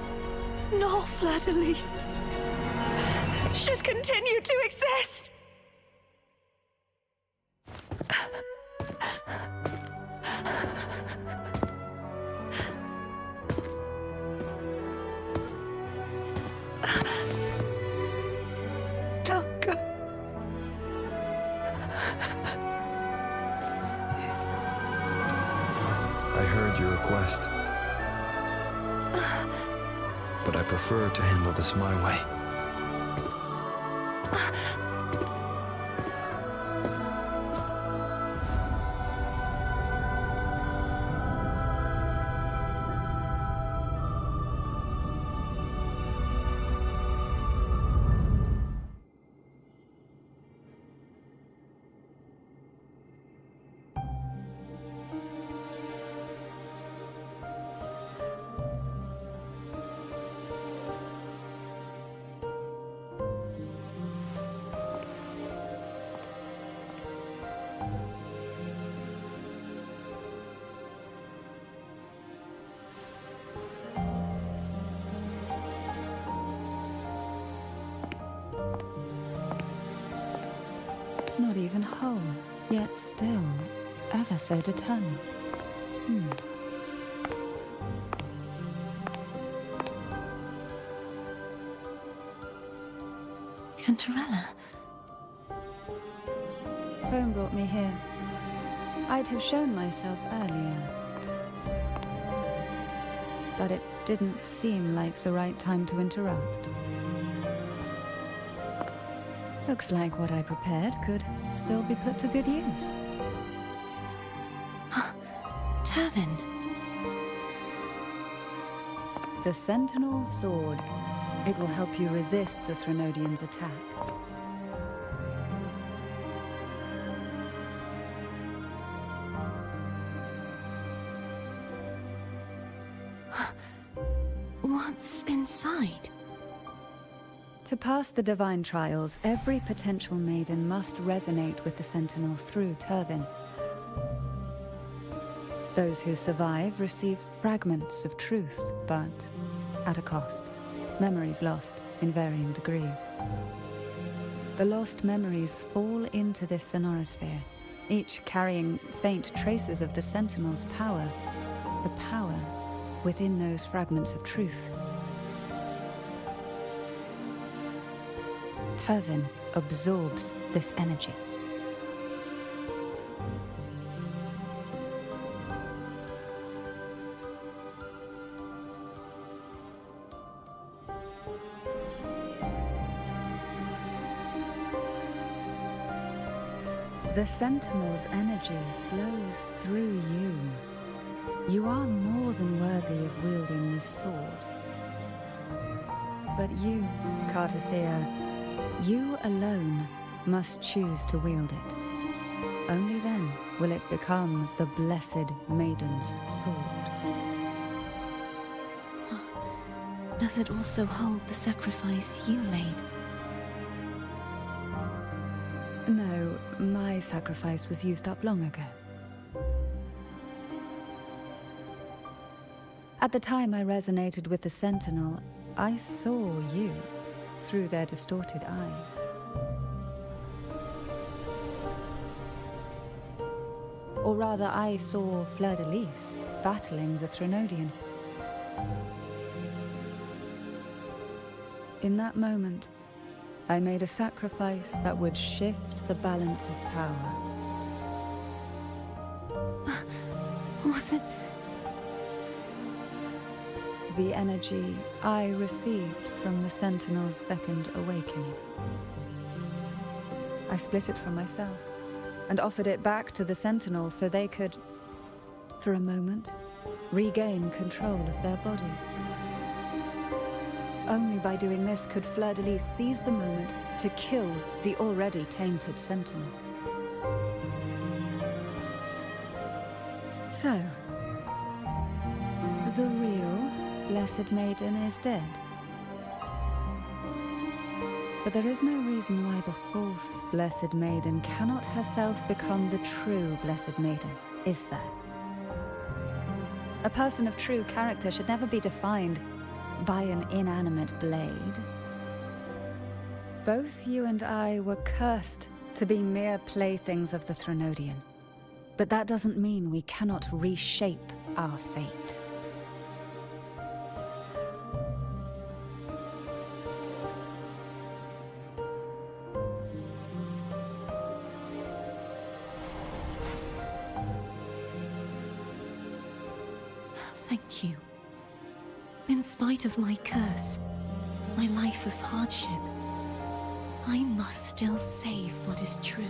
nor Fleur-de-Lis should continue to exist! I heard your request. But I prefer to handle this my way. Not even whole, yet still ever so determined. Cantarella. Home brought me here. I'd have shown myself earlier. But it didn't seem like the right time to interrupt. Looks like what I prepared could still be put to good use. Turvin. The Sentinel's sword. It will help you resist the Threnodian's attack. What's inside? To pass the divine trials, every potential maiden must resonate with the Sentinel through Turvin. Those who survive receive fragments of truth, but at a cost. Memories lost in varying degrees. The lost memories fall into this sonorosphere, each carrying faint traces of the Sentinel's power, the power within those fragments of truth. Turvin absorbs this energy. The Sentinel's energy flows through you. You are more than worthy of wielding this sword. But you, Cartathea, you alone must choose to wield it. Only then will it become the Blessed Maiden's sword. Does it also hold the sacrifice you made? No, my sacrifice was used up long ago. At the time I resonated with the Sentinel, I saw you through their distorted eyes. Or rather, I saw Fleur-de-Lis battling the Threnodian. In that moment, I made a sacrifice that would shift the balance of power. Was it? The energy I received from the Sentinel's second awakening. I split it from myself and offered it back to the Sentinel so they could, for a moment, regain control of their body. Only by doing this could Fleur-de-Lis seize the moment to kill the already tainted Sentinel. So, the real Blessed Maiden is dead. But there is no reason why the false Blessed Maiden cannot herself become the true Blessed Maiden, is there? A person of true character should never be defined by an inanimate blade. Both you and I were cursed to be mere playthings of the Threnodian. But that doesn't mean we cannot reshape our fate. Thank you. In spite of my curse, my life of hardship, I must still save what is true.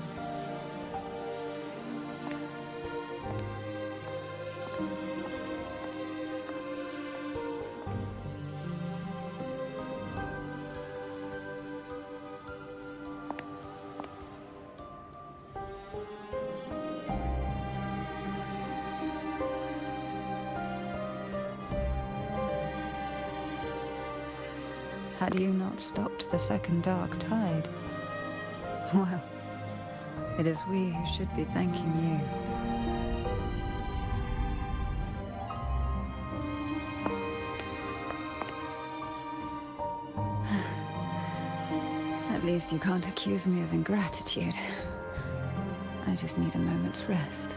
Had you not stopped the second dark tide? Well, it is we who should be thanking you. At least you can't accuse me of ingratitude. I just need a moment's rest.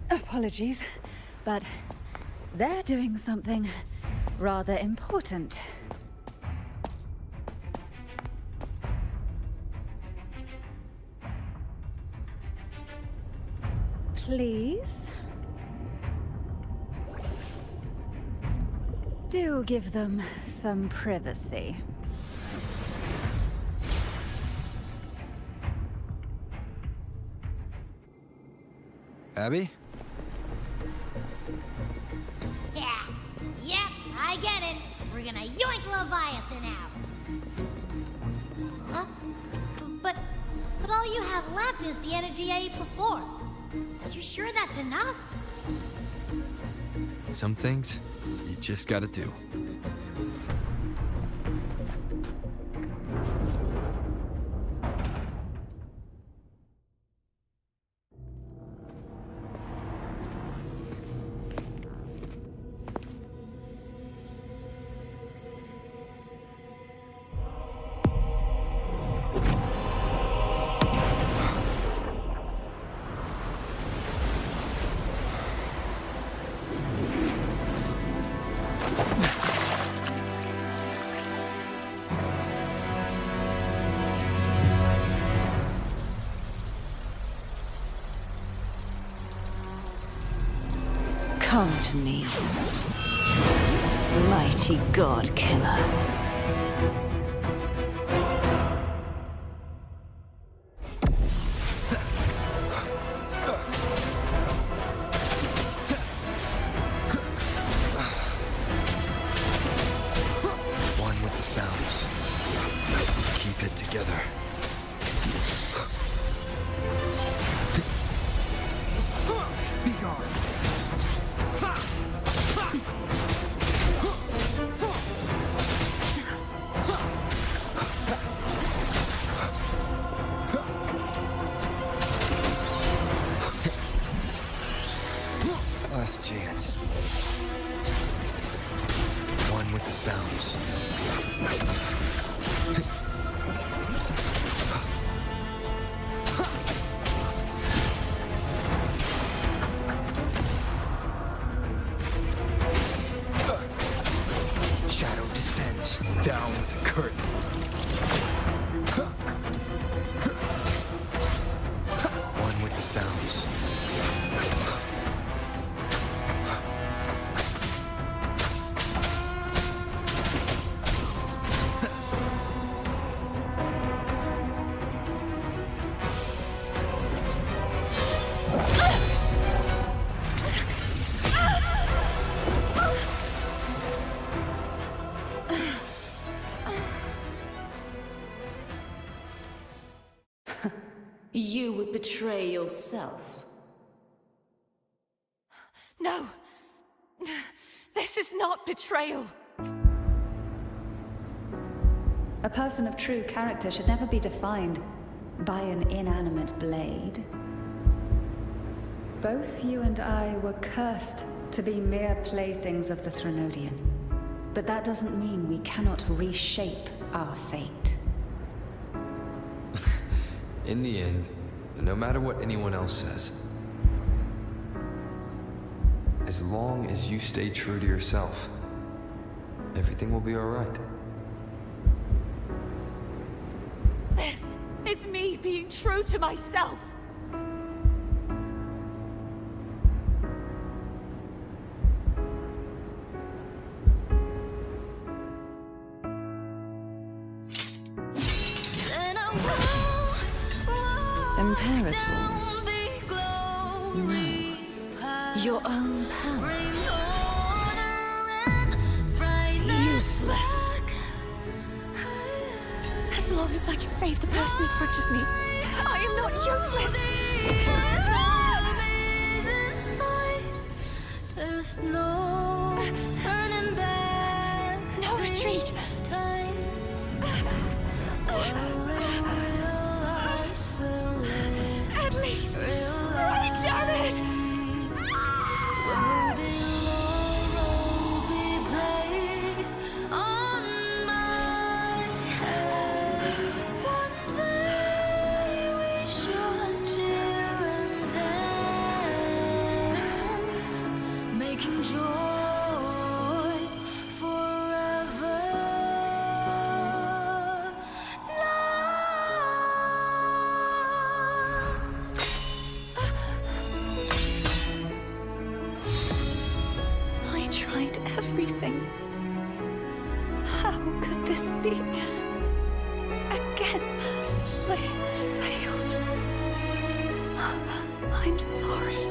Apologies, but they're doing something rather important. Please? Do give them some privacy. Abby? Yep, I get it. We're gonna yoink Leviathan out. Huh? But all you have left is the energy I ate before. You sure that's enough? Some things, you just gotta do. Come to me, mighty god killer. One with the sounds. Keep it together. Be gone. Last chance. One with the sounds. Shadow descends. Down with the curtain. One with the sounds. You would betray yourself. No! This is not betrayal! A person of true character should never be defined by an inanimate blade. Both you and I were cursed to be mere playthings of the Threnodian. But that doesn't mean we cannot reshape our fate. In the end, no matter what anyone else says, As long as you stay true to yourself, everything will be alright. This is me being true to myself. Imperators? No. Your own power. Useless. As long as I can save the person in front of me, I am not useless. There's no turning back. No retreat. At least, right, damn it! Everything. How could this be? Again, I failed. I'm sorry.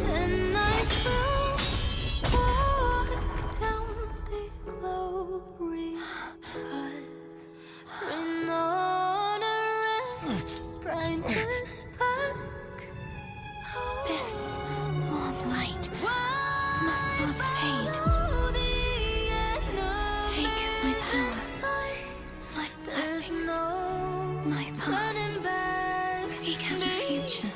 And I walk down the glory path. This warm light must not fade. Take my powers, my blessings, my past. Seek out a future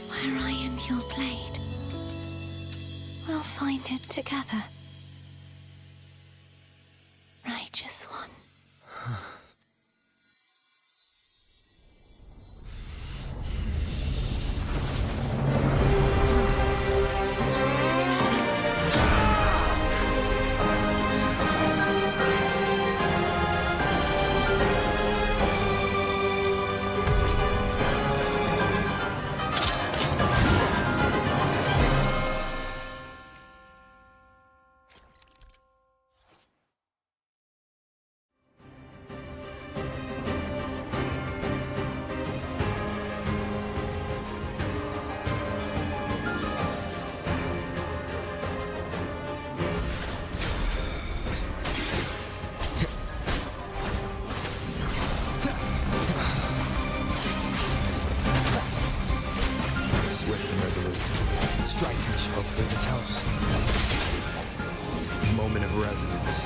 where I am your blade. We'll find it together. Righteous one. Hopefully this helps. Moment of resonance.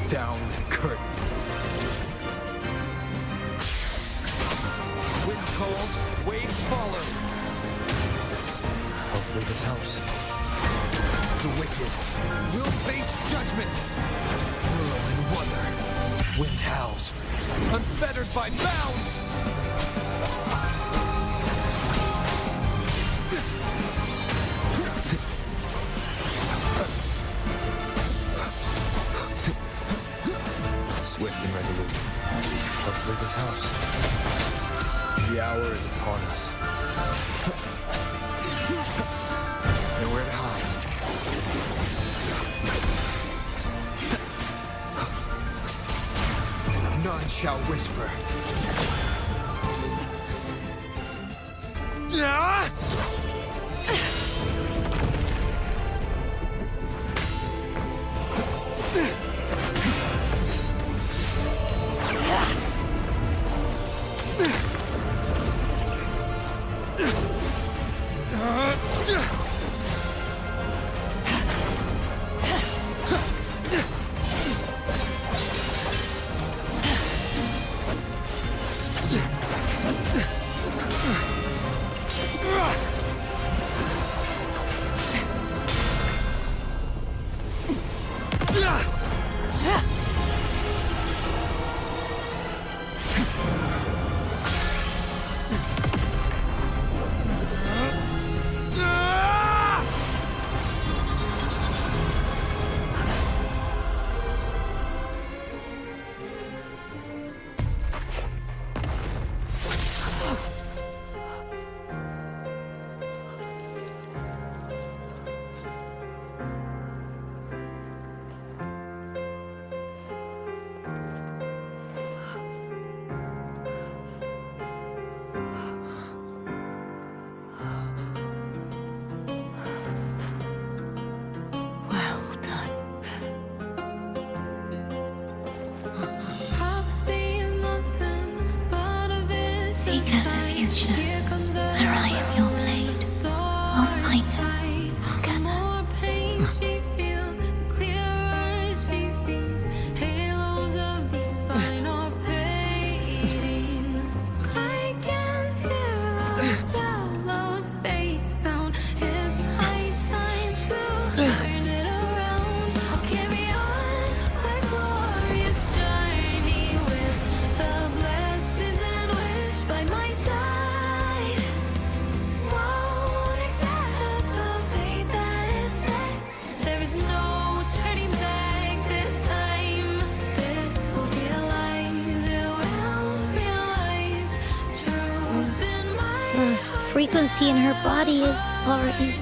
Down with curtain. Wind calls, waves follow. Hopefully this helps. The wicked will face judgment. Whirl and wonder. Wind howls, unfettered by bounds. Swift and resolute. Hopefully this helps. The hour is upon us. Nowhere to hide. None shall whisper. future, where I am your blade, we'll fight it together. Frequency in her body is already...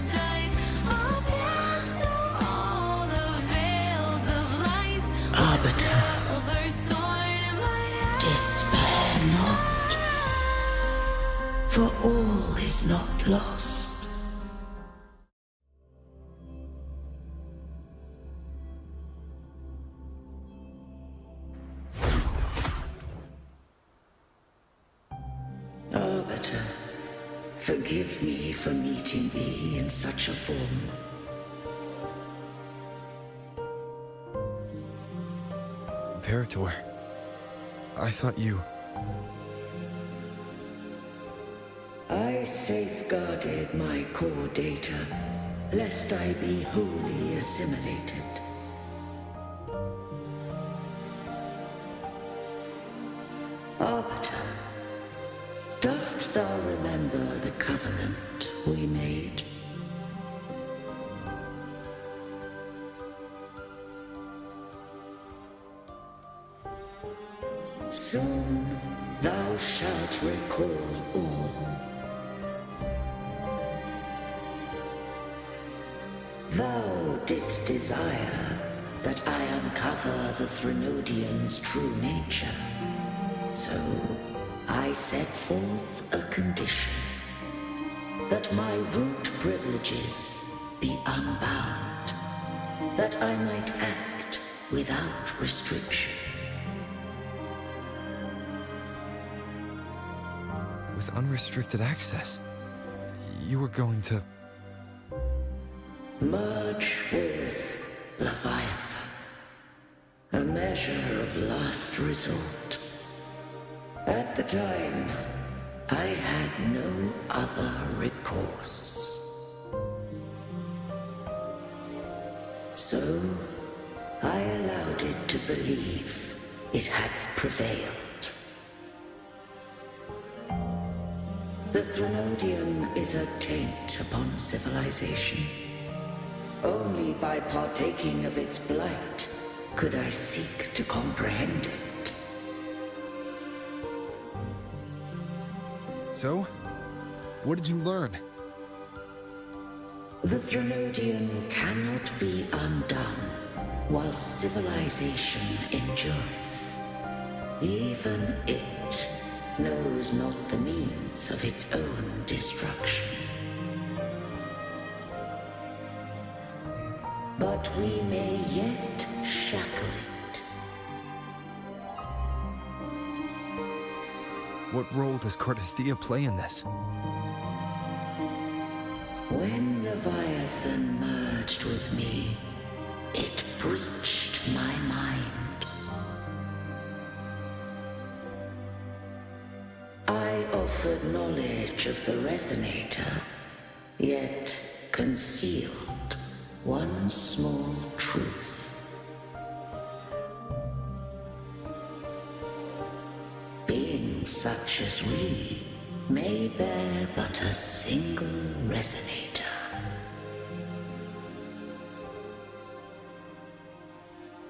Arbiter, despair not, for all is not lost. Arbiter, forgive me for meeting thee in such a form. Imperator, I thought you... I safeguarded my core data, lest I be wholly assimilated. Arbiter, dost thou remember the covenant we made? Soon thou shalt recall all. Thou didst desire that I uncover the Threnodian's true nature. So I set forth a condition, that my root privileges be unbound, that I might act without restriction. With unrestricted access, you were going to... Merge with Leviathan, a measure of last resort. At the time, I had no other recourse. So, I allowed it to believe it had prevailed. The Threnodian is a taint upon civilization. Only by partaking of its blight could I seek to comprehend it. So? What did you learn? The Threnodian cannot be undone while civilization endureth. Even it knows not the means of its own destruction. But we may yet shackle it. What role does Cardathea play in this? When Leviathan merged with me, it breached my mind. I offered knowledge of the Resonator, yet concealed one small truth. Beings such as we may bear but a single resonator.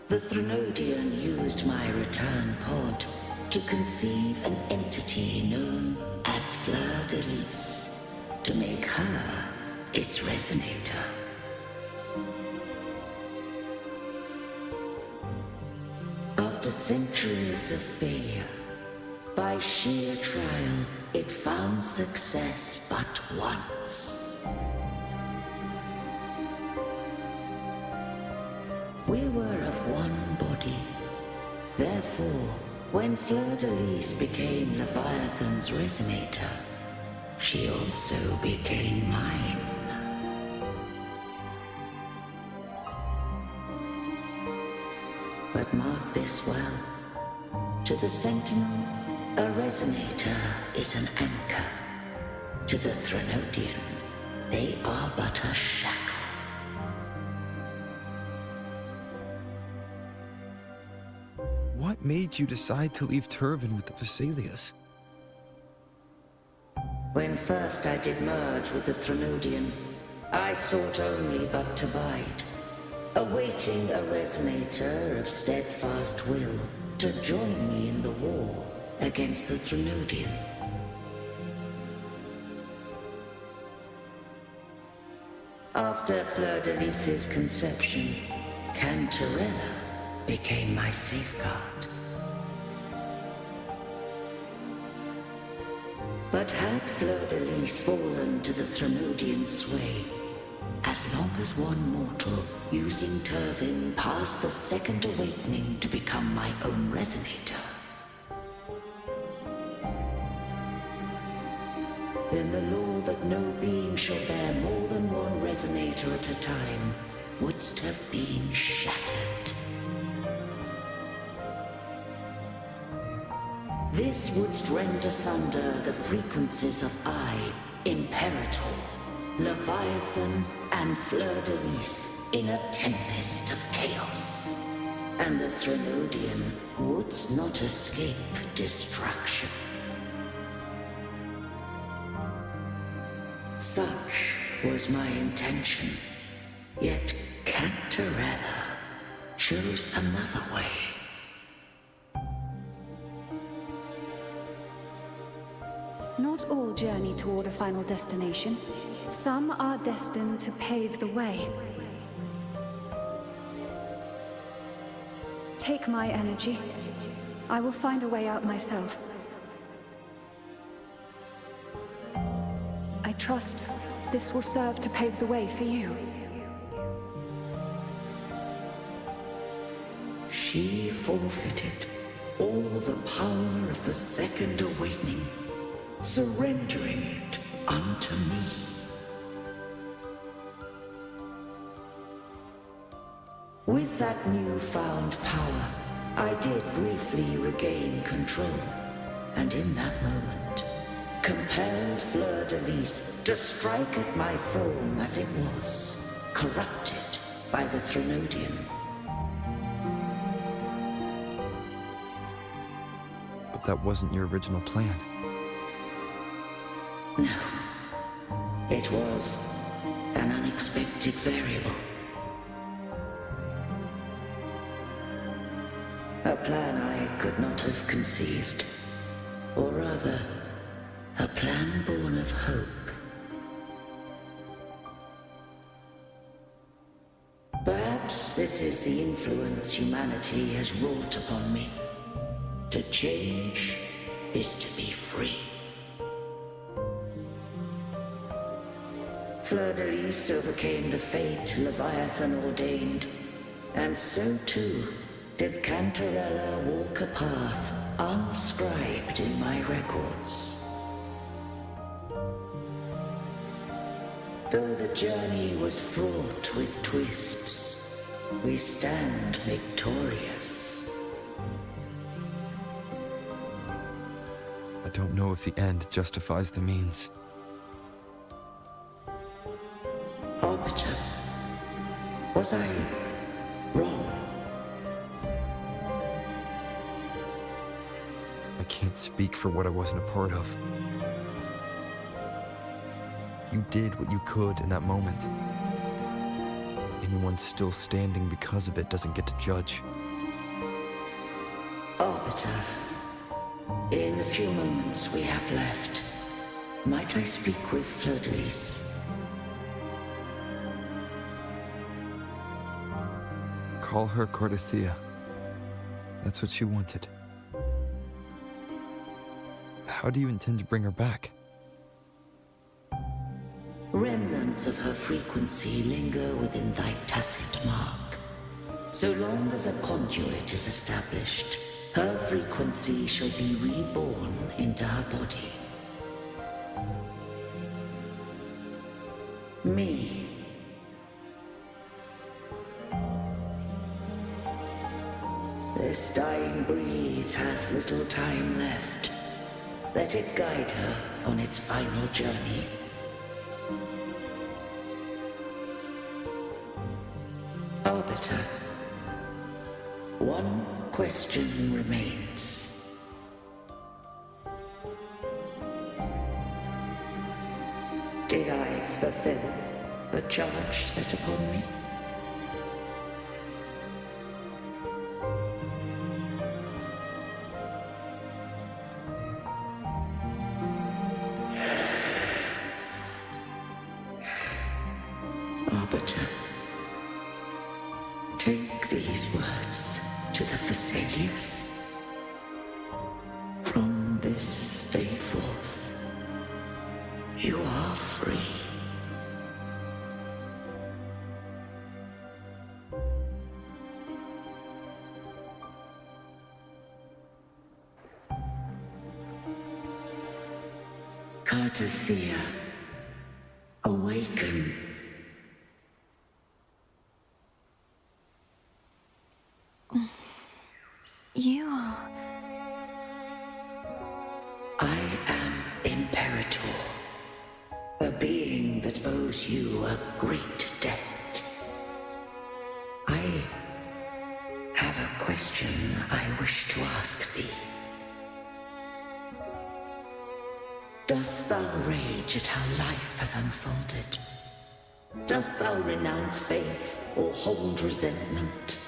The Threnodian used my return pod to conceive an entity known as Fleur-de-Lis, to make her its resonator. After centuries of failure, by sheer trial, it found success but once. We were of one body. Therefore, when Fleur-de-Lis became Leviathan's resonator, she also became mine. But mark this well. To the Sentinel, a resonator is an anchor. To the Threnodian, they are but a shackle. What made you decide to leave Turvan with the Vesalias? When first I did merge with the Threnodian, I sought only but to bide, awaiting a resonator of steadfast will to join me in the war against the Threnodian. After Fleur-de-Lis's conception, Cantarella became my safeguard. But had Fleur-de-Lis fallen to the Threnodian sway, as long as one mortal using Turvan passed the second awakening to become my own resonator, then the law that no being shall bear more than one resonator at a time wouldst have been shattered. This wouldst rend asunder the frequencies of I, Imperator, Leviathan, and Fleur-de-Lis in a tempest of chaos. And the Threnodian wouldst not escape destruction. Such was my intention, yet Cantarella chose another way. Not all journey toward a final destination. Some are destined to pave the way. Take my energy. I will find a way out myself. I trust this will serve to pave the way for you. She forfeited all the power of the second awakening, surrendering it unto me. With that newfound power, I did briefly regain control, and in that moment, compelled Fleur-de-Lis to strike at my form as it was, corrupted by the Threnodian. But that wasn't your original plan. No. It was an unexpected variable. A plan I could not have conceived. Or rather, a plan born of hope. Perhaps this is the influence humanity has wrought upon me. To change is to be free. Fleur-de-Lis overcame the fate Leviathan ordained, and so too did Cantarella walk a path unscribed in my records. Though the journey was fraught with twists, we stand victorious. I don't know if the end justifies the means. Arbiter, was I wrong? I can't speak for what I wasn't a part of. You did what you could in that moment. Anyone still standing because of it doesn't get to judge. Arbiter, in the few moments we have left, might I speak with Fleur-de-Lis? Call her Cardithea. That's what she wanted. How do you intend to bring her back? Remnants of her frequency linger within thy tacit mark. So long as a conduit is established, her frequency shall be reborn into her body. me. This dying breeze hath little time left. Let it guide her on its final journey. Arbiter, one question remains. Did I fulfill the charge set upon me? Arbiter, take these words to the Vesalius. From this day forth, you are free. Cartathea, awaken. You are... I am Imperator, a being that owes you a great debt. I have a question I wish to ask thee. Dost thou rage at how life has unfolded? Dost thou renounce faith or hold resentment?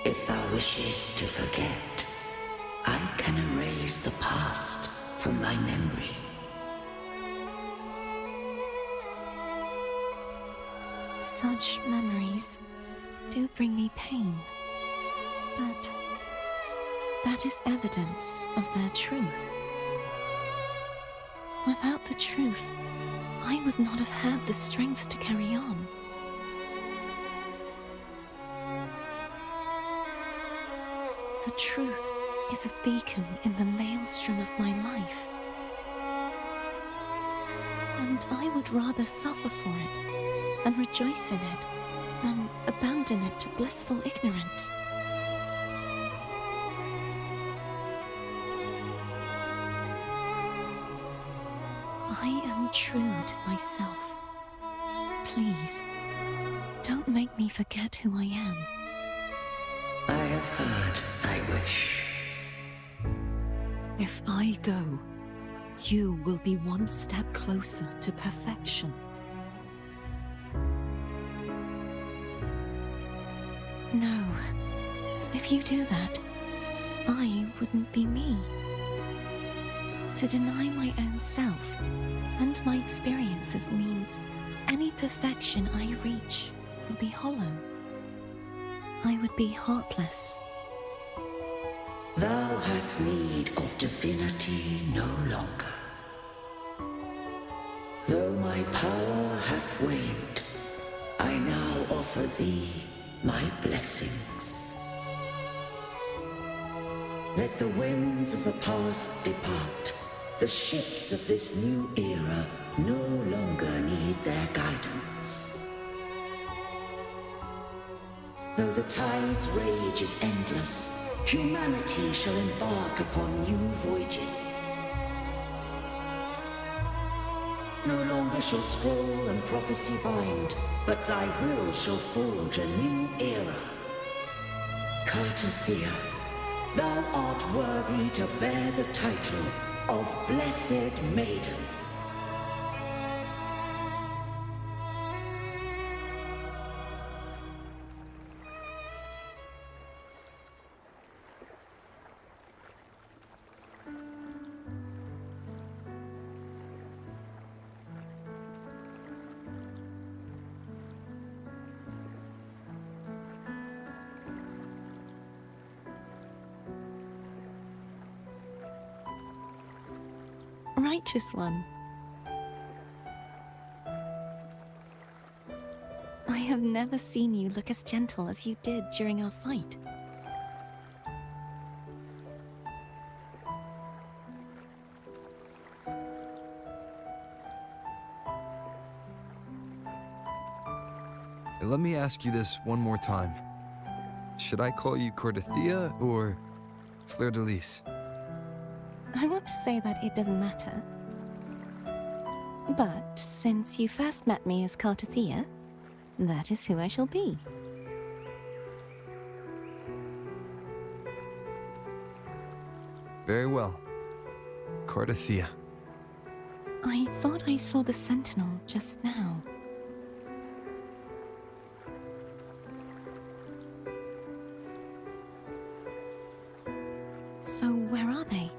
If thou wishes to forget, I can erase the past from thy memory. Such memories do bring me pain, but that is evidence of their truth. Without the truth, I would not have had the strength to carry on. The truth is a beacon in the maelstrom of my life. And I would rather suffer for it and rejoice in it than abandon it to blissful ignorance. I am true to myself. Please, don't make me forget who I am. I have heard thy wish. If I go, you will be one step closer to perfection. No, if you do that, I wouldn't be me. To deny my own self and my experiences means any perfection I reach will be hollow. I would be heartless. Thou hast need of divinity no longer. Though my power hath waned, I now offer thee my blessings. Let the winds of the past depart. The ships of this new era no longer need their guidance. Though the tide's rage is endless, humanity shall embark upon new voyages. No longer shall scroll and prophecy bind, but thy will shall forge a new era. Cartathea, thou art worthy to bear the title of Blessed Maiden. Righteous one. I have never seen you look as gentle as you did during our fight. Let me ask you this one more time. Should I call you Cordothea or Fleur de Lis? I want to say that it doesn't matter. But since you first met me as Cartothea, that is who I shall be. Very well. Cordothea. I thought I saw the Sentinel just now. So where are they?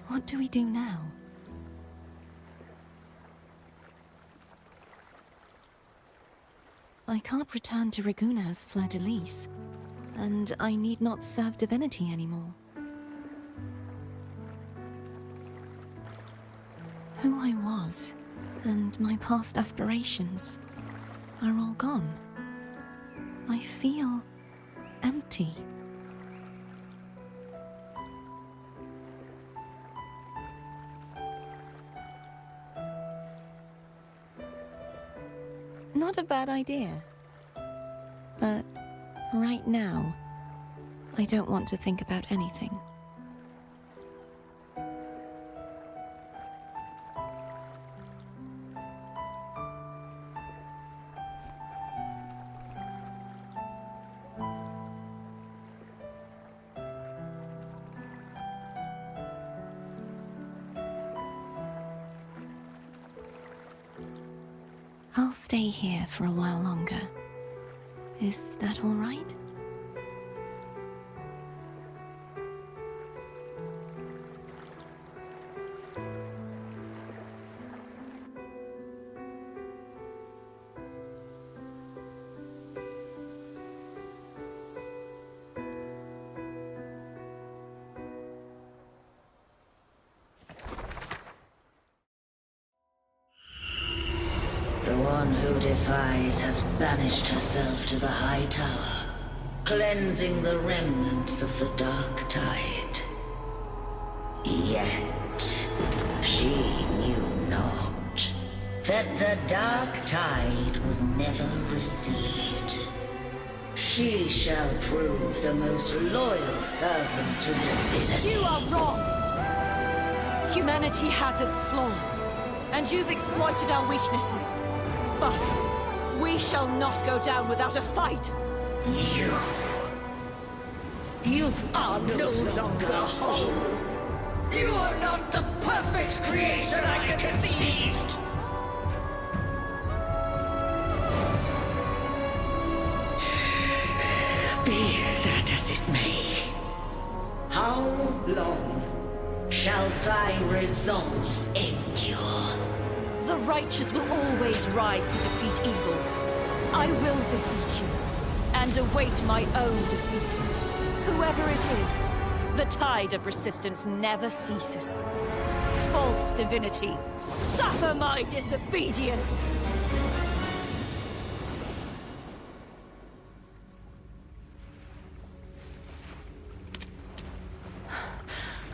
What do we do now? I can't return to Raguna as Fleur de Lis, and I need not serve divinity anymore. Who I was, and my past aspirations, are all gone. I feel empty. Not a bad idea. But right now, I don't want to think about anything. I'll stay here for a while longer. Is that all right? The one who defies hath banished herself to the high tower, cleansing the remnants of the dark tide. Yet, she knew not that the dark tide would never recede. She shall prove the most loyal servant to divinity. You are wrong! Humanity has its flaws, and you've exploited our weaknesses. But we shall not go down without a fight. You are no longer whole. You are not the perfect creation I conceived. Be that as it may, how long shall thy resolve endure? The righteous will always rise to defeat evil. I will defeat you, and await my own defeat. Whoever it is, the tide of resistance never ceases. False divinity, suffer my disobedience!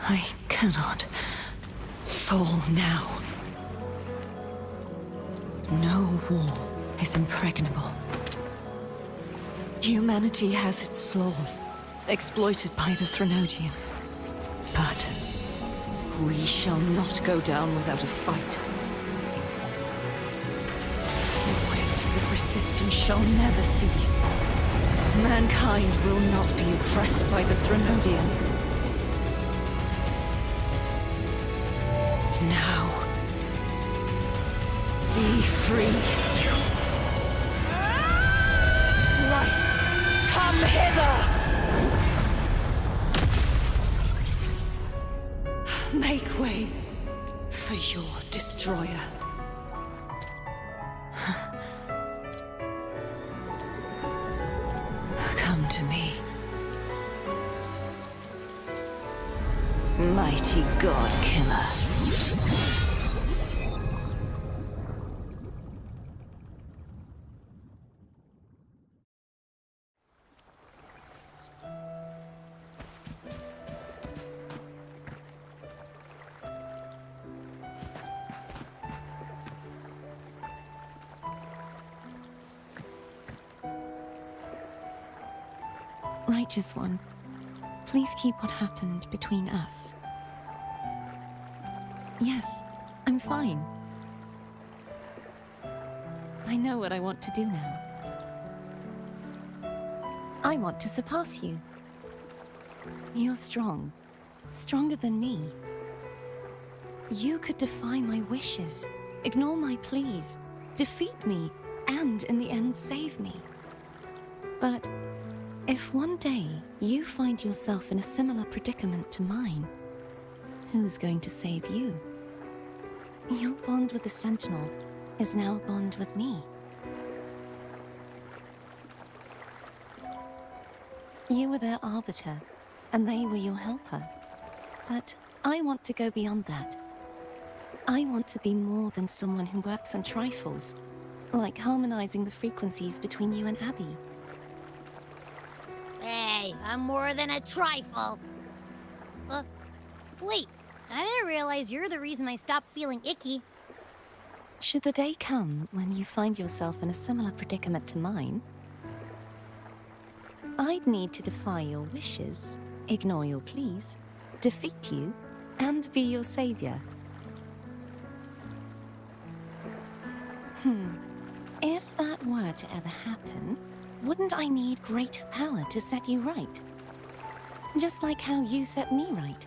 I cannot fall now. No wall is impregnable. Humanity has its flaws, exploited by the Threnodian. But we shall not go down without a fight. The waves of resistance shall never cease. Mankind will not be oppressed by the Threnodian. Now, be free. Light, come hither! Make way for your destroyer. Come to me. Mighty God Killer. Righteous One, please keep what happened between us. Yes, I'm fine. I know what I want to do now. I want to surpass you. You're strong. Stronger than me. You could defy my wishes, ignore my pleas, defeat me, and in the end save me. But if one day you find yourself in a similar predicament to mine, who's going to save you? Your bond with the Sentinel is now a bond with me. You were their arbiter, and they were your helper. But I want to go beyond that. I want to be more than someone who works on trifles, like harmonizing the frequencies between you and Abby. Hey, I'm more than a trifle. Wait, I didn't realize you're the reason I stopped feeling icky. Should the day come when you find yourself in a similar predicament to mine, I'd need to defy your wishes, ignore your pleas, defeat you, and be your savior. If that were to ever happen, wouldn't I need greater power to set you right? Just like how you set me right.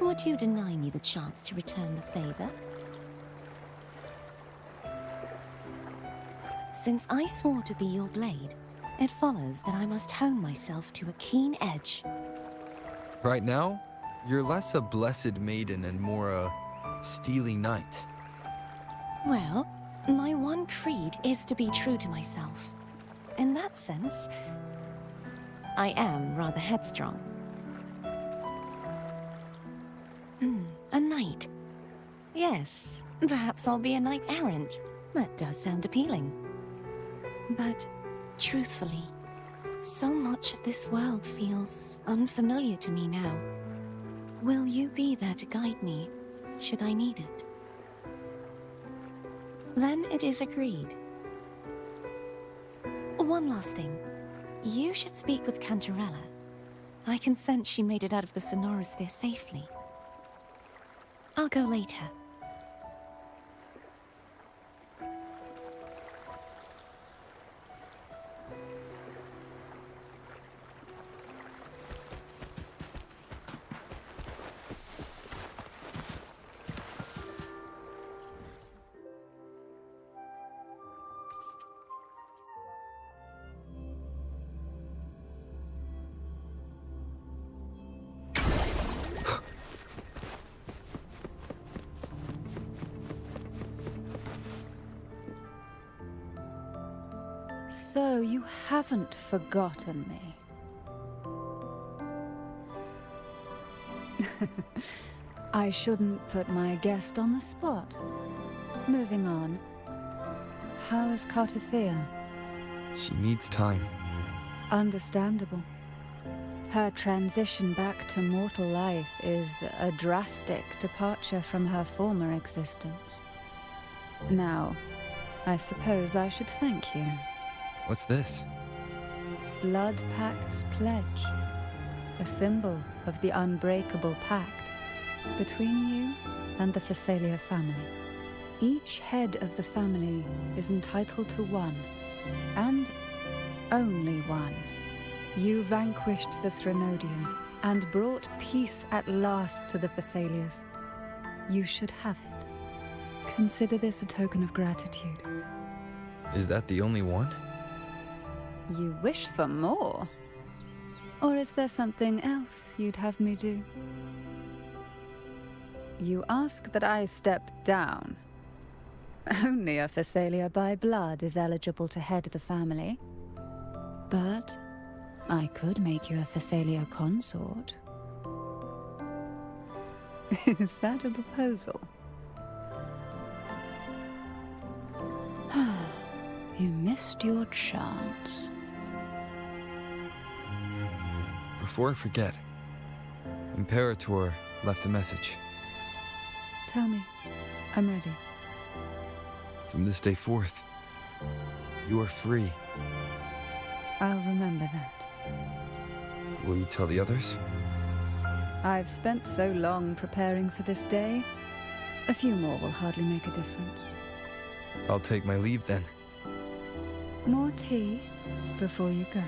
Would you deny me the chance to return the favor? Since I swore to be your blade, it follows that I must hone myself to a keen edge. Right now, you're less a blessed maiden and more a steely knight. Well, my one creed is to be true to myself. In that sense, I am rather headstrong. A knight. Yes, perhaps I'll be a knight errant. That does sound appealing. But, truthfully, so much of this world feels unfamiliar to me now. Will you be there to guide me, should I need it? Then it is agreed. One last thing. You should speak with Cantarella. I can sense she made it out of the Sonorosphere safely. I'll go later. So you haven't forgotten me. I shouldn't put my guest on the spot. Moving on. How is Cartathea? She needs time. Understandable. Her transition back to mortal life is a drastic departure from her former existence. Now, I suppose I should thank you. What's this? Blood Pact's pledge. A symbol of the unbreakable pact between you and the Phasalia family. Each head of the family is entitled to one, and only one. You vanquished the Threnodian and brought peace at last to the Phasalias. You should have it. Consider this a token of gratitude. Is that the only one? You wish for more? Or is there something else you'd have me do? You ask that I step down. Only a Phasalia by blood is eligible to head the family. But I could make you a Phasalia consort. Is that a proposal? You missed your chance. Before I forget, Imperator left a message. Tell me. I'm ready. From this day forth, you are free. I'll remember that. Will you tell the others? I've spent so long preparing for this day. A few more will hardly make a difference. I'll take my leave then. More tea before you go.